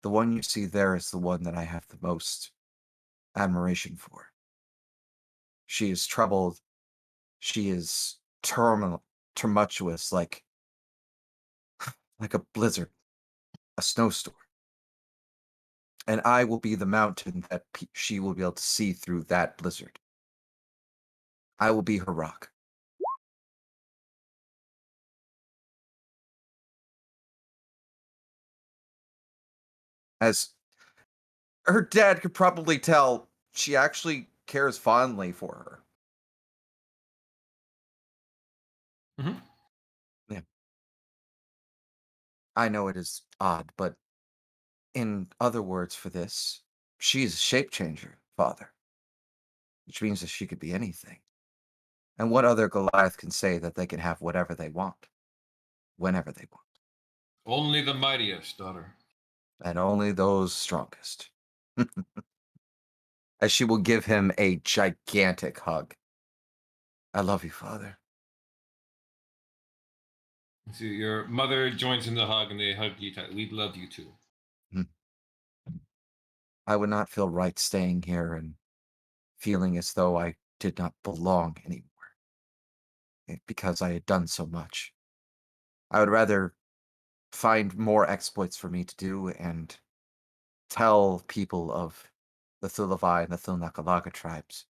the one you see there is the one that I have the most admiration for. She is troubled. She is tumultuous, like a blizzard, a snowstorm. And I will be the mountain that she will be able to see through that blizzard. I will be her rock. As her dad could probably tell, she actually cares fondly for her. Mhm. Yeah. I know it is odd, but in other words for this, she's a shape changer, father, which means that she could be anything. And what other Goliath can say that they can have whatever they want, whenever they want, Only the mightiest, daughter. and only those strongest. As she will give him a gigantic hug. I love you, father. So your mother joins in the hug and they hug you tight. We love you too. I would not feel right staying here and feeling as though I did not belong anymore because I had done so much. I would rather find more exploits for me to do and tell people of the Thulavai and the Thulnakalaga tribes,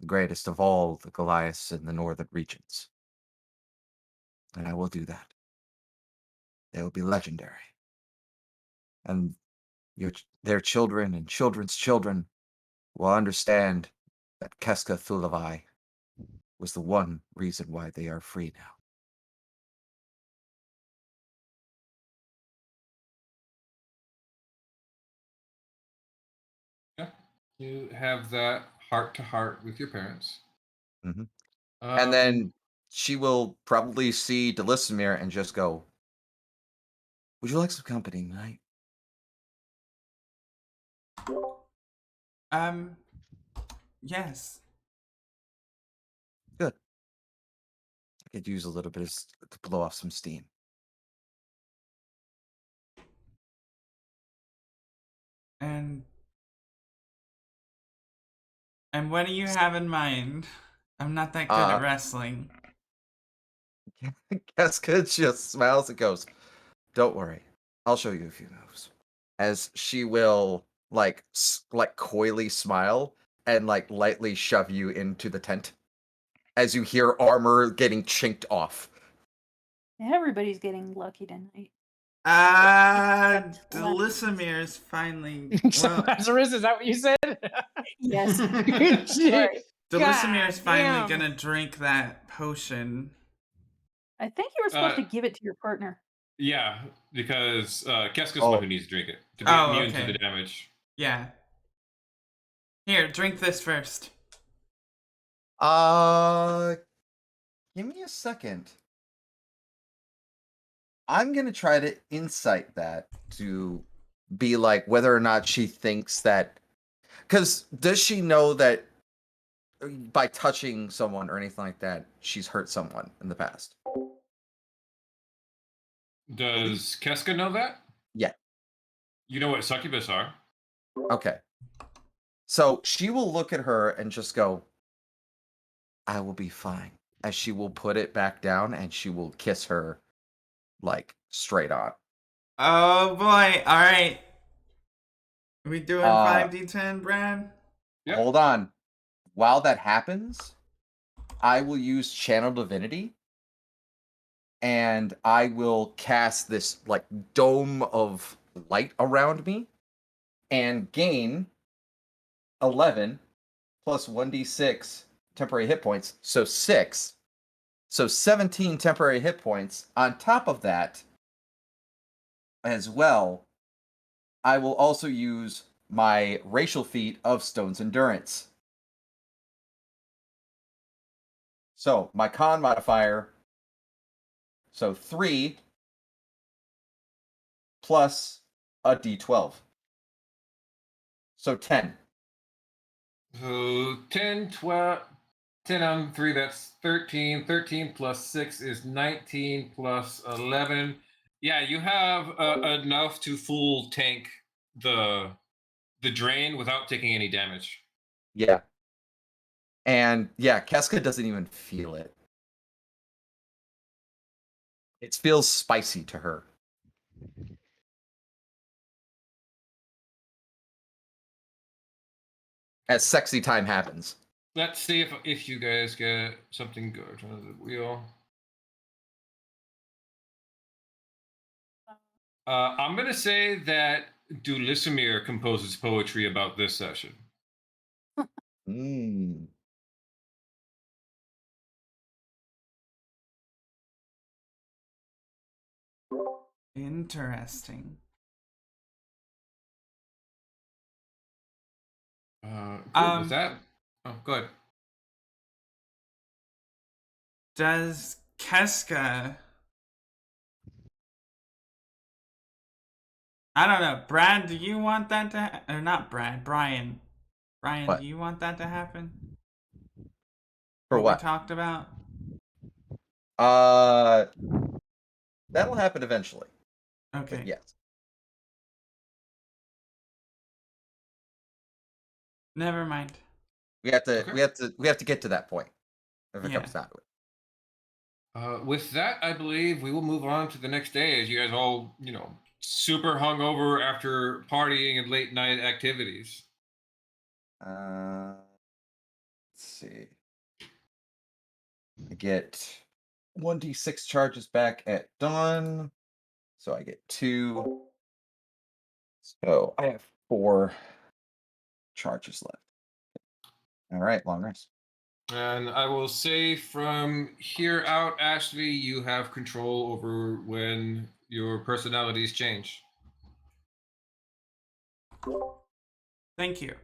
the greatest of all the Goliaths in the northern regions. And I will do that. They will be legendary. And their children and children's children will understand that Keska Thulavai was the one reason why they are free now. Yeah. You have that heart to heart with your parents. Hmm. Um, And then she will probably see Delismere and just go, would you like some company tonight? Yes. Good. I could use a little bit to blow off some steam. And what do you have in mind? I'm not that good at wrestling. Keska just smiles and goes, don't worry. I'll show you a few moves. As she will like coyly smile and like lightly shove you into the tent as you hear armor getting chinked off. Everybody's getting lucky tonight. Delisimir's finally. So Well, Lazarus, is that what you said? Yes. Sorry. Delisimir's God finally damn. gonna drink that potion. I think you were supposed to give it to your partner. Yeah, because Keska's the Oh. one who needs to drink it to be Oh, immune to okay. the damage. Yeah. Here, drink this first. Give me a second. I'm gonna try to insight that to be like whether or not she thinks that, because does she know that by touching someone or anything like that, she's hurt someone in the past? Does Keska know that? Yeah. You know what succubus are? Okay. So she will look at her and just go, I will be fine. As she will put it back down and she will kiss her like straight on. Oh boy! All right, we doing Uh, 5d10, Brad? Yep. Hold on. While that happens, I will use Channel Divinity and I will cast this like dome of light around me and gain 11 plus 1d6 temporary hit points, so 6. So 17 temporary hit points. On top of that, as well, I will also use my racial feat of Stone's Endurance. So my con modifier, so 3 plus a d12. So 10. So 10, 12, 10 on 3, that's 13. 13 plus 6 is 19 plus 11. Yeah, you have enough to full tank the drain without taking any damage. Yeah. And yeah, Keska doesn't even feel it. It feels spicy to her. As sexy time happens. Let's see if you guys get something good. Turn the wheel. I'm gonna say that Dulisimir composes poetry about this session. Mm. Interesting. Cool. With that, oh, go ahead. Does Keska? I don't know. Brad, do you want that to or not Brad, Brian. Brian, What? do you want that to happen? For We what? talked about? That'll happen eventually. But Okay. yes. Never mind. We have to Okay. we have to get to that point if it Yeah. comes down to it. With that, I believe we will move on to the next day as you guys all, super hungover after partying and late night activities. Let's see. I get 1d6 charges back at dawn. So I get 2. So I have 4 charges left. All right, long rest. And I will say from here out, Ashley, you have control over when your personalities change. Thank you.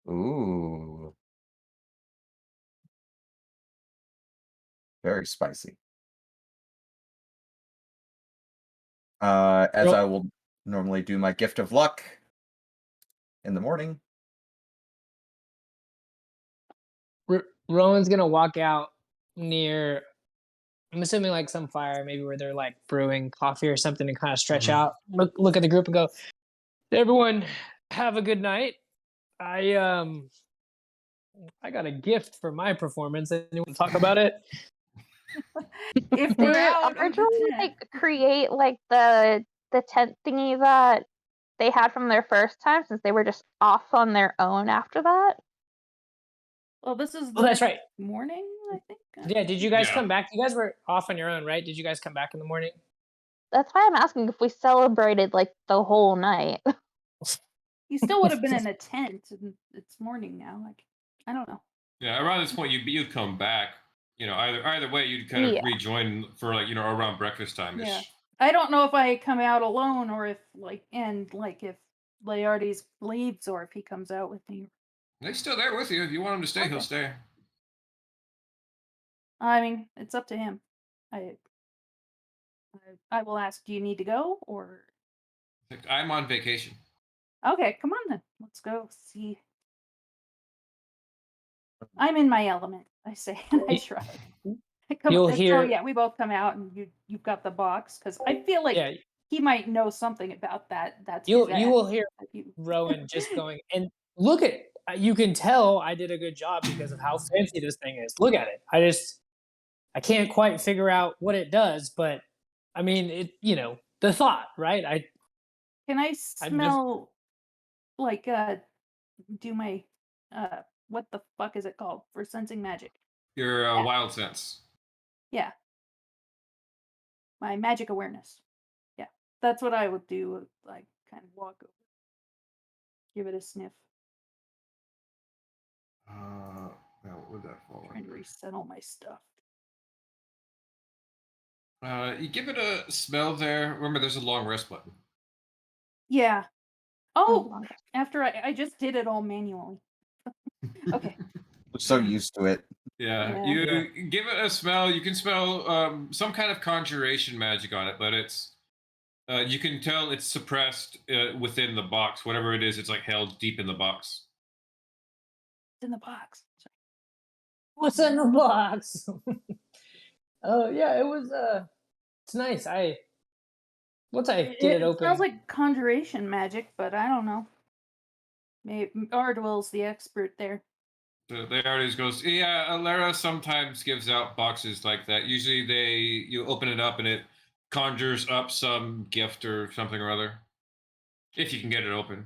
Ooh. Very spicy. As I will normally do my gift of luck in the morning. Rowan's gonna walk out near, I'm assuming like some fire, maybe where they're like brewing coffee or something, and kind of stretch out, look at the group and go, everyone have a good night. I got a gift for my performance. Anyone talk about it? If Did we're it out of the originally tent. create like the tent thingy that they had from their first time, since they were just off on their own after that? Well, this is the Oh, that's next right. morning, I think. Yeah, did you guys Yeah. come back? You guys were off on your own, right? Did you guys come back in the morning? That's why I'm asking if we celebrated like the whole night. You still would have been in a tent, and it's morning now. Like, I don't know. Yeah, around this point, you'd come back. Either way, you'd kind of Yeah. rejoin for around breakfast time ish. Yeah. I don't know if I come out alone or if if Laertes leaves or if he comes out with me. He's still there with you. If you want him to stay, he'll Okay. stay. I mean, it's up to him. I will ask, do you need to go or I'm on vacation. Okay, come on then. Let's go see. I'm in my element, I say, and I shrug. Come You'll on. So hear, yeah, we both come out, and you've got the box because I feel like yeah, he might know something about that. That's his you act. will hear That you- Rowan just going, and look at, you can tell I did a good job because of how fancy this thing is. Look at it. I can't quite figure out what it does, but I mean, the thought, right? Can I I'm just, smell like do my what the fuck is it called for sensing magic? Your Yeah. wild sense. Yeah, my magic awareness. Yeah, that's what I would do. Like kind of walk over, give it a sniff, Well, what would that fall trying to under? resettle my stuff. You give it a smell there. Remember, there's a long rest button. Yeah. Oh, Oh, long rest. after I just did it all manually. Okay. So used to it. Yeah, Yeah. you Yeah. give it a smell. You can smell some kind of conjuration magic on it, but it's you can tell it's suppressed within the box. Whatever it is, it's like held deep in the box. It's in the box. Sorry. what's in the box? Oh yeah, it was. It's nice. Once I get it It smells open, like conjuration magic, but I don't know. Maybe Ardwell's the expert there. So the artist goes, yeah, Alera sometimes gives out boxes like that. Usually you open it up and it conjures up some gift or something or other. If you can get it open.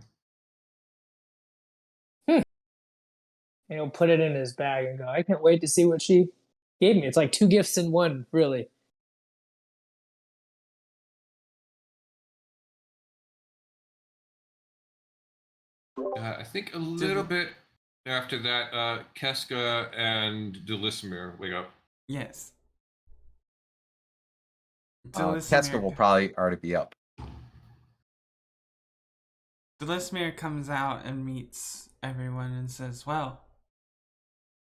he'll put it in his bag and go, I can't wait to see what she gave me. It's like two gifts in one, really. I think a little bit after that, Keska and Delismir wake up. Yes. Keska will Delismir probably already be up. comes out and meets everyone and says, well,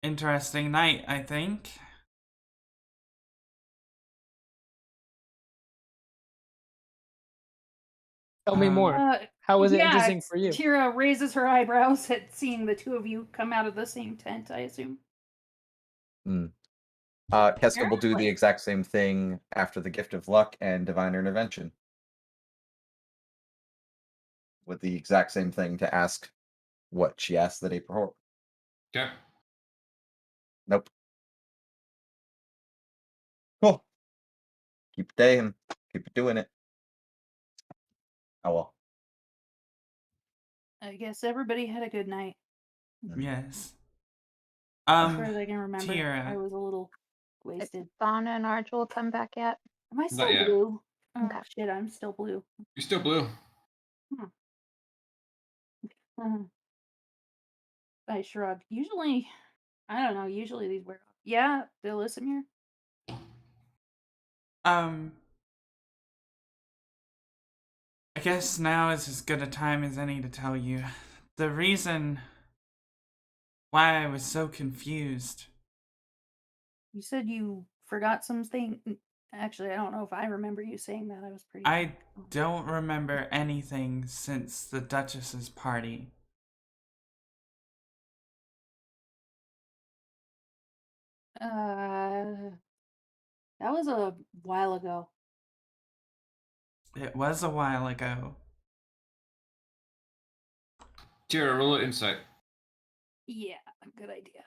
interesting night, I think. Tell me more. How was it Yeah, interesting for you? Tira raises her eyebrows at seeing the two of you come out of the same tent, I assume. Keska will do the Apparently. exact same thing after the Gift of Luck and Divine Intervention. With the exact same thing to ask what she asked the day before. Okay. Nope. Cool. Keep it day and keep it doing it. Oh well. I guess everybody had a good night. Yes. As far as I can remember, Tira. I was a little wasted. Fauna and Archel come back yet? Am I still Not yet. blue? Oh Okay. shit, I'm still blue. You're still blue. I shrug. Usually, I don't know. Usually these wear off. Yeah, Bill, listen here. I guess now is as good a time as any to tell you the reason why I was so confused. You said you forgot something. Actually, I don't know if I remember you saying that. I was pretty. I don't remember anything since the Duchess's party. That was a while ago. It was a while ago. Tira, roll an insight. Yeah, good idea.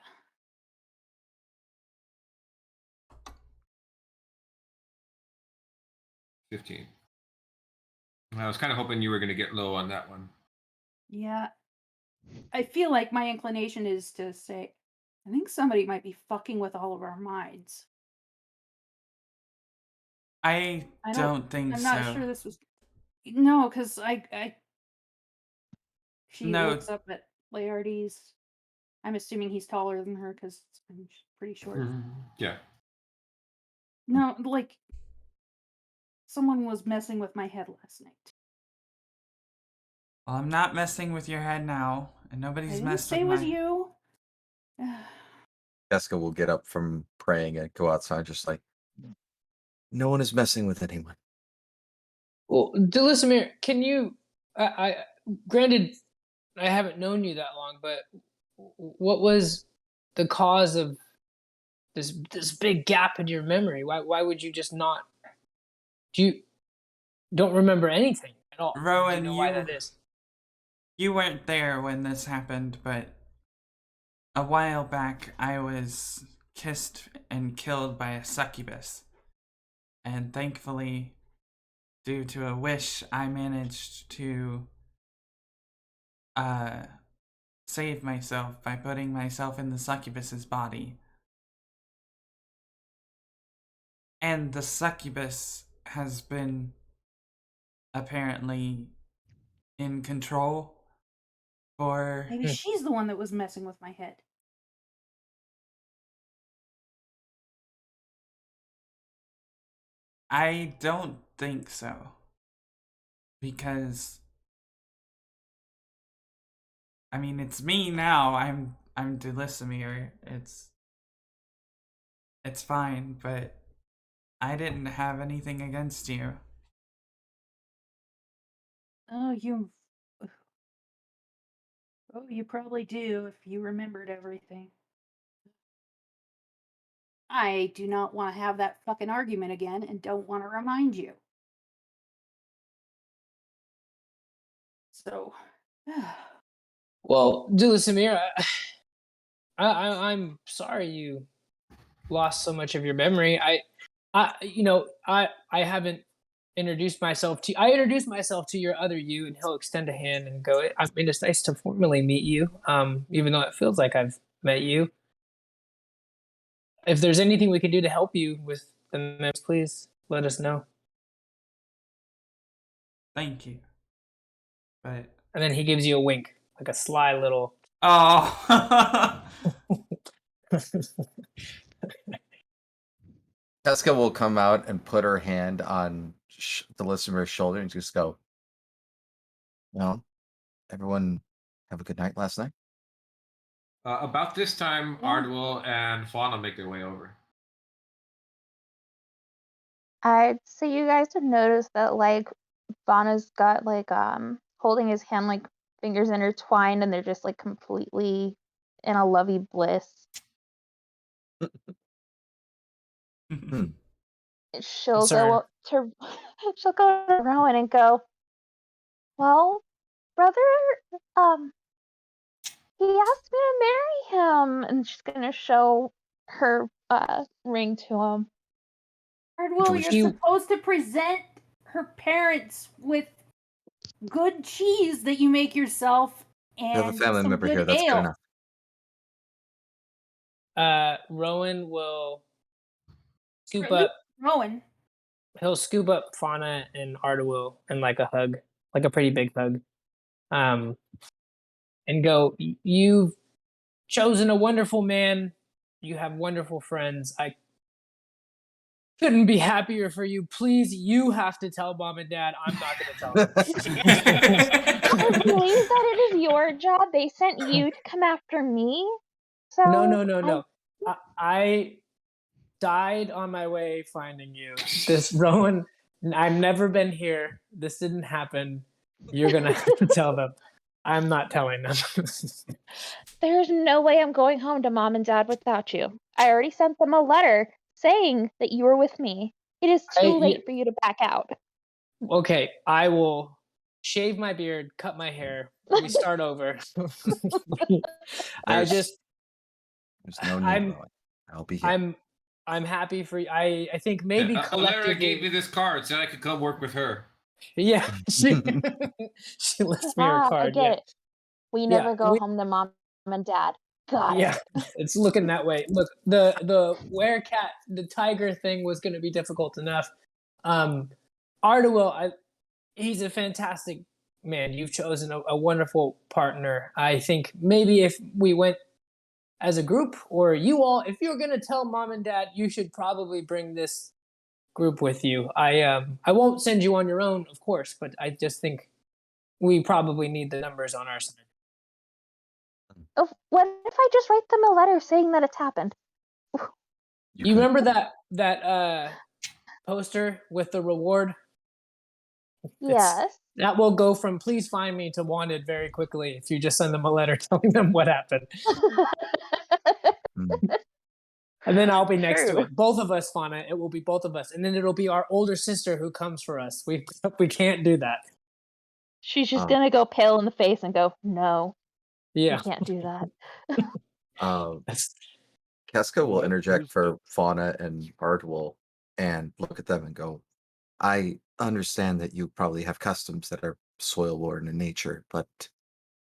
15. I was kind of hoping you were going to get low on that one. Yeah, I feel like my inclination is to say, I think somebody might be fucking with all of our minds. I don't think I'm so. not sure this was. No, because She No. looks up at Laertes. I'm assuming he's taller than her because I'm pretty short. Yeah. No, like someone was messing with my head last night. Well, I'm not messing with your head now, and I nobody's didn't messed say it with was my. you. Keska will get up from praying and go outside just like, no one is messing with anyone. Well, Delisimir, can you? I granted, I haven't known you that long, but what was the cause of this big gap in your memory? Why would you just not? Do you don't remember anything at all? Do you Rowan, know why that is? you weren't there when this happened, but a while back I was kissed and killed by a succubus. And thankfully, due to a wish, I managed to save myself by putting myself in the succubus's body. And the succubus has been apparently in control for Maybe she's the one that was messing with my head. I don't think so. Because I mean it's me now. I'm Delisimir. It's fine, but I didn't have anything against you. Oh, you probably do if you remembered everything. I do not want to have that fucking argument again and don't want to remind you. So, Well, Delisimir, I'm sorry you lost so much of your memory. I haven't introduced myself to. I introduced myself to your other you, and he'll extend a hand and go. I mean, it's nice to formally meet you. Even though it feels like I've met you. If there's anything we can do to help you with the memories, please let us know. Thank you. But And then he gives you a wink, like a sly little. oh. Casca will come out and put her hand on the listener's shoulder and just go, "Well, everyone have a good night last night." About this time, Yeah. Ardwell and Fauna make their way over. I'd say you guys have noticed that like Vana's got like holding his hand like fingers intertwined and they're just like completely in a lovey bliss. She'll Concern. go up to she'll go to Rowan and go, "Well, brother, he asked me to marry him," and she's gonna show her ring to him. Hardwell, Jewish- you're supposed to present her parents with good cheese that you make yourself We have a and family some member good here. That's ale. good enough. Rowan will scoop At least up. Rowan. He'll scoop up Fauna and Artawil in like a hug, like a pretty big hug, and go. You've chosen a wonderful man. You have wonderful friends. I couldn't be happier for you. Please, you have to tell mom and dad. I'm not going to tell them. I believe that it is your job. They sent you to come after me. So No. I died on my way finding you. This Rowan, I've never been here. This didn't happen. You're gonna have to tell them. I'm not telling them. There's no way I'm going home to mom and dad without you. I already sent them a letter saying that you were with me. It is too late for you to back out. Okay, I will shave my beard, cut my hair. We start over. There's no need, Rowan. I'll be here. I'm happy for you. I think maybe collectively. Alara gave me this card, said I could come work with her. Yeah, she left me her card. I get it. We never go home to mom and dad. Got it. Yeah, it's looking that way. Look, the werecat, the tiger thing was going to be difficult enough. Ardawil, he's a fantastic man. You've chosen a wonderful partner. I think maybe if we went as a group, or you all, if you're going to tell mom and dad, you should probably bring this group with you. I won't send you on your own, of course, but I just think we probably need the numbers on our side. What if I just write them a letter saying that it's happened? You remember that poster with the reward? Yes. That will go from please find me to wanted very quickly if you just send them a letter telling them what happened. Mm. And then I'll be next to True. it. Both of us, Fauna. It will be both of us. And then it'll be our older sister who comes for us. We can't do that. She's just Um, gonna go pale in the face and go, "No, you Yeah. can't do that." That's- Casca will What? interject Who's- for Fauna and Ardwol and look at them and go, I understand that you probably have customs that are soil-born in nature, but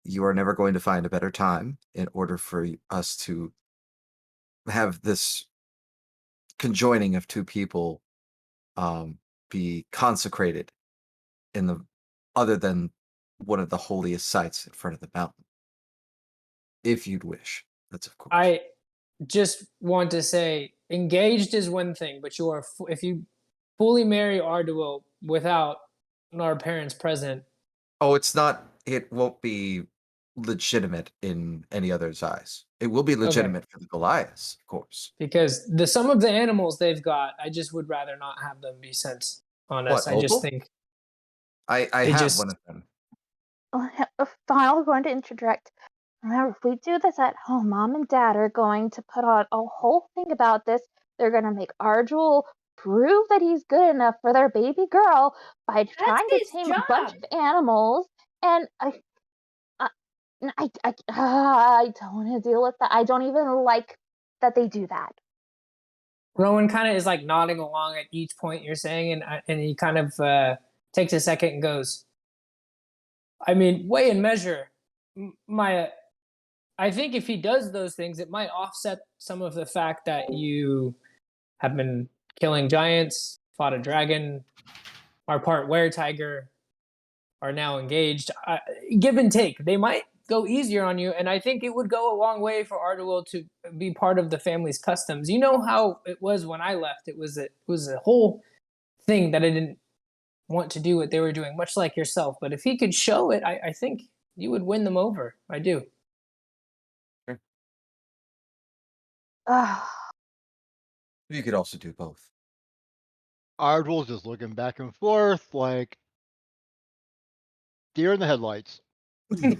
you are never going to find a better time in order for us to have this conjoining of two people be consecrated in the other than one of the holiest sites in front of the mountain. If you'd wish. That's of course. I just want to say engaged is one thing, but you are if you fully marry Arduo without our parents present, Oh, it won't be legitimate in any other's eyes. It will be okay. legitimate for the Goliaths, of course. Because some of the animals they've got, I just would rather not have them be sent on us. What, I just local? think I they have just one of them. I'm going to interject. Remember, if we do this at home, Mom and Dad are going to put on a whole thing about this. They're going to make Arjul prove that he's good enough for their baby girl by trying to his tame a bunch job. of animals. And I don't want to deal with that. I don't even like that they do that. Rowan kind of is like nodding along at each point you're saying, and he kind of takes a second and goes, I mean, weigh and measure. I think if he does those things, it might offset some of the fact that you have been killing giants, fought a dragon, are part were tiger, are now engaged. Give and take. They might go easier on you, and I think it would go a long way for Arduel to be part of the family's customs. You know how it was when I left. It was a whole thing that I didn't want to do what they were doing, much like yourself. But if he could show it, I think you would win them over. I do. Ugh. You could also do both. Ardwell's just looking back and forth like deer in the headlights. Family,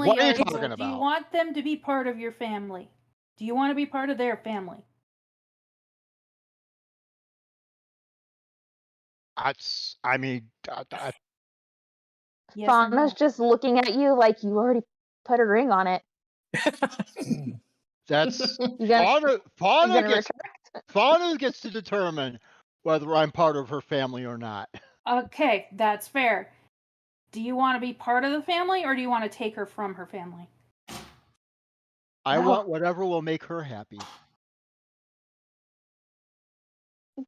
What are you Ardwell, talking do you about? want them to be part of your family? Do you want to be part of their family? I mean, Yes or no? Fauna's just looking at you like you already put a ring on it. that's You gonna, Fauna you gonna gets retract? Fauna gets to determine whether I'm part of her family or not. Okay, that's fair. Do you want to be part of the family or do you want to take her from her family? I No. want whatever will make her happy.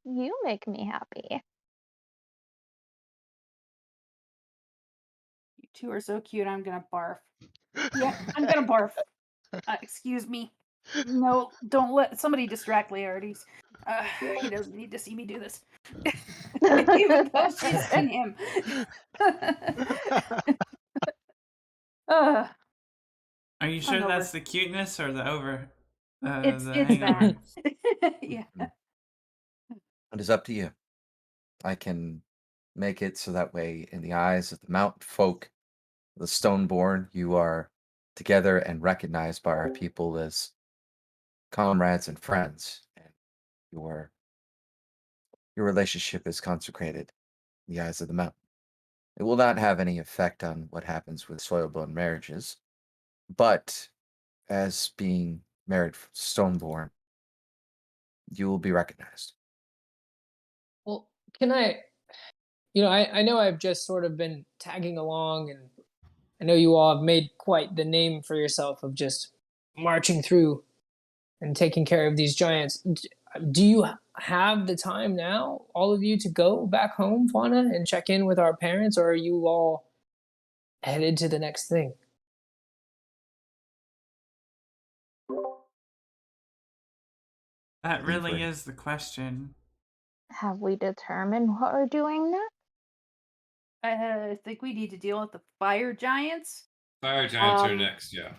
You make me happy. You two are so cute, I'm gonna barf. Yeah, I'm gonna barf. Excuse me. No, don't let somebody distract Laertes. He doesn't need to see me do this. Even though she's seen him. uh, Are you sure hungover. that's the cuteness or the It's the that. hangover? Yeah. It is up to you. I can make it so that way, in the eyes of the mountain folk, the Stoneborn, you are together and recognized by our people as comrades and friends, and your relationship is consecrated in the eyes of the mountain. It will not have any effect on what happens with soil-born marriages, but as being married Stoneborn, you will be recognized. Well, can I? I know I've just sort of been tagging along, and I know you all have made quite the name for yourself of just marching through and taking care of these giants. Do you have the time now, all of you, to go back home, Fauna, and check in with our parents, or are you all headed to the next thing? That really Leaving. is the question. Have we determined what we're doing next? I think we need to deal with the fire giants. Fire giants are Um, next, yeah.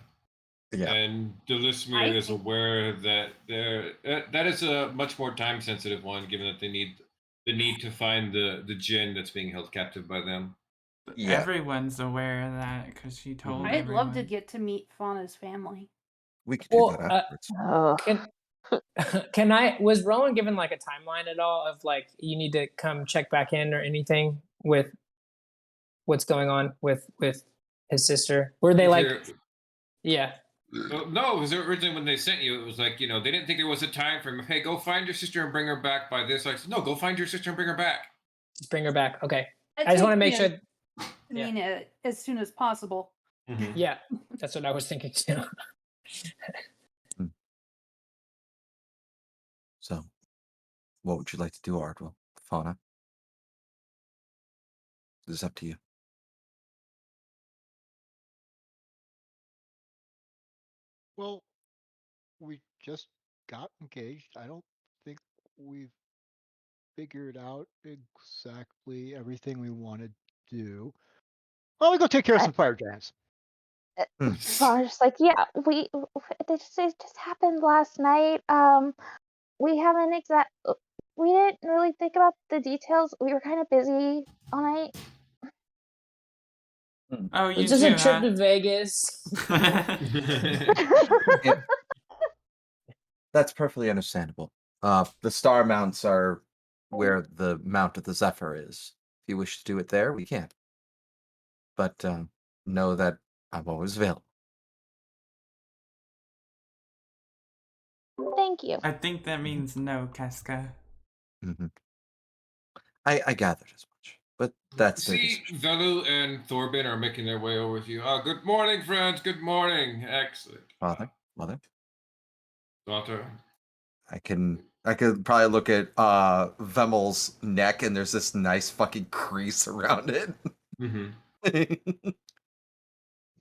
Yeah. And Delismere I is think- aware that that is a much more time sensitive one, given that they need the need to find the djinn that's being held captive by them. Yeah. Everyone's aware of that because she told I'd everyone. love to get to meet Fauna's family. We could do Well, that afterwards. Can I? Was Rowan given like a timeline at all of like you need to come check back in or anything with what's going on with his sister? Were they like, yeah? Well, no, because originally when they sent you, it was like, they didn't think there was a time frame. Hey, go find your sister and bring her back by this. I said, no, go find your sister and bring her back. Just bring her back. Okay. That I just want to takes make me sure. I mean, as soon as possible. Mm-hmm. Yeah, that's what I was thinking too. So, what would you like to do, Ardwell? Fauna? This is up to you. Well, we just got engaged. I don't think we've figured out exactly everything we want to do. Well, we go take care of some fire giants. Fauna's just like, yeah, it just happened last night. We haven't we didn't really think about the details. We were kind of busy all night. Oh, you It's just too, a trip huh? to Vegas. That's perfectly understandable. The star mounts are where the mount of the Zephyr is. If you wish to do it there, we can. But know that I'm always available. Thank you. I think that means no, Casca. Mm-hmm. I gathered as much, but that's their See, decision. Velu and Thorbin are making their way over to you. Good morning, friends. Good morning. Excellent. Father, mother, Daughter. I could probably look at Vemel's neck, and there's this nice fucking crease around it. Mm-hmm.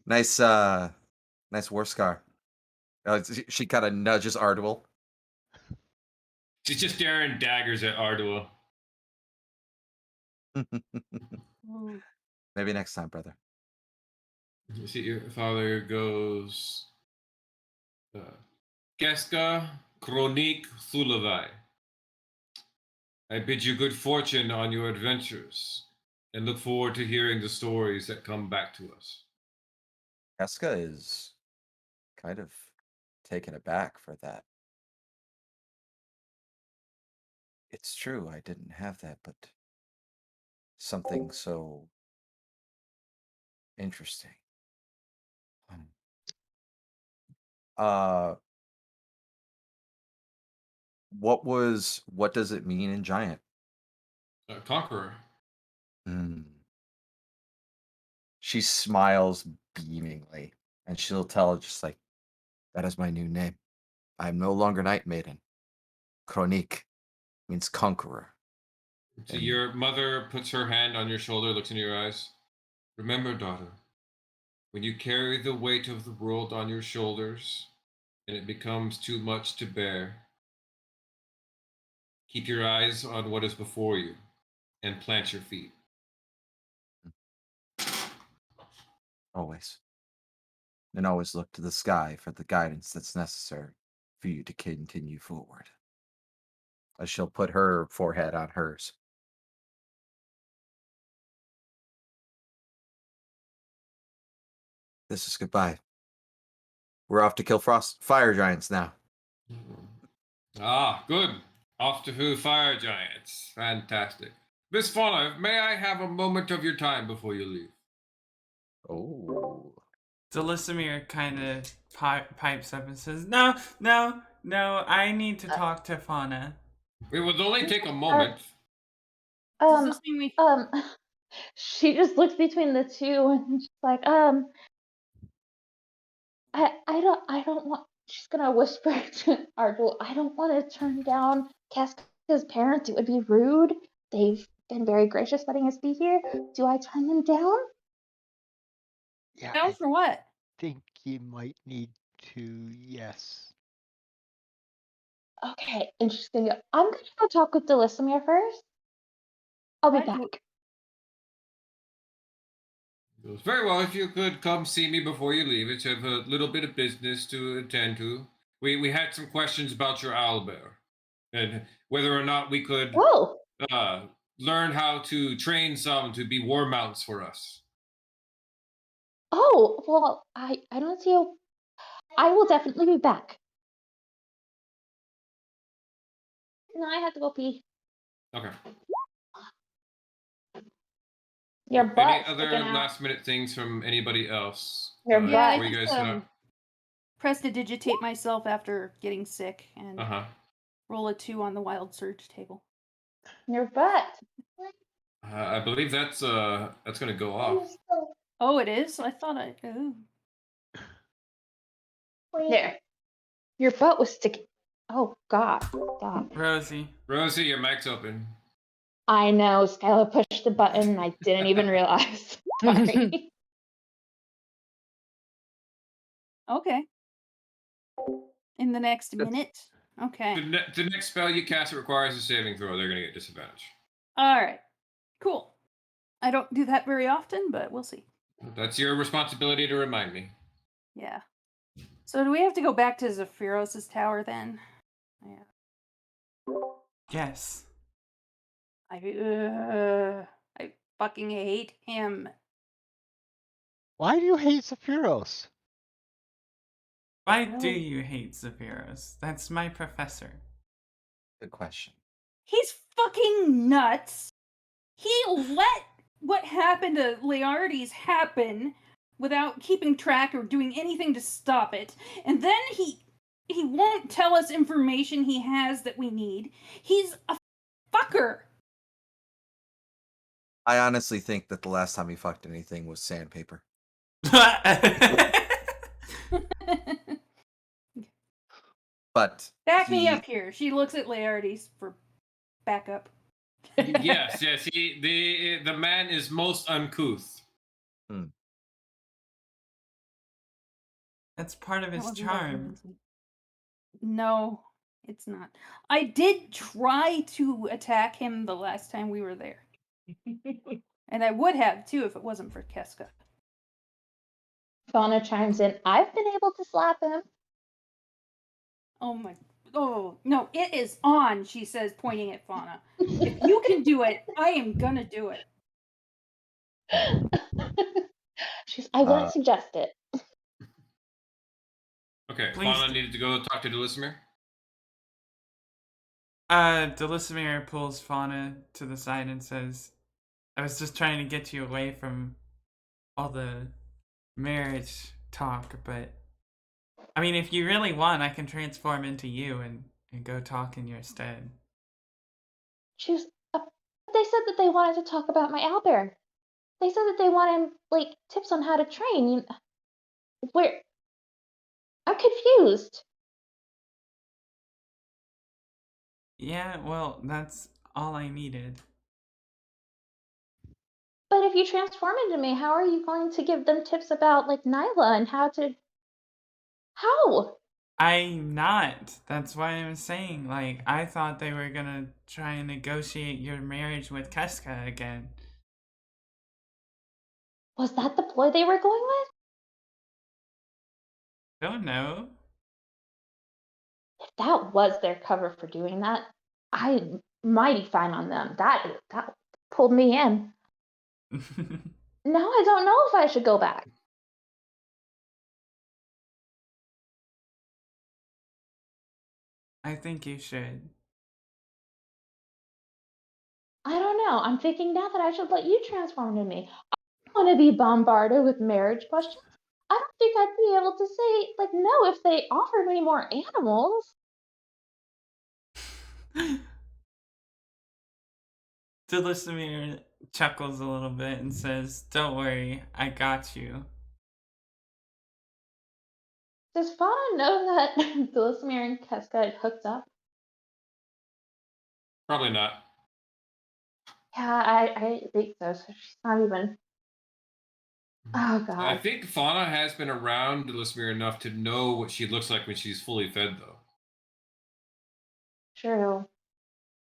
Nice war scar. She kind of nudges Ardwell. She's just staring daggers at Ardua. Maybe next time, brother. You see, your father goes, Keska Kronik Thulavai. I bid you good fortune on your adventures, and look forward to hearing the stories that come back to us. Keska is kind of taken aback for that. It's true, I didn't have that, but something so interesting. What does it mean in Giant? Conqueror. She smiles beamingly, and she'll tell just like, that is my new name. I am no longer Night Maiden. Kronik means conqueror. So your mother puts her hand on your shoulder, looks into your eyes. Remember, daughter, when you carry the weight of the world on your shoulders and it becomes too much to bear, keep your eyes on what is before you and plant your feet. Always. And always look to the sky for the guidance that's necessary for you to continue forward. As she'll put her forehead on hers. This is goodbye. We're off to kill fire giants now. Ah, good. Off to who fire giants. Fantastic. Miss Fauna, may I have a moment of your time before you leave? Oh. Delisimir kind of pipes up and says, No, I need to talk to Fauna. It would only take a moment. Does this mean we... She just looks between the two and she's like, I don't want. She's gonna whisper to Ardwell, I don't want to turn down Casca's parents. It would be rude. They've been very gracious letting us be here. Do I turn them down? Yeah, Down for what? think you might need to, yes. Okay, and she's gonna go, I'm gonna go talk with Delisimir first. I'll be Right. back. Goes, very well, if you could come see me before you leave. It's have a little bit of business to attend to. We had some questions about your owlbear and whether or not we could Whoa. learn how to train some to be war mounts for us. Oh, well, I don't see I will definitely be back. No, I have to go pee. Okay. Your Any butt's other sticking out. last minute things from anybody else? Your Yeah, I butt. Before you just guys head out? prestidigitate myself after getting sick and Uh-huh. roll a 2 on the wild surge table. Your butt. I believe that's gonna go off. Oh, it is? I thought I. Oh. There. Your butt was sticking. Oh God. Stop. Rosie. Rosie, your mic's open. I know. Skylar pushed the button and I didn't even realize. Sorry. Okay. In the next minute? Okay. The next spell you cast requires a saving throw. They're gonna get disadvantage. Alright. Cool. I don't do that very often, but we'll see. That's your responsibility to remind me. Yeah. So do we have to go back to Zephyros' tower then? Yeah. Yes. I fucking hate him. Why do you hate Sephiroth? Why No. do you hate Zephyros? That's my professor. Good question. He's fucking nuts. He let what happened to Laertes happen without keeping track or doing anything to stop it. And then he won't tell us information he has that we need. He's a fucker. I honestly think that the last time he fucked anything was sandpaper. But Back me up here. She looks at Laertes for backup. Yes. The man is most uncouth. That's part of That his wasn't very charm. convincing. No, it's not. I did try to attack him the last time we were there. And I would have too if it wasn't for Keska. Fauna chimes in. I've been able to slap him. Oh no, it is on, she says, pointing at Fauna. If you can do it, I am gonna do it. I wouldn't suggest it. Okay, Please Fauna do. needed to go talk to Delismir. Delismir pulls Fauna to the side and says, I was just trying to get you away from all the marriage talk, but I mean, if you really want, I can transform into you and go talk in your stead. She was. They said that they wanted to talk about my owlbear. They said that they wanted like tips on how to train. Where? I'm confused. Yeah, well, that's all I needed. But if you transform into me, how are you going to give them tips about like Nyla and how to? How? I'm not. That's why I'm saying, like, I thought they were gonna try and negotiate your marriage with Keska again. Was that the ploy they were going with? Don't know. If that was their cover for doing that, I'm mighty fine on them. That pulled me in. Now I don't know if I should go back. I think you should. I don't know. I'm thinking now that I should let you transform into me. I don't want to be bombarded with marriage questions. I don't think I'd be able to say like no if they offered me more animals. Delismir chuckles a little bit and says, Don't worry, I got you. Does Fauna know that Delismir and Keska had hooked up? Probably not. Yeah, I think so. So she's not even. Oh God. I think Fauna has been around Delismir enough to know what she looks like when she's fully fed, though. True.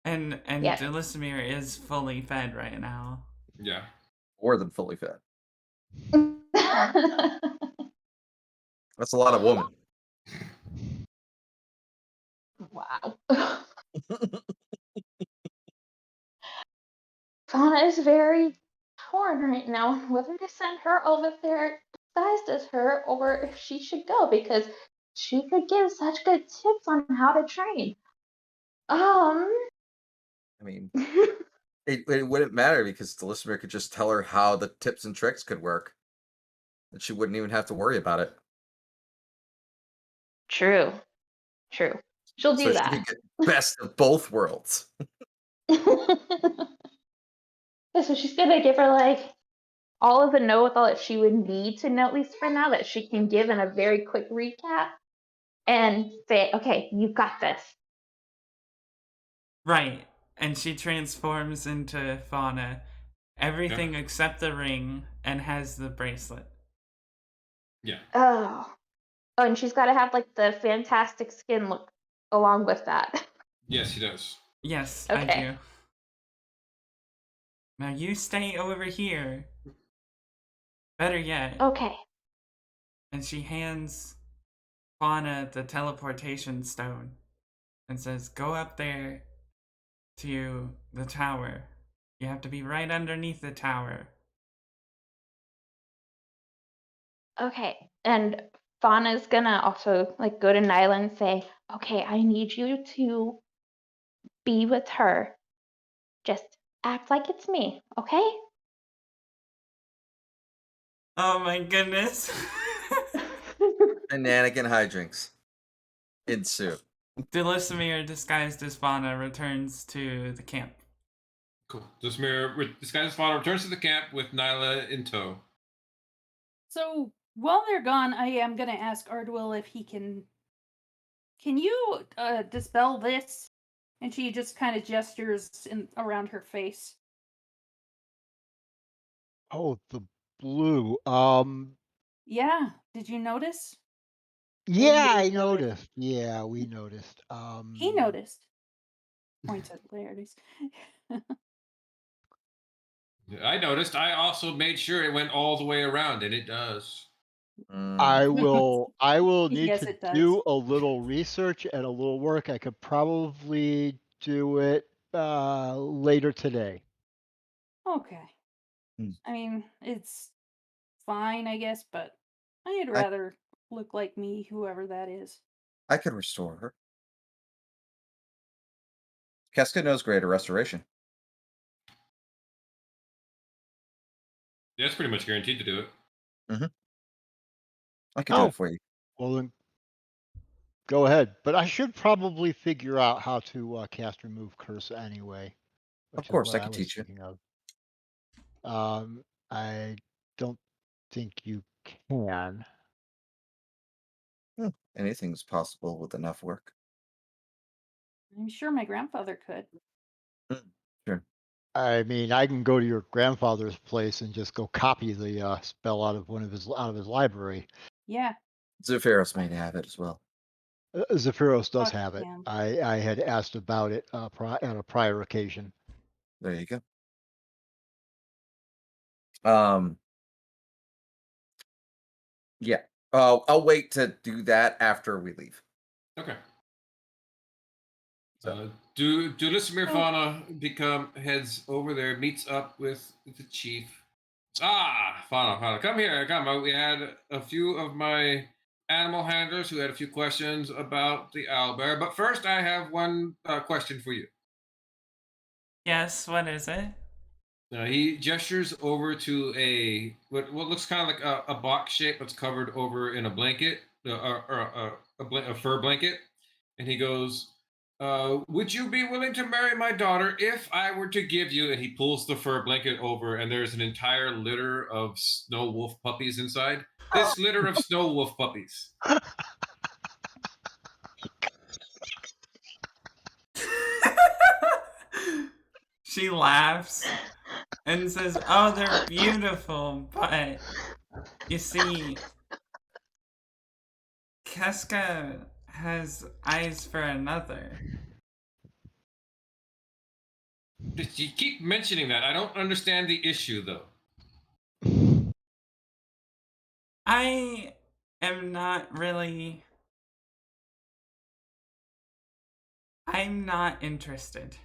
And Yeah. Delismir is fully fed right now. Yeah. More than fully fed. That's a lot of woman. Wow. Fauna is very torn right now on whether to send her over there disguised as her or if she should go because she could give such good tips on how to train. I mean, it wouldn't matter because the listener could just tell her how the tips and tricks could work, and she wouldn't even have to worry about it. True. She'll So do she that. could get best of both worlds. So she's gonna give her like all of the know-it-all that she would need to know, at least for now, that she can give in a very quick recap and say, okay, you've got this. Right. And she transforms into Fauna, everything except the ring, and has the bracelet. Yeah. Oh, and she's got to have like the fantastic skin look along with that. Yes, he does. Yes, I Okay. do. Now you stay over here. Better yet. Okay. And she hands Fauna the teleportation stone and says, go up there to the tower. You have to be right underneath the tower. Okay. And Fauna's gonna also like go to Nyla and say, okay, I need you to be with her. Just act like it's me, okay? Oh my goodness. Shenanigan hijinks ensue. Delismere, disguised as Fauna, returns to the camp. Cool. Disguised father returns to the camp with Nyla in tow. So while they're gone, I am gonna ask Ardwell if he can. Can you dispel this? And she just kind of gestures around her face. Oh, the blue. Yeah. Did you notice? Maybe you Yeah, I didn't notice. noticed. Yeah, we noticed. He noticed. Points at Laertes. I noticed. I also made sure it went all the way around, and it does. I will need Yes, to it does. do a little research and a little work. I could probably do it later today. Okay. Hmm. I mean, it's fine, I guess, but I'd I rather look like me, whoever that is. I could restore her. Casca knows greater restoration. Yeah, it's pretty much guaranteed to do it. I could do Oh, it for you. well then go ahead. But I should probably figure out how to cast remove curse anyway, Of which is course, what I I could was teach you. thinking of. I don't think you can. Anything's possible with enough work. I'm sure my grandfather could. Sure. I mean, I can go to your grandfather's place and just go copy the spell out of his library. Yeah. Zephyros may have it as well. Zephyros does Talk have to it. him. I had asked about it at a prior occasion. There you go. Um. Yeah. I'll wait to do that after we leave. Okay. So. Dulismir So- Fauna heads over there, meets up with the chief. Fauna, come here, come. We had a few of my animal handlers who had a few questions about the owlbear, but first I have one question for you. Yes, what is it? He gestures over to what looks kind of like a box shape that's covered over in a blanket, or a fur blanket, and he goes, "Would you be willing to marry my daughter if I were to give you?" And he pulls the fur blanket over, and there's an entire litter of snow wolf puppies inside. This litter of snow wolf puppies. She laughs and says, oh, they're beautiful, but you see, Keska has eyes for another. You keep mentioning that. I don't understand the issue, though. I am not really. I'm not interested.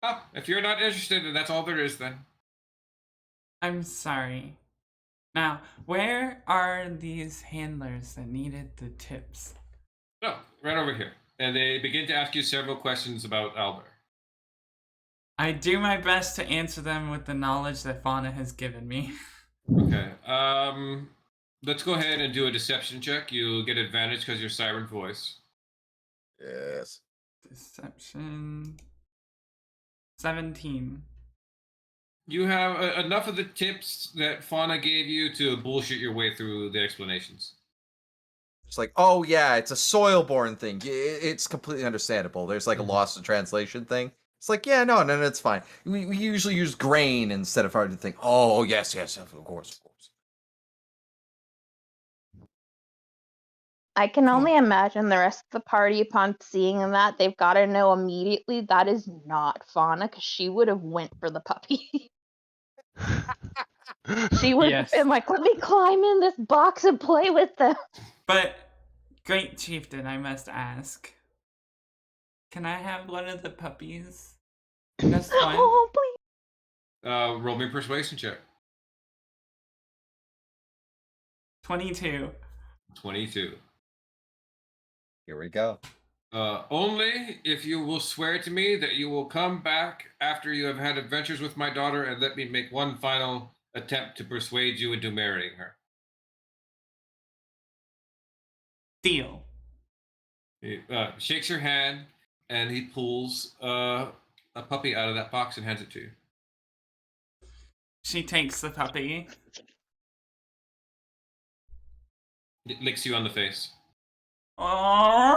Oh, if you're not interested, then that's all there is then. I'm sorry. Now, where are these handlers that needed the tips? No, right over here. And they begin to ask you several questions about Albert. I do my best to answer them with the knowledge that Fauna has given me. Okay. Let's go ahead and do a deception check. You'll get advantage because you're Siren Voice. Yes. Deception. 17. You have enough of the tips that Fauna gave you to bullshit your way through the explanations. It's like, oh yeah, it's a soil-borne thing. It's completely understandable. There's like a lost in translation thing. It's like, yeah, no, it's fine. We usually use grain instead of hard to think. Oh yes, of course. I can only imagine the rest of the party upon seeing that they've got to know immediately that is not Fauna because she would have went for the puppy. She would have Yes. been like, "Let me climb in this box and play with them." But, Great Chieftain, I must ask. Can I have one of the puppies? Just one? Oh, please. Roll me a persuasion check. 22. 22. Here we go. Only if you will swear to me that you will come back after you have had adventures with my daughter and let me make one final attempt to persuade you into marrying her. Deal. He shakes your hand and he pulls a puppy out of that box and hands it to you. She takes the puppy. It licks you on the face. Aww.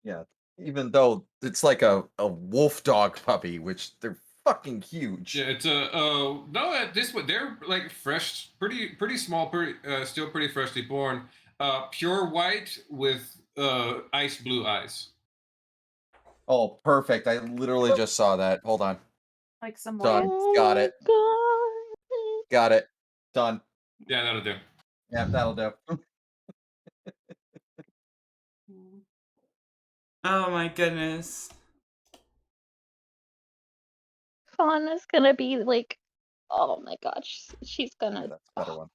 Yeah. Even though it's like a wolf dog puppy, which they're fucking huge. Yeah, it's a no. At this one, they're like fresh, pretty small, still pretty freshly born. Pure white with ice blue eyes. Oh, perfect. I literally just saw that. Hold on. Like some Done. white. Got it. God. Got it. Done. Yeah, that'll do. Yeah, that'll do. Oh my goodness. Fauna's gonna be like, oh my gosh, she's gonna. That's a better one.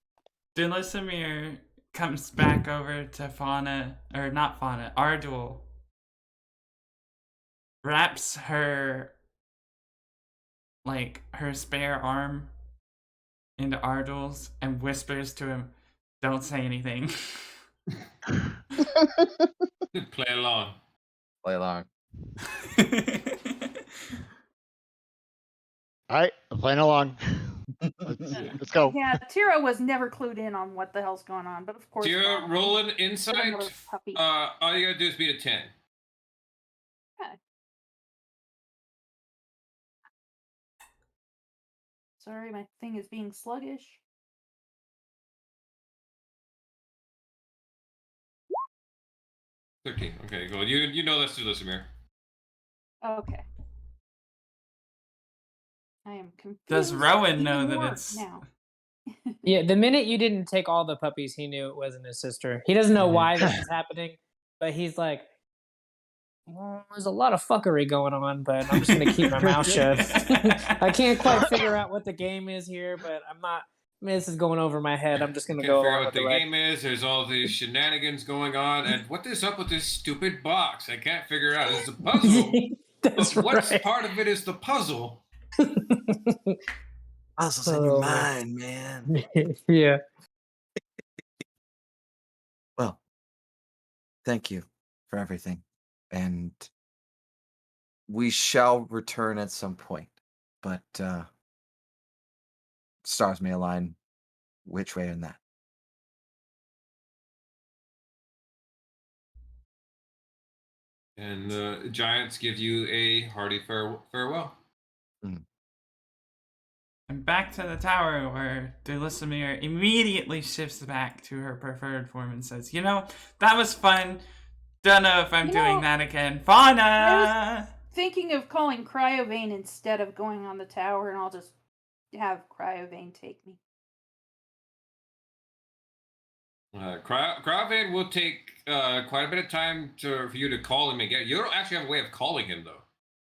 Dulasimir comes back over to Fauna, or not Fauna, Ardul. Wraps her, like, her spare arm into Ardul's and whispers to him, "Don't say anything." Play along. Play along. All right, I'm playing along. Let's go. Yeah, Tira was never clued in on what the hell's going on, but of course. You're rolling insight. Another puppy. All you gotta do is beat a 10. Okay. Sorry, my thing is being sluggish. $13. Okay, cool. You know that's Dulasimir. Okay. I am confused. Does Rowan even know that more it's now? Yeah, the minute you didn't take all the puppies, he knew it wasn't his sister. He doesn't know why this is happening, but he's like, well, there's a lot of fuckery going on, but I'm just gonna keep my mouth shut. I can't quite figure out what the game is here, but I'm not. I mean, this is going over my head. I'm just gonna Can't go figure along out with what the ride. game is. There's all these shenanigans going on, and what is up with this stupid box? I can't figure out. It's a puzzle. That's But what's right. part of it is the puzzle. Puzzles in your mind, man. Yeah. Well, thank you for everything. And we shall return at some point. But stars may align which way in that. And the giants give you a hearty farewell. And back to the tower where Dulasimir immediately shifts back to her preferred form and says, "You know, that was fun. Don't know if I'm doing that again. Fauna!" Thinking of calling Cryovane instead of going on the tower, and I'll just have Cryovane take me. Cryovane will take quite a bit of time for you to call him again. You don't actually have a way of calling him though.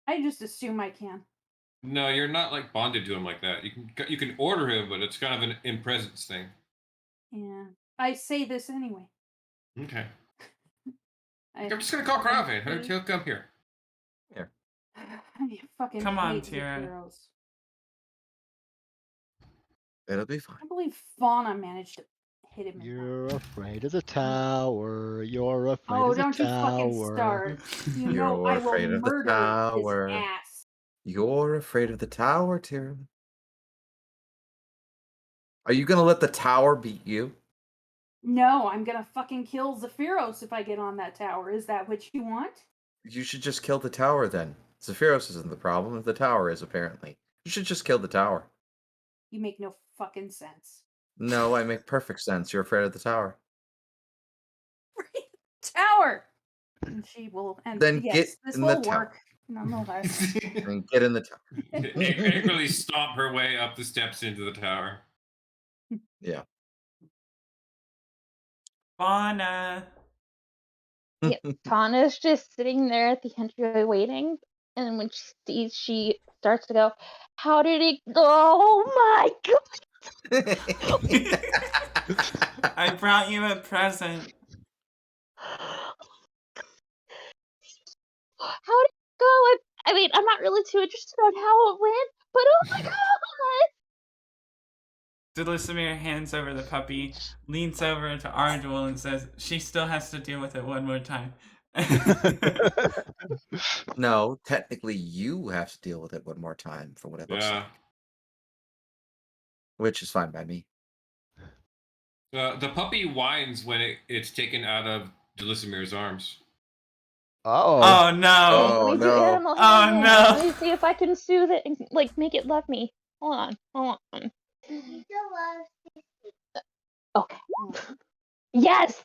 I just assume I can. No, you're not like bonded to him like that. You can order him, but it's kind of an in presence thing. Yeah. I say this anyway. Okay. I I'm just gonna call fucking Krave. hate- He'll come here. I fucking Come on, hate Tira. Zephyros. It'll be I fine. can't believe Fauna managed to hit him in You're afraid of the tower. You're afraid Oh, of the don't you fucking tower. start. You know You're I will afraid of the murder his tower. ass. You're afraid of the tower, Tyrion. Are you gonna let the tower beat you? No, I'm gonna fucking kill Zephyros if I get on that tower. Is that what you want? You should just kill the tower then. Zephyros isn't the problem. The tower is, apparently. You should just kill the tower. You make no fucking sense. No, I make perfect sense. You're afraid of the tower. Tower! And she will, and Then yes, get this in will the work nonetheless. Then get in the tower. Angrily stomp her way up the steps into the tower. Yeah. Fauna. Yeah, Fauna's just sitting there at the entryway waiting, and when she sees, she starts to go, "How did it go? Oh my god! I brought you a present. How did it go? I mean, I'm not really too interested on how it went, but oh my god!" Delisimir hands over the puppy, leans over to Ardwell and says, "She still has to deal with it one more time." No, technically you have to deal with it one more time for what it looks Yeah. like. Which is fine by me. The puppy whines when it's taken out of Delisimir's arms. Uh-oh. Oh no! Oh, Let me do no. animal Oh, handling. no. Let me see if I can soothe it and like make it love me. Hold on. Okay. Yes.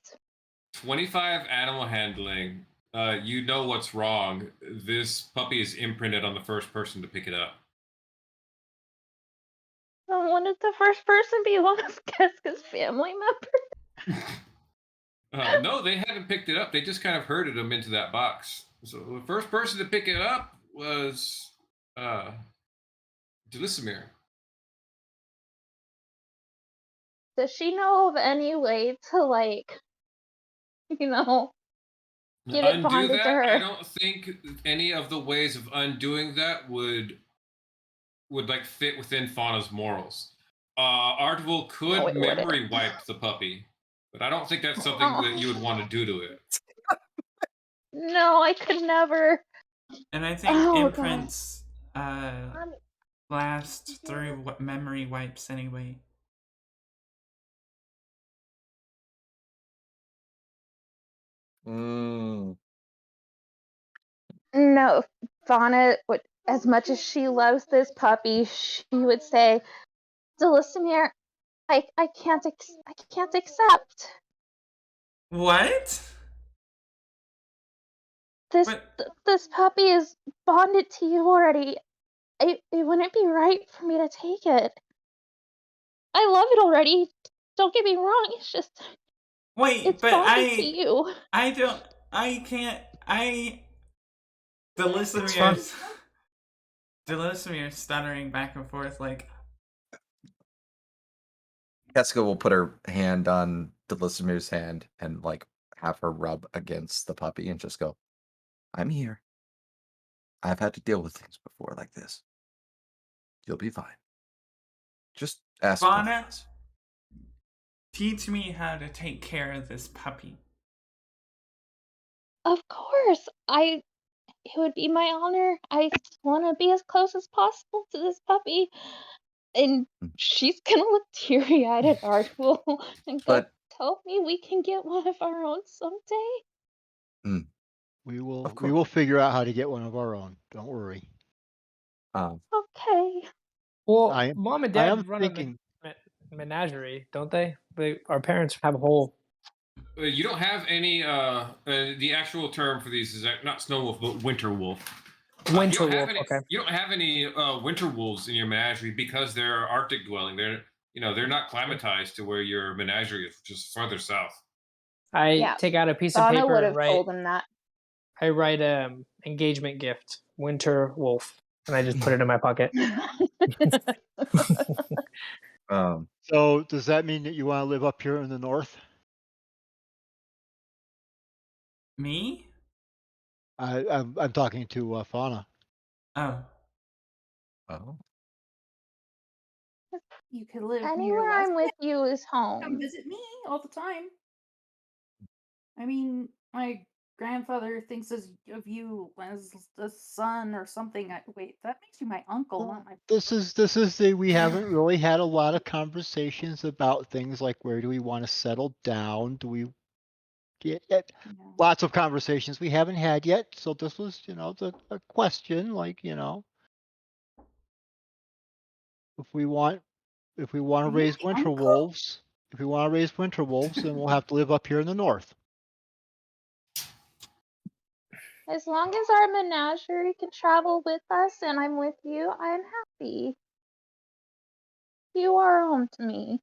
25 animal handling. You know what's wrong. This puppy is imprinted on the first person to pick it up. Wouldn't the first person be one of Keska's family members? No, they haven't picked it up. They just kind of herded him into that box. So the first person to pick it up was Delisimir. Does she know of any way to like, you know, get it Undo bonded to that? her? I don't think any of the ways of undoing that would like fit within Fauna's morals. Ardwell could No, it wouldn't. memory wipe the puppy, but I don't think that's something that you would want to do to it. No, I could never. And I think Oh, imprints last through memory wipes anyway. Mm. No, Fauna would, as much as she loves this puppy, she would say, "Delisimir, I can't accept What? this. But This puppy is bonded to you already. It wouldn't be right for me to take it. I love it already. Don't get me wrong. It's just wait, it's but bonded to you." I don't, I can't, It's fine. Delisimir's stuttering back and forth like, Keska will put her hand on Delisimir's hand and like have her rub against the puppy and just go, "I'm here. I've had to deal with things before like this. You'll be fine. Just ask one of Fauna, us." teach me how to take care of this puppy. Of course, it would be my honor. I want to be as close as possible to this puppy. And she's gonna look teary-eyed at Ardwell and go, But "Tell me we can get one of our own someday." We Of will course. figure out how to get one of our own. Don't worry. Okay. Well, mom and I dad am run thinking a menagerie, don't they? Our parents have a whole. You don't have any. The actual term for these is not snow wolf, but winter wolf. Winter you don't have wolf, any, okay. You don't have any winter wolves in your menagerie because they're Arctic dwelling. They're not climatized to where your menagerie is, just farther south. I Yeah, take out a piece of Fauna paper would and have write. told him that. I write engagement gift, Winter Wolf, and I just put it in my pocket. So does that mean that you want to live up here in the north? Me? I'm talking to Fauna. Oh. Oh. You could live near Anywhere I'm with you is Come home. visit me all the time. I mean, my grandfather thinks of you as a son or something. Wait, that makes you my uncle, not my. This is we haven't really had a lot of conversations about things like where do we want to settle down? Do we get it? No. Lots of conversations we haven't had yet. So this was, a question like, if we want to Are you raise my winter uncle? wolves, then we'll have to live up here in the north. As long as our menagerie can travel with us and I'm with you, I'm happy. You are home to me.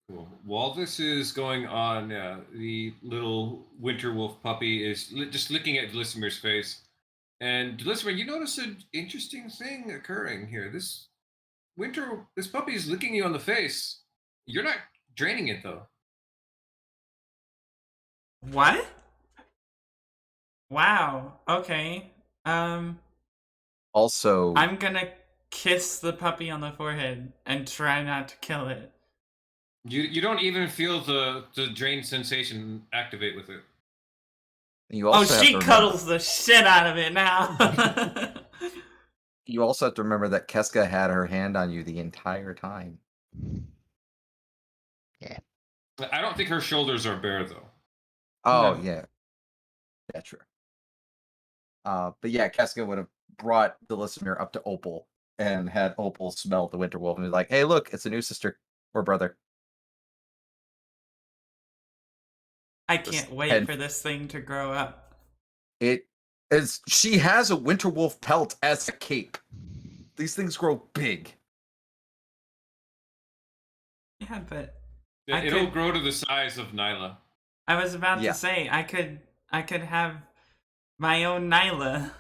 Cool. While this is going on, the little winter wolf puppy is just looking at Delissimer's face. And Delissimer, you notice an interesting thing occurring here. This puppy is licking you on the face. You're not draining it though. What? Wow. Okay. Also, I'm gonna kiss the puppy on the forehead and try not to kill it. You don't even feel the drain sensation activate with it. you also have she to remember, cuddles the shit out of it now. you also have to remember that Keska had her hand on you the entire time. Yeah. I don't think her shoulders are bare though. Oh No. yeah. Yeah, true. But yeah, Keska would have brought Delissimer up to Opal and had Opal smell the winter wolf and be like, hey, look, it's a new sister or brother. I can't wait And for this thing to grow up. she has a winter wolf pelt as a cape. These things grow big. Yeah, but It'll grow to the size of Nyla. I was about Yeah. to say I could have my own Nyla.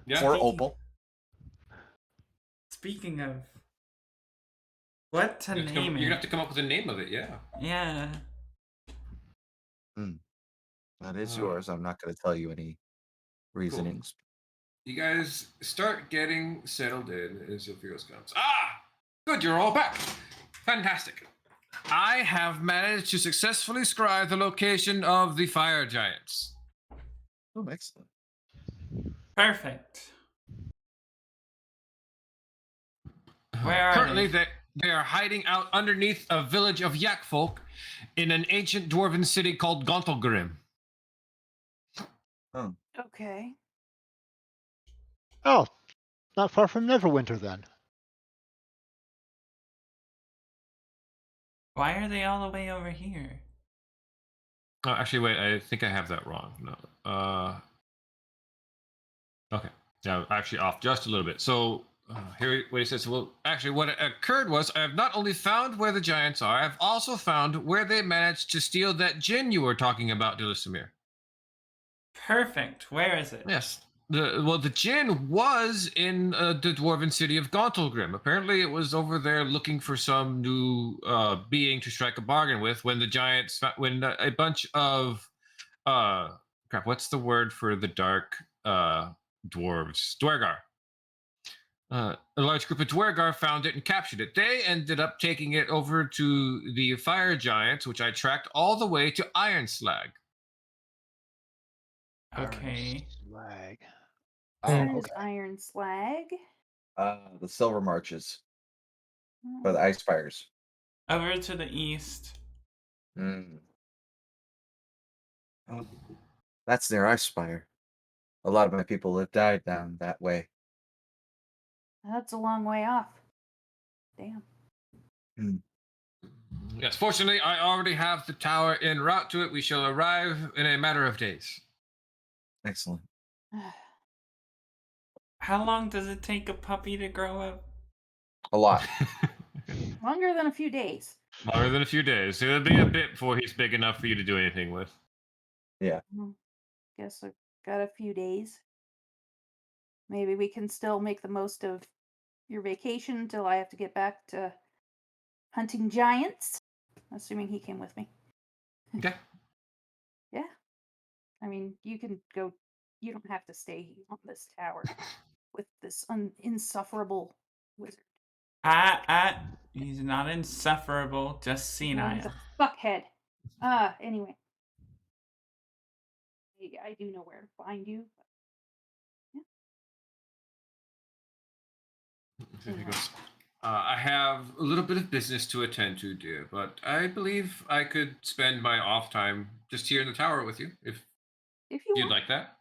Yeah. Or Opal. Speaking of what to name it. You're gonna have to come up with a name of it, yeah. Yeah. That is yours. I'm not going to tell you any reasonings. You guys start getting settled in as Zephyros comes. Ah! Good, you're all back. Fantastic. I have managed to successfully scribe the location of the fire giants. Oh, excellent. Perfect. Where are Currently, they? they are hiding out underneath a village of Yak folk in an ancient dwarven city called Gontalgrim. Oh. Okay. Oh, not far from Neverwinter then. Why are they all the way over here? Oh, actually, wait. I think I have that wrong. No. Okay. Yeah, actually off just a little bit. So here, what he says. Well, actually, what occurred was I have not only found where the giants are, I've also found where they managed to steal that gin you were talking about, Delisimir. Perfect. Where is it? Yes. The gin was in the dwarven city of Gauntlgrim. Apparently, it was over there looking for some new being to strike a bargain with. When the giants, when a bunch of crap, what's the word for the dark dwarves? Dwergar. A large group of Dwergar found it and captured it. They ended up taking it over to the fire giants, which I tracked all the way to Iron Slag. Okay. Slag. Where Oh, is okay. Iron Slag? The Silver Marches. Or the Ice Spires. Over to the east. Oh, that's near Ice Spire. A lot of my people have died down that way. That's a long way off. Damn. Yes, fortunately, I already have the tower en route to it. We shall arrive in a matter of days. Excellent. How long does it take a puppy to grow up? A lot. Longer than a few days. Longer than a few days. So it'll be a bit before he's big enough for you to do anything with. Guess I've got a few days. Maybe we can still make the most of your vacation until I have to get back to hunting giants. Assuming he came with me. Okay. Yeah. I mean, you can go. You don't have to stay on this tower with this insufferable wizard. He's not insufferable, just Well, he's senile. a fuckhead. Anyway. I do know where to find you. There he goes. I have a little bit of business to attend to, dear, but I believe I could spend my off time just here in the tower with you, if If you you'd want, like that.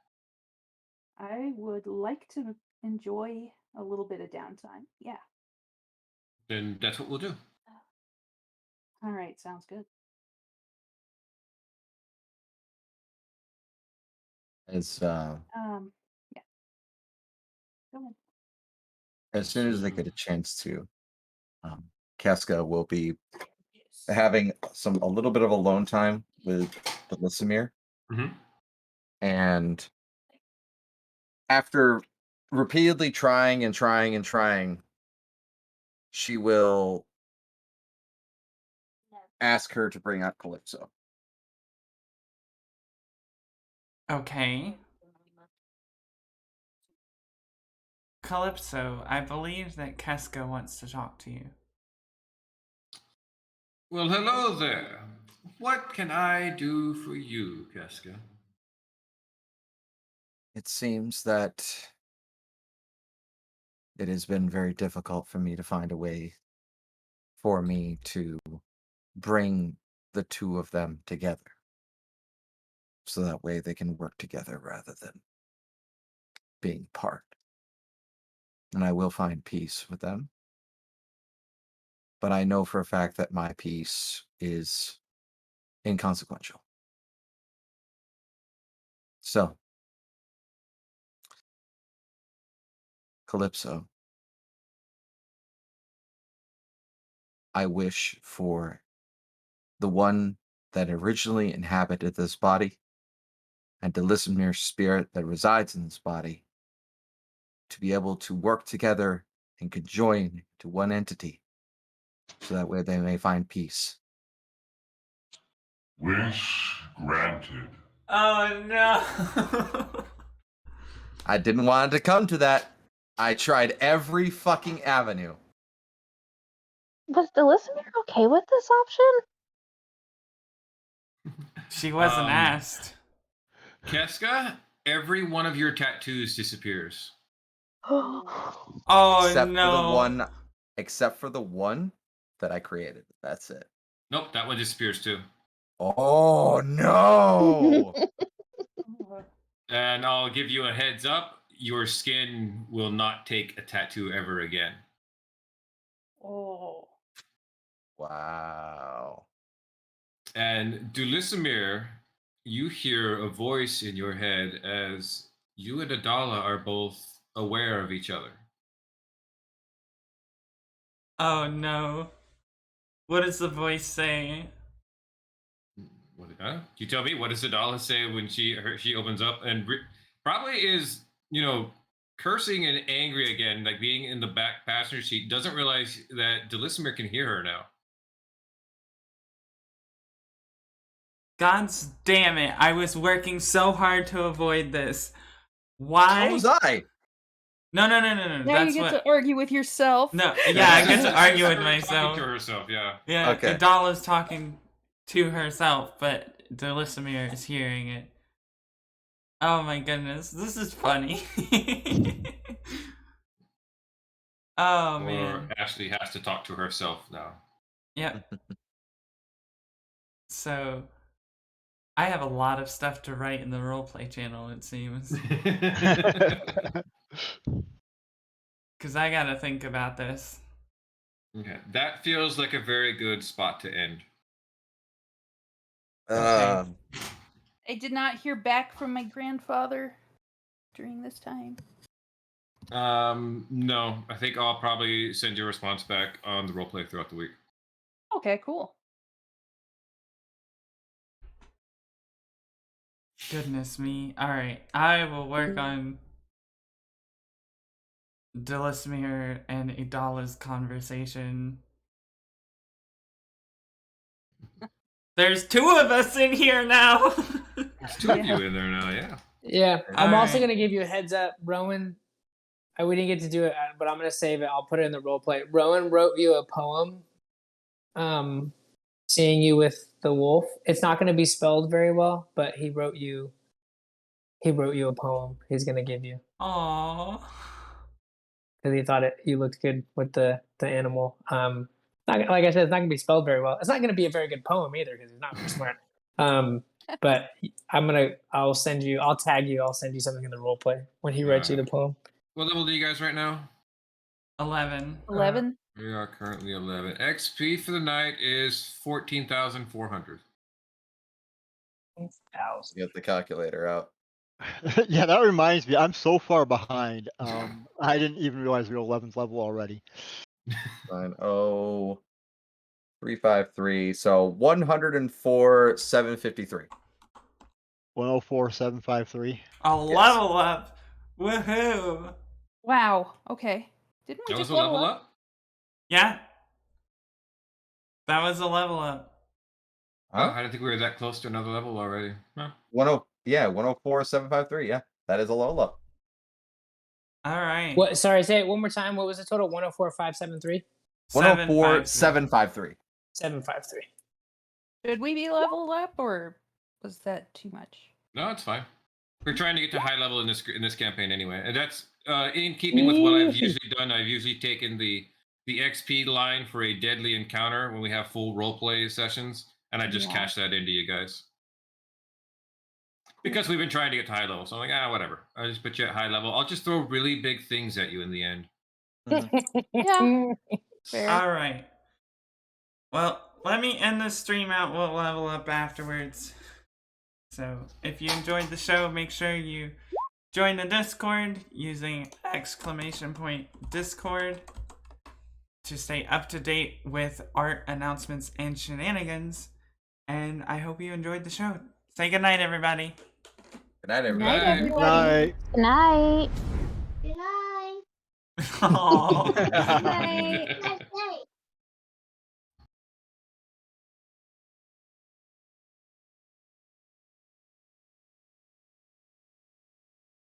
I would like to enjoy a little bit of downtime. Yeah. Then that's what we'll do. All right. Sounds good. As Yeah. Go ahead. as soon as they get a chance to, Casca will be having a little bit of alone time with the Lysimir. Mhm. And after repeatedly trying and trying and trying, she will ask her to bring out Calypso. Okay. Calypso, I believe that Casca wants to talk to you. Well, hello there. What can I do for you, Casca? It seems that it has been very difficult for me to find a way for me to bring the two of them together. So that way they can work together rather than being apart. And I will find peace with them. But I know for a fact that my peace is inconsequential. So, Calypso, I wish for the one that originally inhabited this body and the Lysimir spirit that resides in this body to be able to work together and conjoin to one entity so that way they may find peace. Wish granted. Oh no! I didn't want it to come to that. I tried every fucking avenue. Was the listener okay with this option? She wasn't asked. Casca, every one of your tattoos disappears. Oh except no! for the one that I created. That's it. Nope, that one disappears too. Oh no! And I'll give you a heads up, your skin will not take a tattoo ever again. Oh. Wow. And Dulisimir, you hear a voice in your head as you and Adala are both aware of each other. Oh no. What does the voice say? You tell me, what does Adala say when she opens up and probably is, cursing and angry again, like being in the back passenger seat, doesn't realize that Dulisimir can hear her now. God's damn it. I was working so hard to avoid this. Why? So was I. No. Now That's you get what... to argue with yourself. No, yeah, I get to argue with Her myself. Talking to herself, yeah. Yeah, Okay. Adala's talking to herself, but Delisimir is hearing it. Oh my goodness, this is funny. Oh man. Or Ashley has to talk to herself now. Yep. So, I have a lot of stuff to write in the roleplay channel, it seems. Because I gotta think about this. Okay, that feels like a very good spot to end. Okay. I did not hear back from my grandfather during this time. No, I think I'll probably send you a response back on the roleplay throughout the week. Okay, cool. Goodness me. Alright, I will work on Delismere and Idala's conversation. There's two of us in here now! There's two of you in there now, yeah. Yeah, I'm also Alright. gonna give you a heads up, Rowan. We didn't get to do it, but I'm gonna save it. I'll put it in the role play. Rowan wrote you a poem, seeing you with the wolf. It's not gonna be spelled very well, but he wrote you a poem. He's gonna give you Aww. because he thought you looked good with the animal. Not, like I said, it's not gonna be spelled very well. It's not gonna be a very good poem either because he's not very smart. But I'll send you. I'll tag you. I'll send you something in the role play when he writes you the poem. What level are you guys right now? 11. 11. We are currently 11. XP for the night is 14,400. Get the calculator out. Yeah, that reminds me. I'm so far behind. I didn't even realize we were 11th level already. 90353. So 104,753. 104,753. A level up! Woohoo! Wow. Okay. Didn't we That was just a level up? Yeah. That was a level up. Oh, I didn't think we were that close to another level already. Huh. 104,753. Yeah, that is a level up. Alright. What? Sorry, say it one more time. What was the total? 104,573. 104,753. 753. Should we be leveled up, or was that too much? No, it's fine. We're trying to get to high level in this campaign anyway, and that's in keeping with what I've usually done. I've usually taken the XP line for a deadly encounter when we have full roleplay sessions, and I just cash that into you guys. Because we've been trying to get to high level, so I'm like, whatever. I'll just put you at high level. I'll just throw really big things at you in the end. Yeah. Fair. Alright. Well, let me end this stream out. We'll level up afterwards. So, if you enjoyed the show, make sure you join the Discord using !Discord to stay up to date with art announcements and shenanigans. And I hope you enjoyed the show. Say goodnight, everybody. Good night, Good night, everybody. everybody. Good night. Good night. Aww. Good night.